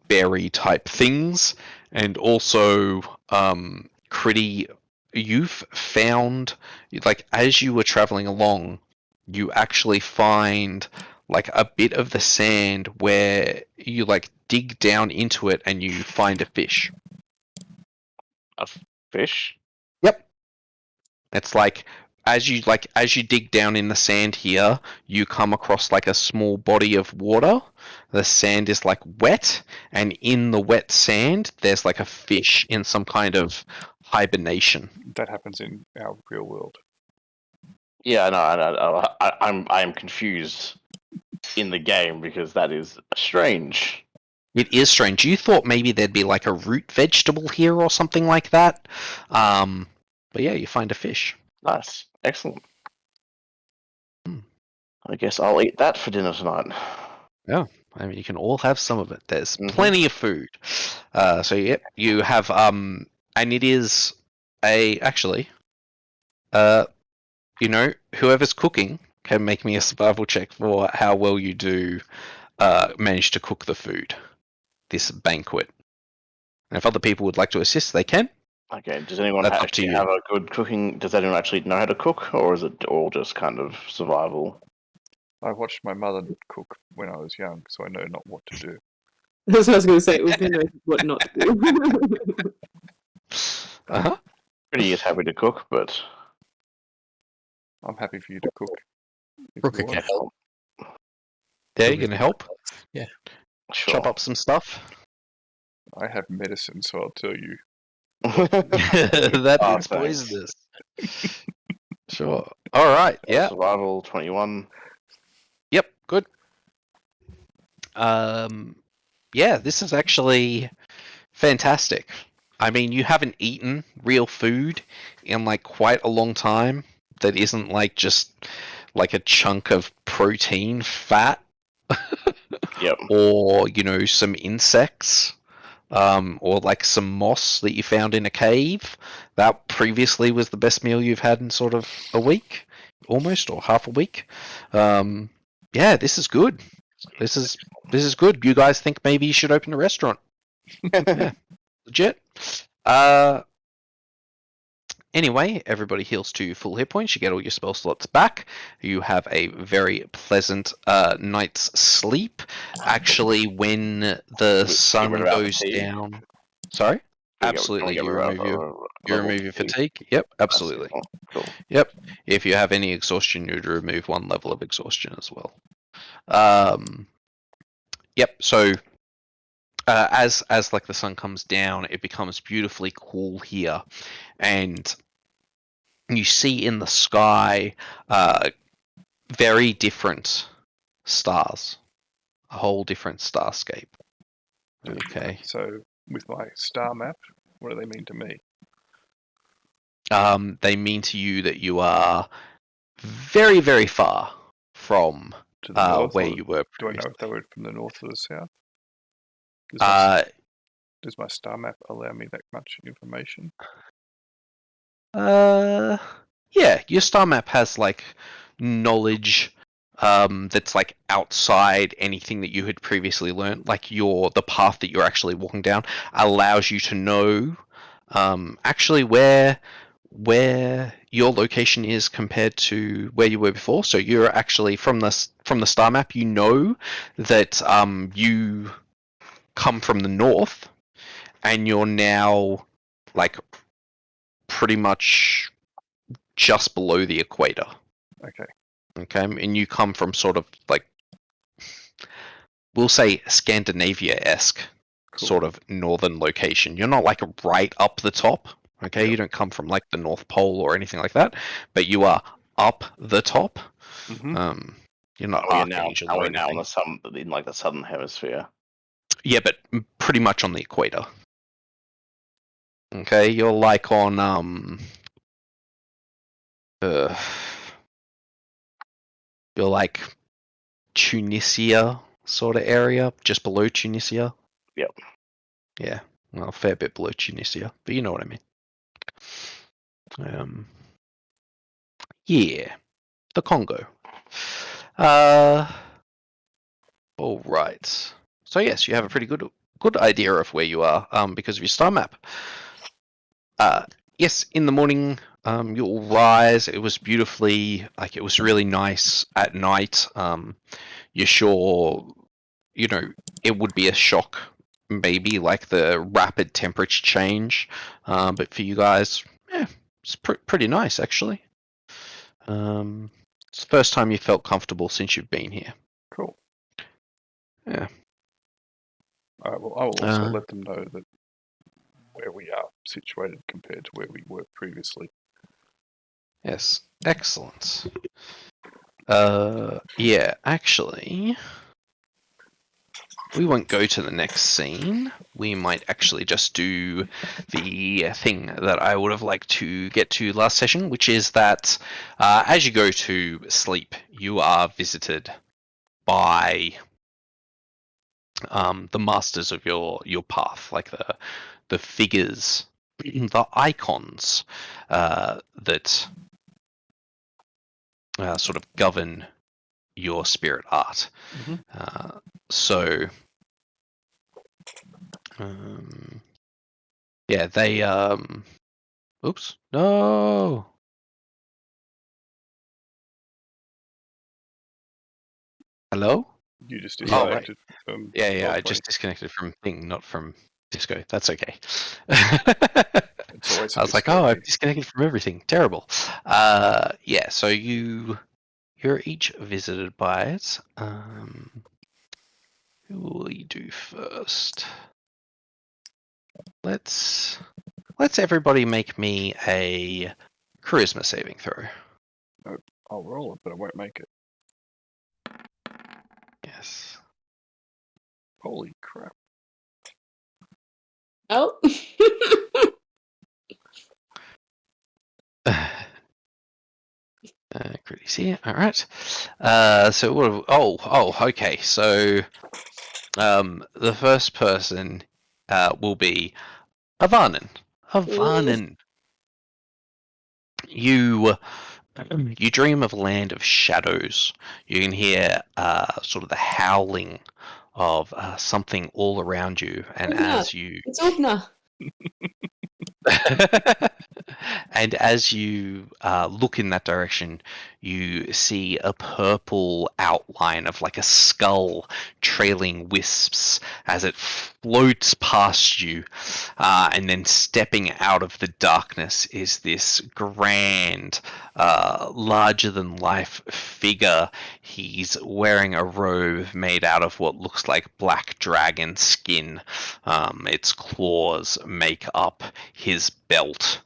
berry type things, and also Kridi, you've found, like, as you were traveling along, you actually find like a bit of the sand where you like dig down into it and you find a fish. A fish? Yep. It's like as you dig down in the sand here, you come across like a small body of water. The sand is like wet, and in the wet sand there's like a fish in some kind of hibernation. That happens in our real world. Yeah, no, I'm confused in the game because that is strange. It is strange. You thought maybe there'd be like a root vegetable here or something like that. But yeah, you find a fish. Nice. Excellent. I guess I'll eat that for dinner tonight. Yeah, I mean, you can all have some of it. There's plenty of food. So yep, you have and it is actually, you know, whoever's cooking can make me a survival check for how well you do manage to cook the food, this banquet. And if other people would like to assist, they can. Okay, does anyone That's up actually to you. have a good cooking? Does anyone actually know how to cook, or is it all just kind of survival? I watched my mother cook when I was young, so I know not what to do. That's what I was going to say. We've been what not to do. Pretty is happy to cook, but I'm happy for you to cook. if you Rukka want. can help. There, you gonna help? Yeah. sure. Chop up some stuff. I have medicine, so I'll tell you. That Oh, is thanks. poisonous. Sure. All right. Yeah. Survival 21. Yep. Good. Yeah. This is actually fantastic. I mean, you haven't eaten real food in like quite a long time. That isn't like just like a chunk of protein, fat, Yep. or you know, some insects. Or like some moss that you found in a cave. That previously was the best meal you've had in sort of a week, almost, or half a week. Yeah, this is good. This is good. You guys think maybe you should open a restaurant? Yeah, legit. Anyway, everybody heals to full hit points. You get all your spell slots back. You have a very pleasant night's sleep. Actually, when the sun rid of our goes fatigue? down... Sorry? Can we Absolutely, get you rid of remove your level fatigue. Yep, absolutely. Cool. Yep. If you have any exhaustion, you'd remove 1 level of exhaustion as well. Yep, so... as like the sun comes down, it becomes beautifully cool here, and you see in the sky very different stars, a whole different starscape. Okay. So with my star map? What do they mean to me? They mean to you that you are very, very far from To the north? where or you were Do I previously. know if they were from the north or the south? Does my star map allow me that much information? Yeah, your star map has like knowledge that's like outside anything that you had previously learned. Like the path that you're actually walking down allows you to know actually where your location is compared to where you were before. So you're actually from the star map, you know that you come from the north, and you're now like pretty much just below the equator. Okay. Okay, and you come from sort of like, we'll say Scandinavia-esque Cool. sort of northern location. You're not like right up the top. Okay, Yep. you don't come from like the North Pole or anything like that, but you are up the top. Mm-hmm. You're not Are we now? Archangel Are or we now anything. in like the southern hemisphere? Yeah, but pretty much on the equator. Okay, you're like on you're like Tunisia sort of area, just below Tunisia. Yep. Yeah, well, a fair bit below Tunisia, but you know what I mean. Yeah, the Congo. All right. So yes, you have a pretty good idea of where you are because of your star map. Yes, in the morning you'll rise. It was beautifully, like, it was really nice at night. You're sure, you know, it would be a shock, maybe, like the rapid temperature change. But for you guys, yeah, it's pretty nice, actually. It's the first time you felt comfortable since you've been here. Cool. Yeah. All right. Well, I will also let them know that where we are situated compared to where we were previously. Yes. Excellent. Yeah, actually, we won't go to the next scene. We might actually just do the thing that I would have liked to get to last session, which is that as you go to sleep, you are visited by the masters of your path, like the figures, the icons that sort of govern your spirit art. Mm-hmm. So yeah, they oops, no. Hello? You just Oh, right. disconnected from Yeah, I roleplay. just disconnected from thing, not from disco. That's okay. It's always a I was like, disco oh, thing. I've disconnected from everything. Terrible. Yeah, so you're each visited by it. Who will we do first? Let's everybody make me a charisma saving throw. I'll roll it, but I won't make it. Yes. Holy crap. Oh. Kridi here. All right. So what? Okay. So, the first person will be Afanen. Afanen. You dream of a land of shadows. You can hear sort of the howling of something all around you, and Åvna. as you It's Åvna. and as you look in that direction, you see a purple outline of like a skull trailing wisps as it floats past you. And then stepping out of the darkness is this grand, larger-than-life figure. He's wearing a robe made out of what looks like black dragon skin. Its claws make up his belt.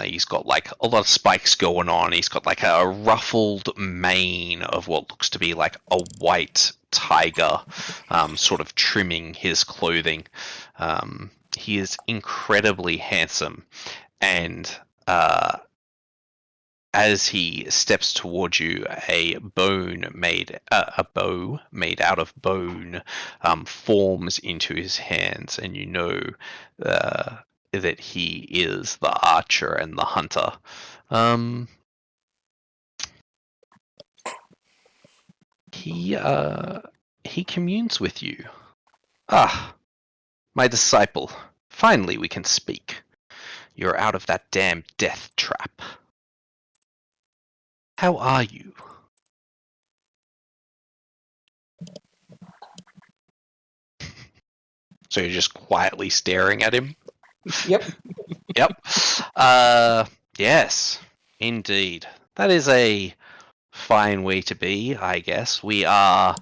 He's got like a lot of spikes going on. He's got like a ruffled mane of what looks to be like a white tiger, sort of trimming his clothing. He is incredibly handsome, and as he steps towards you, a bow made out of bone forms into his hands, and you know that he is the archer and the hunter. He communes with you. Ah, my disciple. Finally, we can speak. You're out of that damn death trap. How are you? So you're just quietly staring at him? Yep. Yep. Yes, indeed. That is a fine way to be, I guess. We are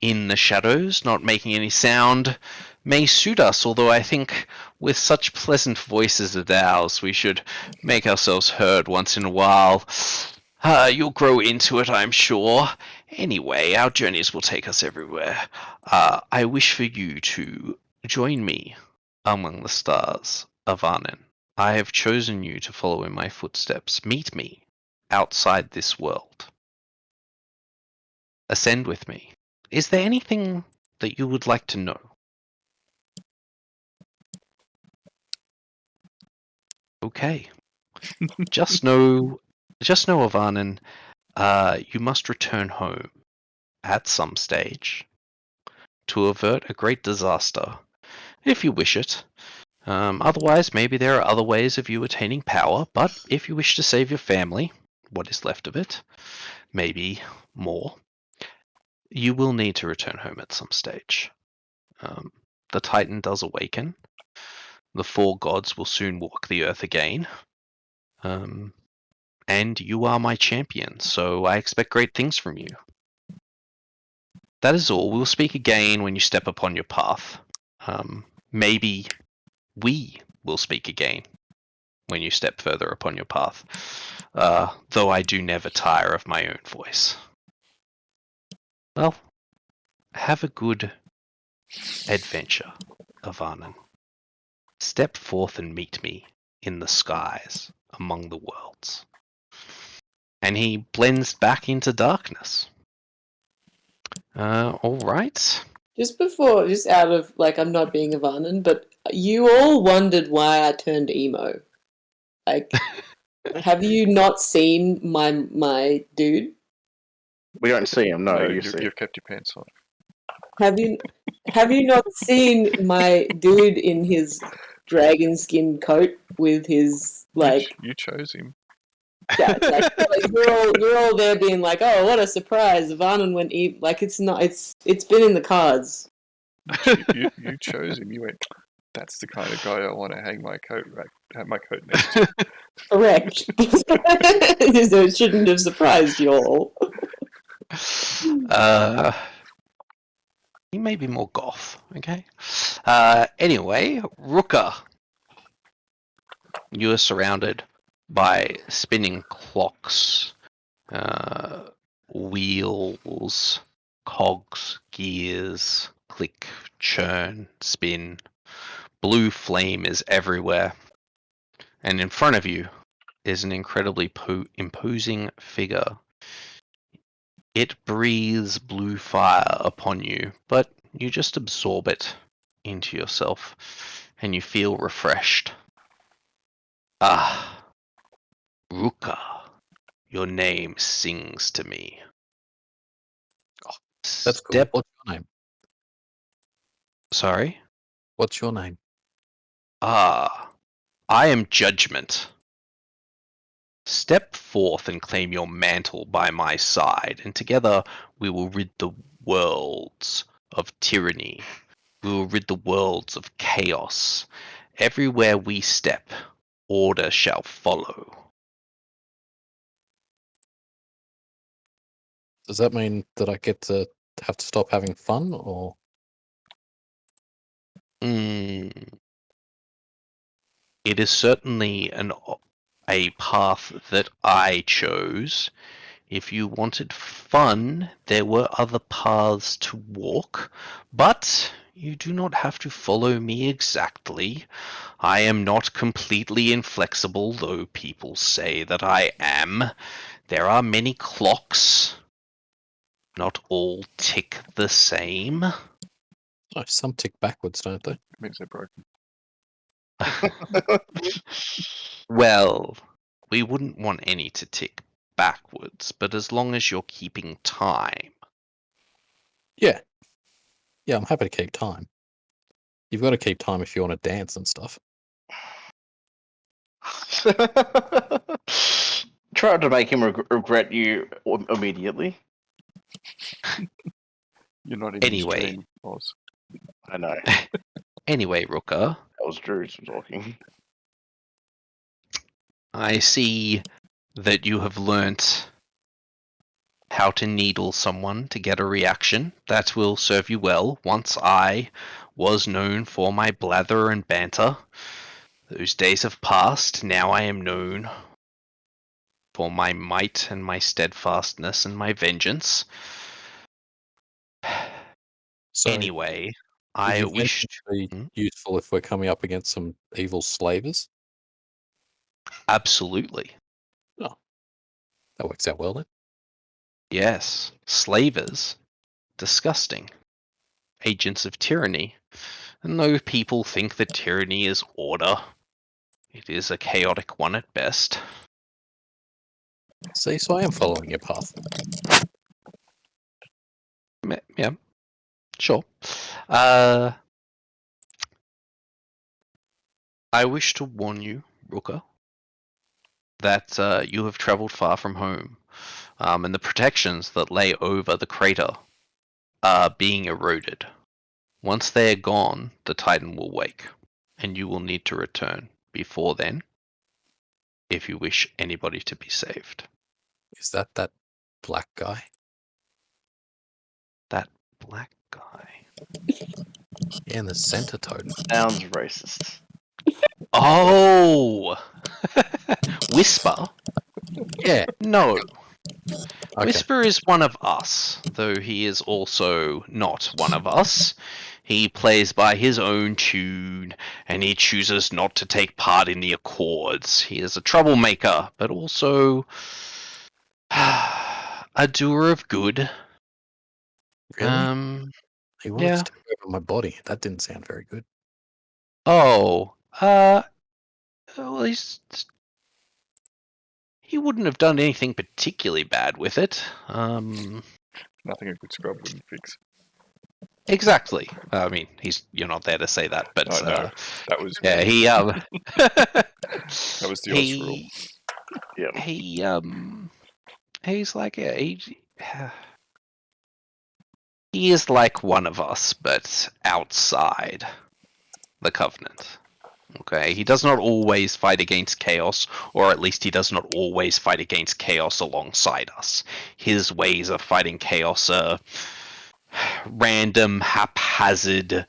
in the shadows, not making any sound. May suit us, although I think with such pleasant voices as ours, we should make ourselves heard once in a while. You'll grow into it, I'm sure. Anyway, our journeys will take us everywhere. I wish for you to join me among the stars, Afanen. I have chosen you to follow in my footsteps. Meet me outside this world. Ascend with me. Is there anything that you would like to know? Okay. Just know, Afanen, you must return home at some stage to avert a great disaster, if you wish it. Otherwise, maybe there are other ways of you attaining power, but if you wish to save your family, what is left of it, maybe more, you will need to return home at some stage. The Titan does awaken. The four gods will soon walk the earth again. And you are my champion, so I expect great things from you. That is all. We'll speak again when you step upon your path. Maybe we will speak again when you step further upon your path. Though I do never tire of my own voice. Well, have a good adventure, Afanen. Step forth and meet me in the skies among the worlds. And he blends back into darkness. All right. Just out of, like, I'm not being Afanen, but you all wondered why I turned emo. Like, have you not seen my dude? We don't see him. No, you see. You've kept your pants on. Have you not seen my dude in his dragon skin coat with his, like... You chose him. Yeah, like you're all there being like, oh, what a surprise! Afanen went like it's been in the cards. You chose him. You went, that's the kind of guy I want to have my coat next to. Correct. So it shouldn't have surprised you all. He may be more goth, okay? Anyway, Rukka. You are surrounded by spinning clocks, wheels, cogs, gears, click, churn, spin. Blue flame is everywhere. And in front of you is an incredibly imposing figure. It breathes blue fire upon you, but you just absorb it into yourself, and you feel refreshed. Ah, Rukka, your name sings to me. Oh, that's cool. What's your name? Sorry? What's your name? Ah, I am Judgment. Step forth and claim your mantle by my side, and together we will rid the worlds of tyranny. We will rid the worlds of chaos. Everywhere we step, order shall follow. Does that mean that I get to have to stop having fun, or? It is certainly a path that I chose. If you wanted fun, there were other paths to walk, but you do not have to follow me exactly. I am not completely inflexible, though people say that I am. There are many clocks. Not all tick the same. Oh, some tick backwards, don't they? Means they're broken. Well, we wouldn't want any to tick backwards, but as long as you're keeping time. Yeah. Yeah, I'm happy to keep time. You've got to keep time if you want to dance and stuff. Try to make him regret you immediately. You're not in Anyway. his dream, Oz. I know. Anyway, Rukka, That was Druid talking. I see that you have learnt how to needle someone to get a reaction. That will serve you well. Once I was known for my blather and banter. Those days have passed. Now I am known for my might and my steadfastness and my vengeance. So, Anyway, would I you think wish it would be Hmm? useful if we're coming up against some evil slavers? absolutely. That works out well then. Yes, slavers. Disgusting. Agents of tyranny. And though people think that tyranny is order, it is a chaotic one at best. See, so I am following your path. Yeah, sure. I wish to warn you, Rukka, that you have travelled far from home, and the protections that lay over the crater are being eroded. Once they are gone, the Titan will wake, and you will need to return before then, if you wish anybody to be saved. Is that black guy? That black guy. Yeah, and the center totem. Sounds racist. Oh! Whisper? Yeah. No. Okay. Whisper is one of us, though he is also not one of us. He plays by his own tune, and he chooses not to take part in the accords. He is a troublemaker, but also a doer of good. Really? He wanted yeah. to take over my body. That didn't sound very good. Oh, well, he wouldn't have done anything particularly bad with it. Nothing a good scrub wouldn't fix. Exactly. I mean, you're not there to say that, but No, that was yeah, he that was the Oz rule. Yeah. He's like he is like one of us, but outside the Covenant. Okay, he does not always fight against chaos, or at least he does not always fight against chaos alongside us. His ways of fighting chaos are random, haphazard,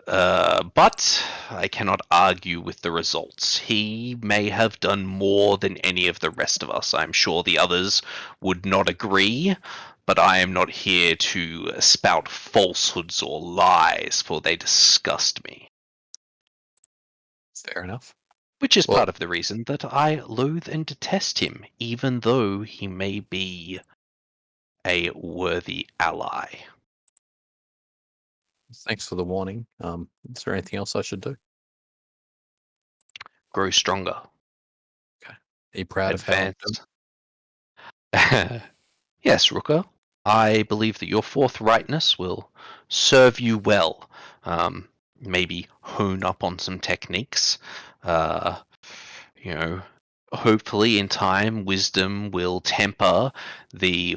but I cannot argue with the results. He may have done more than any of the rest of us. I'm sure the others would not agree, but I am not here to spout falsehoods or lies, for they disgust me. Fair enough. Which is Well- part of the reason that I loathe and detest him, even though he may be a worthy ally. Thanks for the warning. Is there anything else I should do? Grow stronger. Are you proud of how I'm Advance. Yes, Rukka. I believe that your forthrightness will serve you well. Maybe hone up on some techniques. Hopefully in time, wisdom will temper the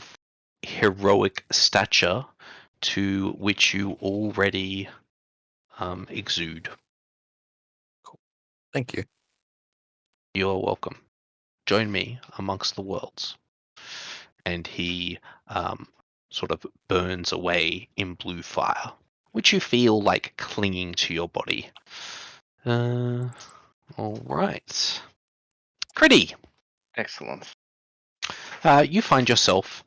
heroic stature to which you already exude. Thank you. You're welcome. Join me amongst the worlds. And he sort of burns away in blue fire, which you feel like clinging to your body. All right. Kridi, Excellent. you find yourself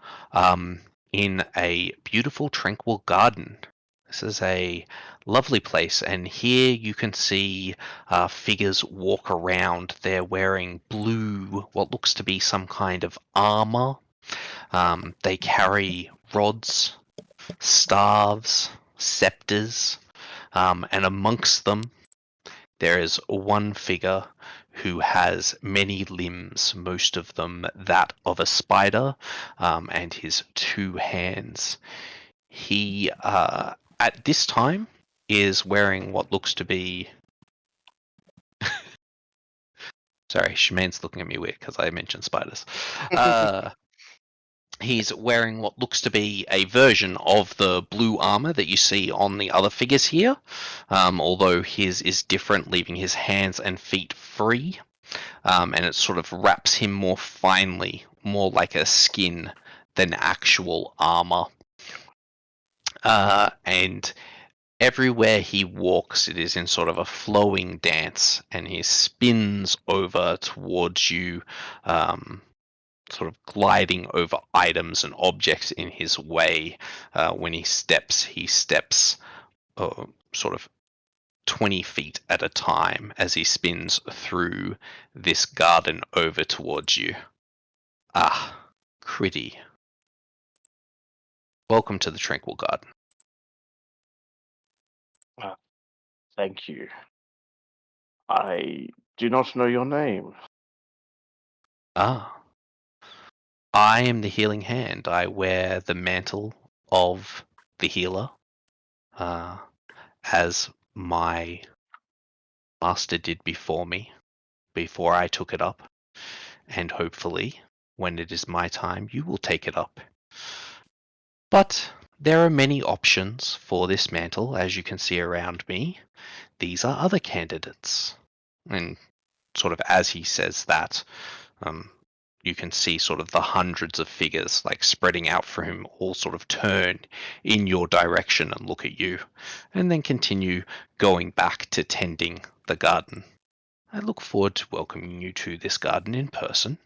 in a beautiful, tranquil garden. This is a lovely place, and here you can see figures walk around. They're wearing blue, what looks to be some kind of armor. They carry rods, staves, scepters, and amongst them there is one figure who has many limbs, most of them that of a spider, and his 2 hands. He, at this time, is wearing what looks to be... Sorry, Shemane's looking at me weird because I mentioned spiders. He's wearing what looks to be a version of the blue armor that you see on the other figures here, although his is different, leaving his hands and feet free, and it sort of wraps him more finely, more like a skin than actual armor. And everywhere he walks, it is in sort of a flowing dance, and he spins over towards you, sort of gliding over items and objects in his way. When he steps sort of 20 feet at a time as he spins through this garden over towards you. Ah, Kridi. Welcome to the Tranquil Garden. Thank you. I do not know your name. Ah. I am the Healing Hand. I wear the mantle of the healer, as my master did before me, before I took it up. And hopefully, when it is my time, you will take it up. But there are many options for this mantle, as you can see around me. These are other candidates. And sort of as he says that, you can see sort of the hundreds of figures like spreading out for him, all sort of turn in your direction and look at you, and then continue going back to tending the garden. I look forward to welcoming you to this garden in person,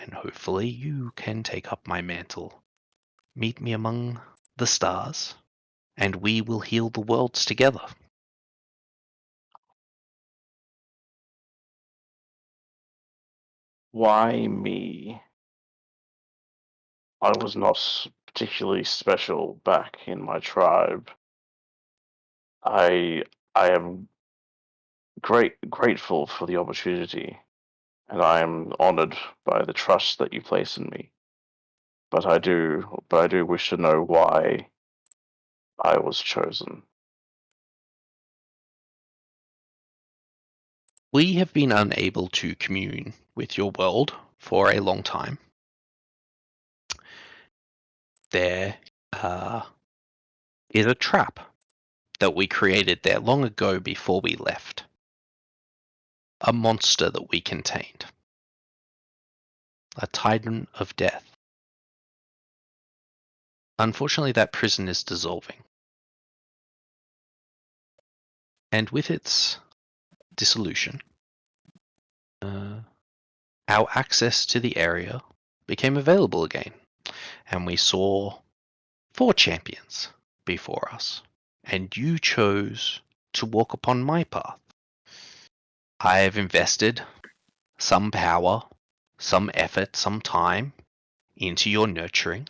and hopefully you can take up my mantle. Meet me among the stars, and we will heal the worlds together. Why me? I was not particularly special back in my tribe. I am grateful for the opportunity, and I am honored by the trust that you place in me. But I do wish to know why I was chosen. We have been unable to commune with your world for a long time. There is a trap that we created there long ago before we left. A monster that we contained. A titan of death. Unfortunately, that prison is dissolving. And with its dissolution, our access to the area became available again. And we saw 4 champions before us. And you chose to walk upon my path. I have invested some power, some effort, some time into your nurturing.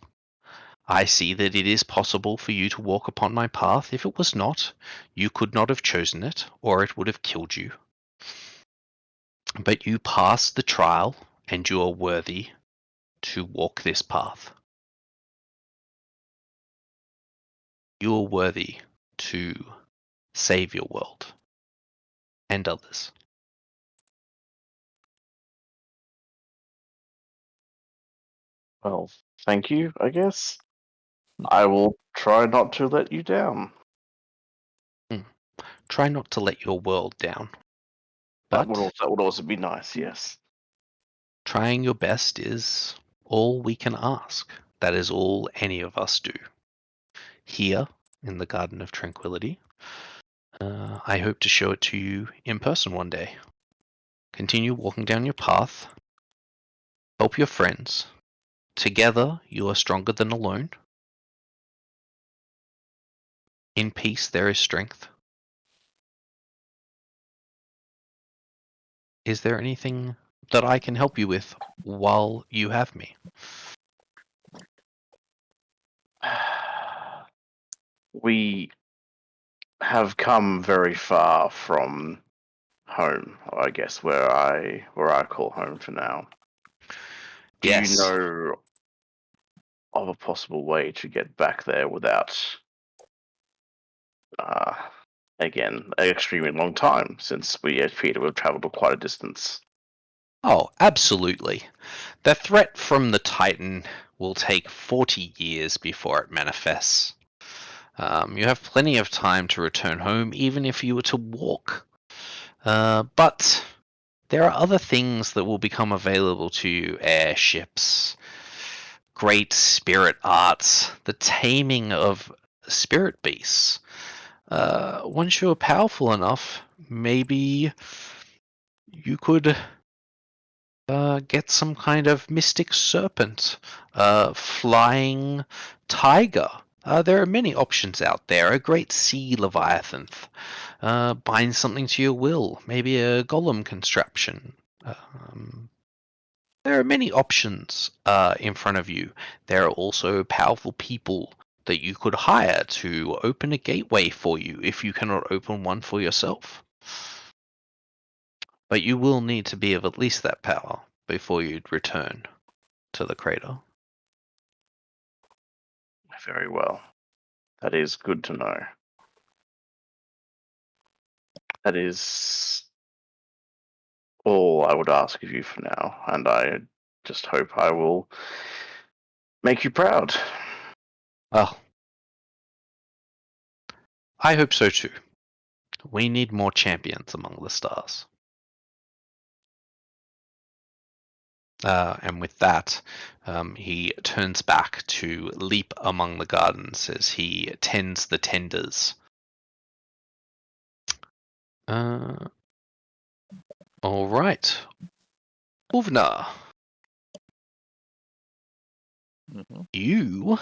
I see that it is possible for you to walk upon my path. If it was not, you could not have chosen it, or it would have killed you. But you passed the trial, and you are worthy to walk this path. You are worthy to save your world and others. Well, thank you, I guess. I will try not to let you down. Try not to let your world down. That But would also be nice, yes. trying your best is all we can ask. That is all any of us do. Here, in the Garden of Tranquility, I hope to show it to you in person one day. Continue walking down your path, Help your friends. Together, you are stronger than alone. In peace, there is strength. Is there anything that I can help you with while you have me? We have come very far from home, I guess, where I call home for now. Do Yes. you know of a possible way to get back there without, again, an extremely long time, since we appear to have traveled quite a distance? Oh, absolutely. The threat from the Titan will take 40 years before it manifests. You have plenty of time to return home, even if you were to walk. But there are other things that will become available to you: airships, great spirit arts, the taming of spirit beasts. Once you're powerful enough, maybe you could get some kind of mystic serpent, flying tiger. There are many options out there. A great sea leviathan. Bind something to your will. Maybe a golem construction. There are many options in front of you. There are also powerful people that you could hire to open a gateway for you if you cannot open one for yourself. But you will need to be of at least that power before you'd return to the crater. Very well. That is good to know. That is all I would ask of you for now, and I just hope I will make you proud. Well, I hope so too. We need more champions among the stars. And with that, he turns back to leap among the gardens as he tends the tenders. All right. Åvna, you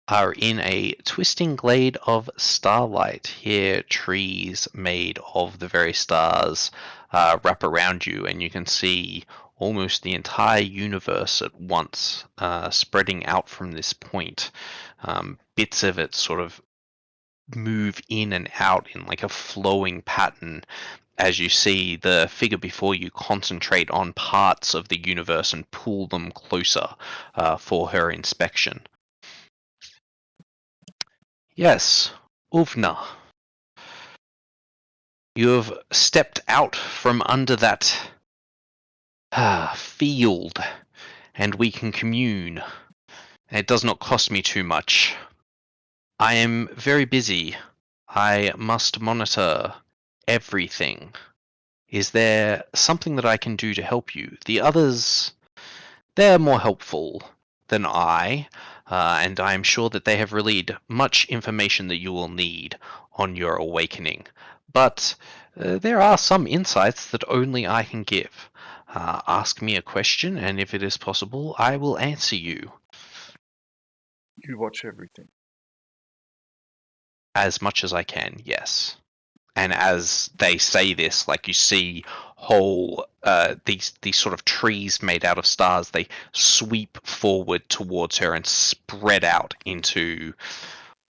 are in a twisting glade of starlight. Here, trees made of the very stars wrap around you, and you can see almost the entire universe at once, spreading out from this point. Bits of it sort of move in and out in like a flowing pattern as you see the figure before you concentrate on parts of the universe and pull them closer for her inspection. Yes, Åvna. You have stepped out from under that field, and we can commune. It does not cost me too much. I am very busy. I must monitor everything. Is there something that I can do to help you? The others, they're more helpful than I, and I am sure that they have relayed much information that you will need on your awakening. But there are some insights that only I can give. Ask me a question, and if it is possible, I will answer you. You watch everything. As much as I can, yes. And as they say this, like you see whole these sort of trees made out of stars, they sweep forward towards her and spread out into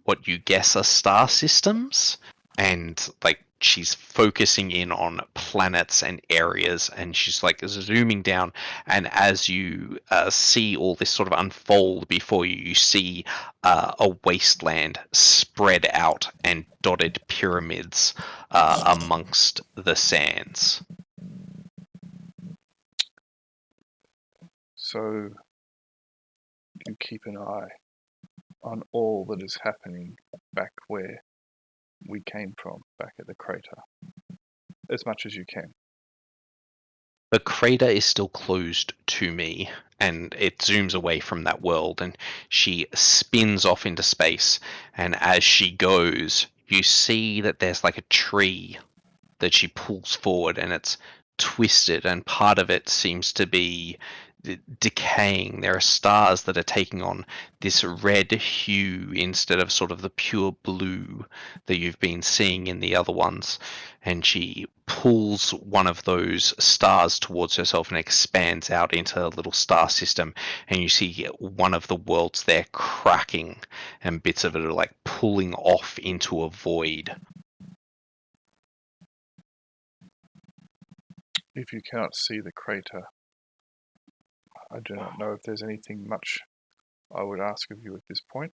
what you guess are star systems. And like she's focusing in on planets and areas, and she's like zooming down. And as you see all this sort of unfold before you, you see a wasteland spread out and dotted pyramids amongst the sands. So you keep an eye on all that is happening back where we came from, back at the crater, as much as you can. The crater is still closed to me, and it zooms away from that world, and she spins off into space. And as she goes, you see that there's like a tree that she pulls forward, and it's twisted, and part of it seems to be decaying. There are stars that are taking on this red hue instead of sort of the pure blue that you've been seeing in the other ones. And she pulls one of those stars towards herself and expands out into a little star system. And you see one of the worlds there cracking, and bits of it are like pulling off into a void. If you cannot see the crater, I do not know if there's anything much I would ask of you at this point,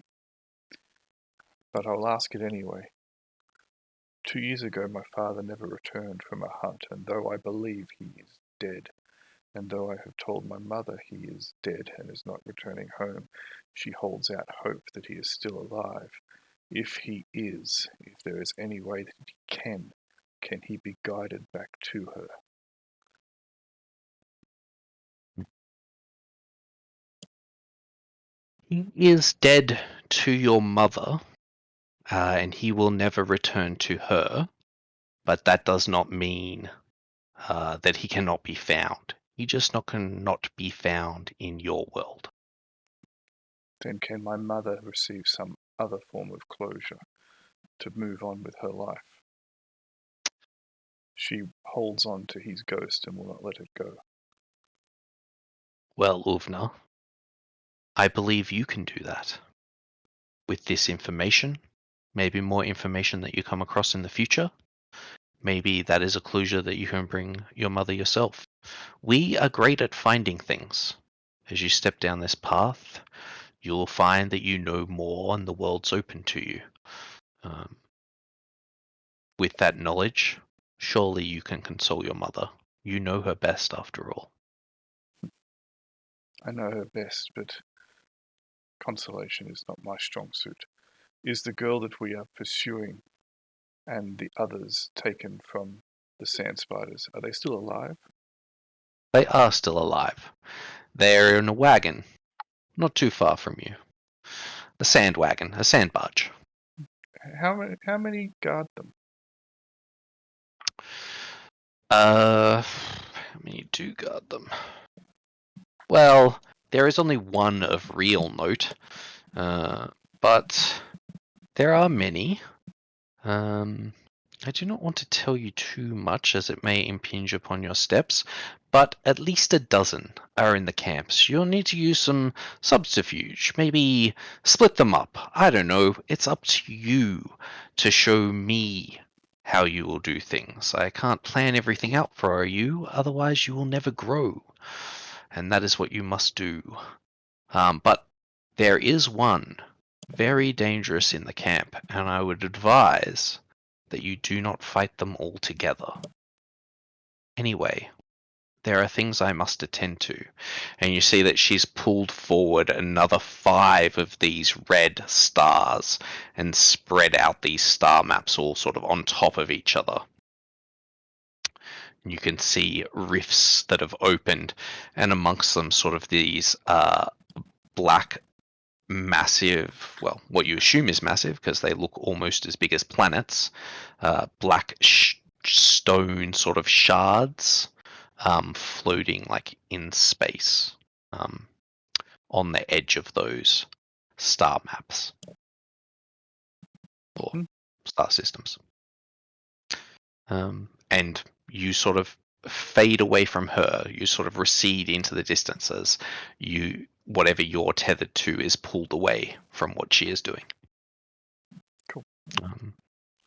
but I'll ask it anyway. 2 years ago, my father never returned from a hunt, and though I believe he is dead, and though I have told my mother he is dead and is not returning home, she holds out hope that he is still alive. If he is, if there is any way that he can he be guided back to her? He is dead to your mother, and he will never return to her, but that does not mean that he cannot be found. He just cannot be found in your world. Then can my mother receive some other form of closure to move on with her life? She holds on to his ghost and will not let it go. Well, Åvna, I believe you can do that. With this information, maybe more information that you come across in the future, maybe that is a closure that you can bring your mother yourself. We are great at finding things. As you step down this path, you'll find that you know more and the world's open to you. With that knowledge, surely you can console your mother. You know her best after all. I know her best, but consolation is not my strong suit. Is the girl that we are pursuing and the others taken from the sand spiders, are they still alive? They are still alive. They are in a wagon, not too far from you. A sand wagon, a sand barge. How many guard them? How many do guard them? Well, there is only one of real note, but there are many. I do not want to tell you too much as it may impinge upon your steps, but at least a dozen are in the camps. You'll need to use some subterfuge, maybe split them up. I don't know, it's up to you to show me how you will do things. I can't plan everything out for you, otherwise you will never grow. And that is what you must do. But there is one very dangerous in the camp, and I would advise that you do not fight them all together. Anyway, there are things I must attend to, and you see that she's pulled forward another 5 of these red stars and spread out these star maps all sort of on top of each other. You can see rifts that have opened, and amongst them sort of these black massive, well, what you assume is massive because they look almost as big as planets, black stone sort of shards floating like in space on the edge of those star maps or star systems. And you sort of fade away from her. You sort of recede into the distances. Whatever you're tethered to is pulled away from what she is doing. Cool.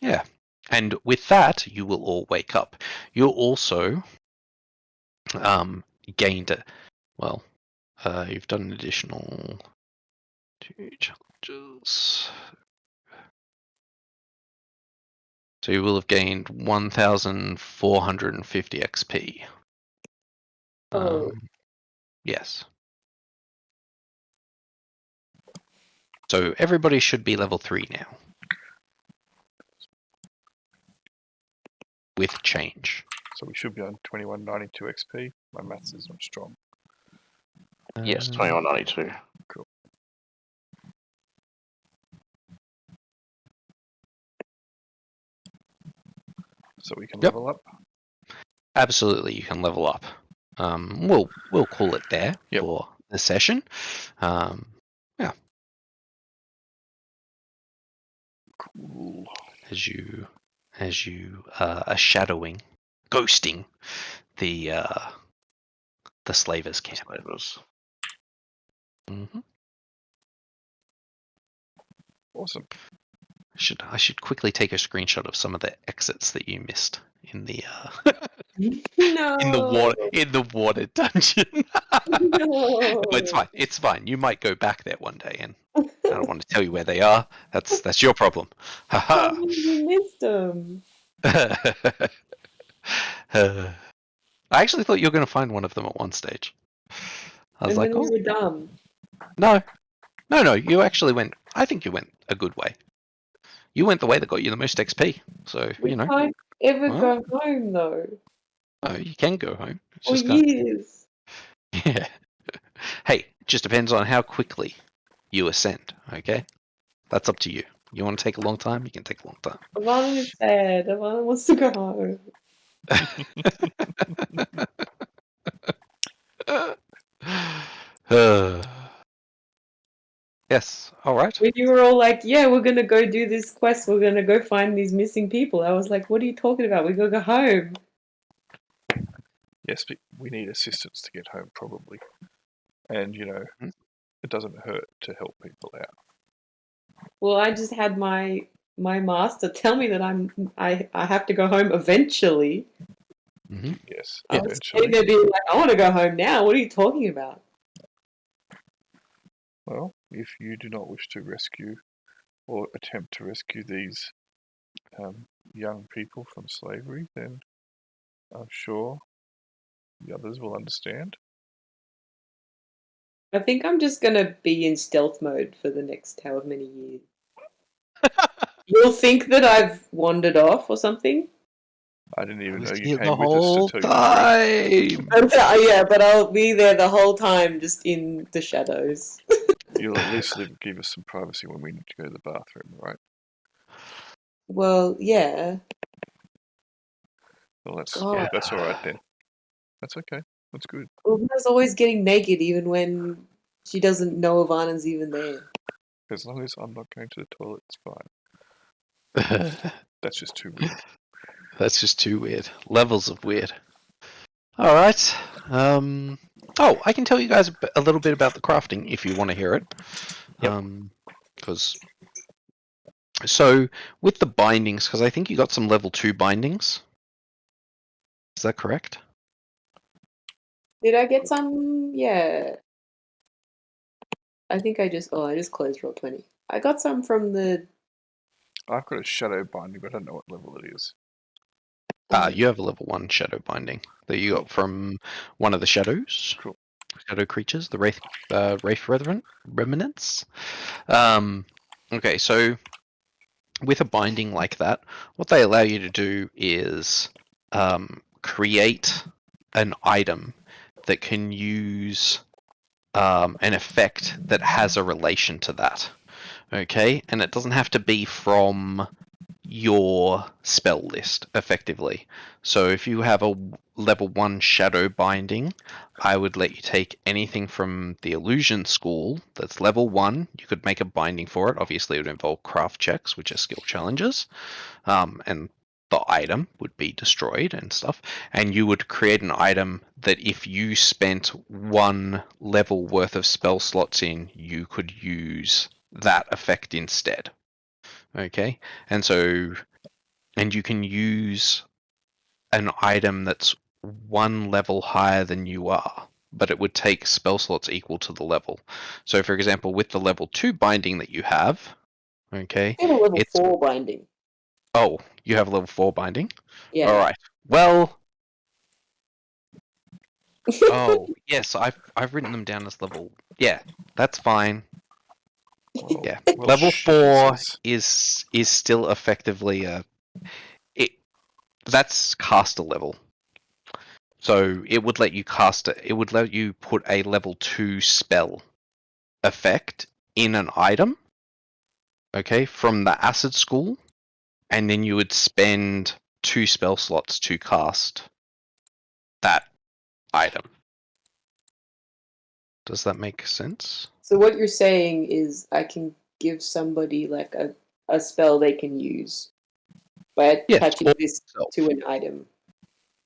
Yeah. And with that, you will all wake up. You'll also gained you've done an additional 2 challenges. So you will have gained 1,450 XP. Yes. So everybody should be level 3 now. With change. So we should be on 2192 XP. My maths is not strong. Yes, 2192. Cool. So we can level up? absolutely, you can level up. We'll call it there Yep. for the session. Yeah, Cool. as you are shadowing, ghosting the slavers camp. Slavers. Mm-hmm. Awesome. I should quickly take a screenshot of some of the exits that you missed in the No. in the water dungeon. No. But it's fine. It's fine. You might go back there one day, and I don't want to tell you where they are. That's your problem. How Haha. did you miss them? I actually thought you were going to find one of them at one stage. I was And like, then we oh were dumb. no. You actually went. I think you went a good way. You went the way that got you the most XP. So We you know. can't ever Well. go home though. Oh, you can go home. It's For just kind years. yeah. Hey, it just depends on how quickly you ascend. Okay, that's up to you. You want to take a long time? You can take a long time. Afanen is sad. Afanen wants to go home. Yes. All right. When you were all like, yeah, we're gonna go do this quest, we're gonna go find these missing people. I was like, what are you talking about? We gotta go home. Yes, but we need assistance to get home, probably. And, you know, it doesn't hurt to help people out. Well, I just had my master tell me that I have to go home eventually. Mm-hmm. Yes, I was eventually. sitting there being like, I want to go home now. What are you talking about? Well, if you do not wish to rescue or attempt to rescue these young people from slavery, then I'm sure the others will understand. I think I'm just gonna be in stealth mode for the next however many years. You'll think that I've wandered off or something. I didn't even know Was you here came the with us whole to tell you the truth. time. Yeah, but I'll be there the whole time, just in the shadows. You'll at least give us some privacy when we need to go to the bathroom, right? Well, yeah. Well, that's God. that's all right then. That's okay. That's good. Åvna's always getting naked, even when she doesn't know Afanen's even there. As long as I'm not going to the toilet, it's fine. That's just too weird. That's just too weird. Levels of weird. All right. Oh, I can tell you guys a little bit about the crafting if you want to hear it. Yep. So with the bindings, because I think you got some level 2 bindings. Is that correct? Did I get some? Yeah. I think I just closed Roll20. I got some from the... I've got a shadow binding, but I don't know what level it is. You have a level 1 shadow binding that you got from one of the shadows. Cool. Shadow creatures, the Wraith Remnants. Okay, so with a binding like that, what they allow you to do is create an item that can use an effect that has a relation to that. Okay, and it doesn't have to be from your spell list, effectively. So if you have a level 1 shadow binding, I would let you take anything from the illusion school that's level 1. You could make a binding for it. Obviously, it would involve craft checks, which are skill challenges, and the item would be destroyed and stuff. And you would create an item that if you spent 1 level worth of spell slots in, you could use that effect instead. Okay, and you can use an item that's 1 level higher than you are, but it would take spell slots equal to the level. So, for example, with the level 2 binding that you have, okay, I have a level 4 binding. Oh, you have a level 4 binding? Yeah. All right. Well. Oh, yes, I've written them down as level. Yeah, that's fine. Well, Yeah, well, level 4 Jesus. is still effectively that's caster level. So it would let you cast it. It would let you put a level 2 spell effect in an item. Okay, from the acid school, and then you would spend 2 spell slots to cast item. Does that make sense? So what you're saying is I can give somebody like a spell they can use by Yes, attaching or this yourself. to an item.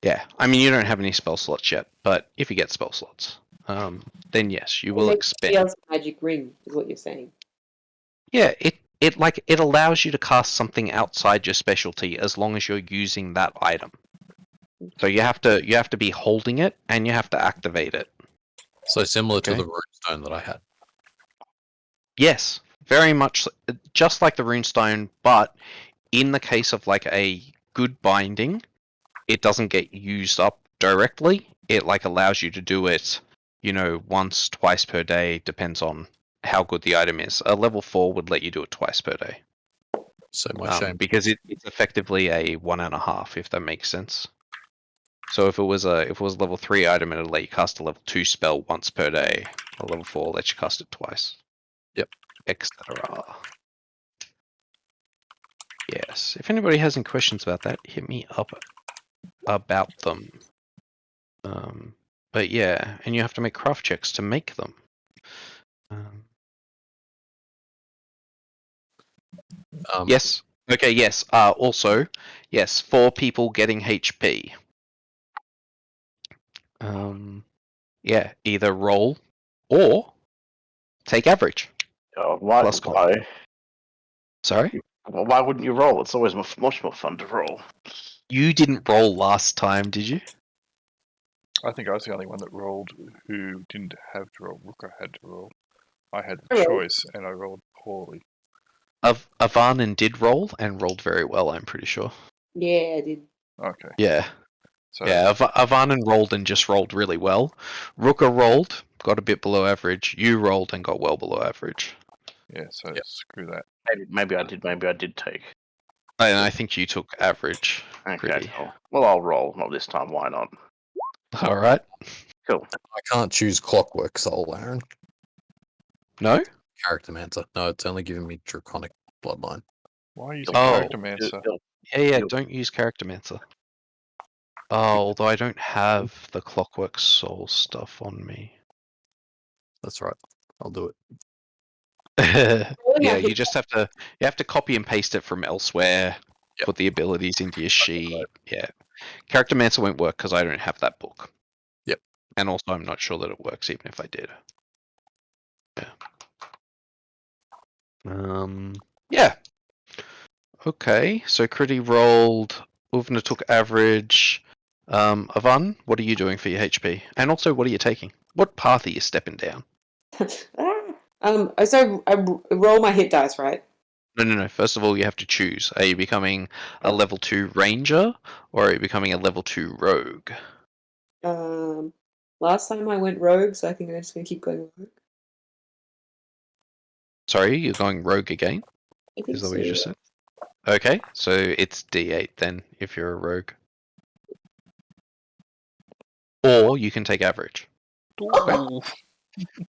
Yeah, I mean, you don't have any spell slots yet, but if you get spell slots, then yes, you will Make expend. somebody else a magic ring, is what you're saying. Yeah, it allows you to cast something outside your specialty as long as you're using that item. So you have to be holding it and you have to activate it. So similar to Okay. the runestone that I had. Yes, very much just like the runestone, but in the case of like a good binding, it doesn't get used up directly. It like allows you to do it, once, twice per day, depends on how good the item is. A level 4 would let you do it twice per day. So my shame. Because it's effectively a 1.5, if that makes sense. So if it was a level 3 item, it'll let you cast a level 2 spell once per day. A level 4 lets you cast it twice. Yep. Etc. Yes. If anybody has any questions about that, hit me up about them. But yeah, and you have to make craft checks to make them. Yes. Okay. Yes. Also, yes, 4 people getting HP. Yeah, either roll or take average. Why? Plus con. Why? Sorry? Well, why wouldn't you roll? It's always much more fun to roll. You didn't roll last time, did you? I think I was the only one that rolled who didn't have to roll. Rukka had to roll. I had I the rolled. choice, and I rolled poorly. Afanen did roll and rolled very well, I'm pretty sure. Yeah, I did. Okay. Yeah. So Yeah, Afanen rolled and just rolled really well. Rukka rolled, got a bit below average. You rolled and got well below average. yeah, so Yep. screw that. Maybe I did. Maybe I did take. And I think you took average. Okay. Pretty. Well, I'll roll. Not this time. Why not? All right. Cool. I can't choose Clockwork Soul, Aaron. No? Character Mancer. No, it's only giving me Draconic Bloodline. Why are you using Oh, Character Mancer? Yeah, Yep. don't use Character Mancer. Oh, although I don't have the Clockwork Soul stuff on me. That's right. I'll do it. Yeah, you just have to copy and paste it from elsewhere, Yep. put the abilities into your sheet. Yeah. Character Mancer won't work because I don't have that book. Yep. And also I'm not sure that it works even if I did. Yeah. Yeah. Okay, so Kridi rolled, Åvna took average. Avan, what are you doing for your HP? And also, what are you taking? What path are you stepping down? So I roll my hit dice, right? No. First of all, you have to choose. Are you becoming a level 2 ranger or are you becoming a level 2 rogue? Last time I went rogue, so I think I'm just gonna keep going rogue. Sorry, you're going rogue again? I think Is that so. what you just said? Okay, so it's D8 then, if you're a rogue. Or you can take average. Ooh.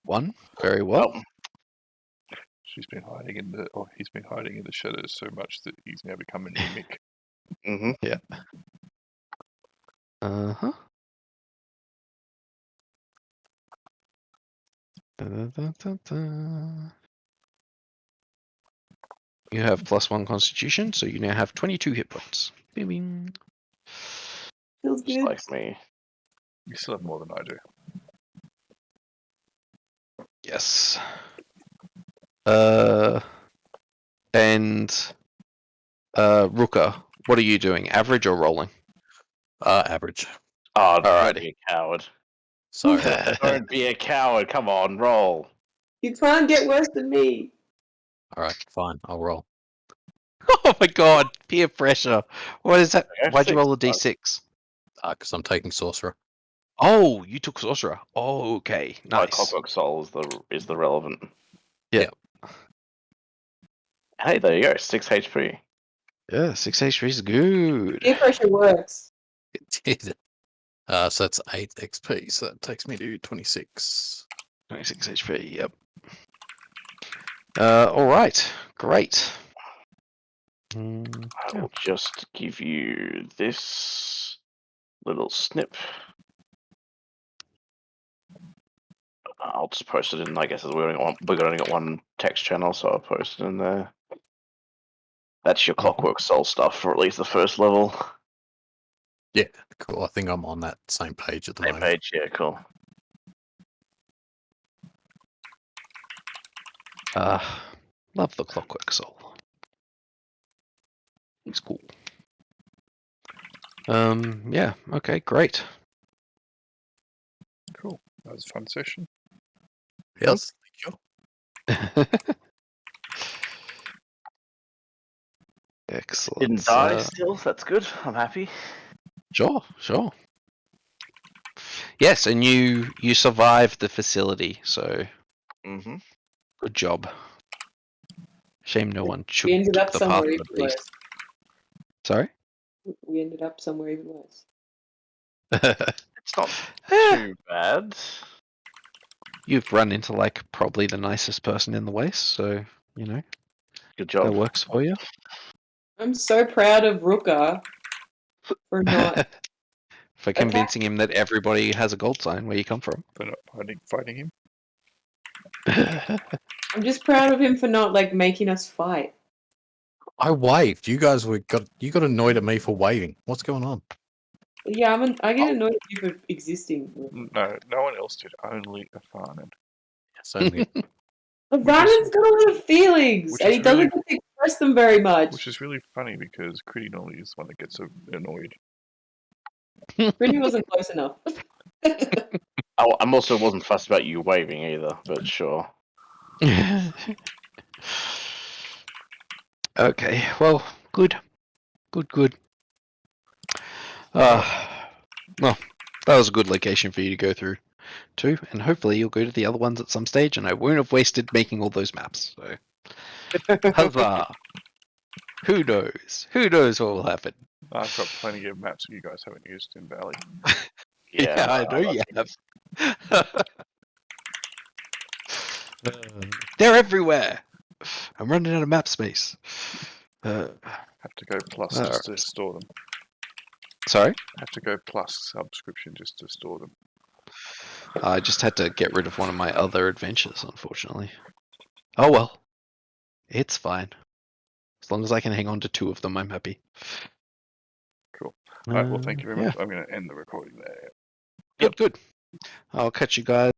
1, very well. She's been hiding in the, or he's been hiding in the shadows so much that he's now become an mimic. Mm-hmm. Yeah. Uh-huh. You have +1 constitution, so you now have 22 hit points. Bing. Feels Just good. like me. You still have more than I do. Yes. And Rukka, what are you doing? Average or rolling? Average. Oh, Alrighty. don't be a coward. Sorry. Don't be a coward. Come on, roll. You can't get worse than me. Alright, fine. I'll roll. Oh my god, peer pressure. What is that? Okay, Why'd you 6. roll a d6? Because I'm taking Sorcerer. Oh, you took Sorcerer. Oh, okay. My Nice. Clockwork Soul is the relevant. Yeah. Hey, there you go. 6 HP. Yeah, 6 HP is good. Peer pressure works. It did. So that's 8 XP, so that takes me to 26. 26 HP, yep. Alright, great. I will just give you this little snip. I'll just post it in. I guess we've only got one text channel, so I'll post it in there. That's your Clockwork Soul stuff for at least the first level. Yeah, cool. I think I'm on that same page at the Same moment. page, yeah, cool. Love the Clockwork Soul. It's cool. Yeah, okay, great. Cool. That was a fun session. Yes, Excellent. Didn't die still, so that's good. I'm happy. Sure. Yes, and you survived the facility, so Mm-hmm. good job. Shame no one We ended took up the path somewhere of even the beast. worse. Sorry? We ended up somewhere even worse. It's not too bad. You've run into like probably the nicest person in the Waste, so you know Good that job. works for you. I'm so proud of Rukka for not. For convincing him that everybody has a gold sign where you come from. For not fighting him. I'm just proud of him for not like making us fight. I waved. You guys got annoyed at me for waving. What's going on? Yeah, I get annoyed at you for existing. No one else did. Only Afanen. So me. Afanen's got a lot of feelings, which and is he doesn't really- get to express them very much. Which is really funny because Kridi normally is the one that gets annoyed. Pretty wasn't close enough. I'm also wasn't fussed about you waving either, but sure. Okay, well, good. Well, that was a good location for you to go through too, and hopefully you'll go to the other ones at some stage, and I won't have wasted making all those maps. So, huzzah! Who knows? Who knows what will happen? I've got plenty of maps that you guys haven't used in Valley. Yeah, I know you have. They're everywhere. I'm running out of map space. Have to go plus just to store them. Sorry? Have to go plus subscription just to store them. I just had to get rid of one of my other adventures, unfortunately. Oh well. It's fine. As long as I can hang on to 2 of them, I'm happy. Cool. Alright, well thank you very Yeah. much. I'm going to end the recording there. Good. I'll catch you guys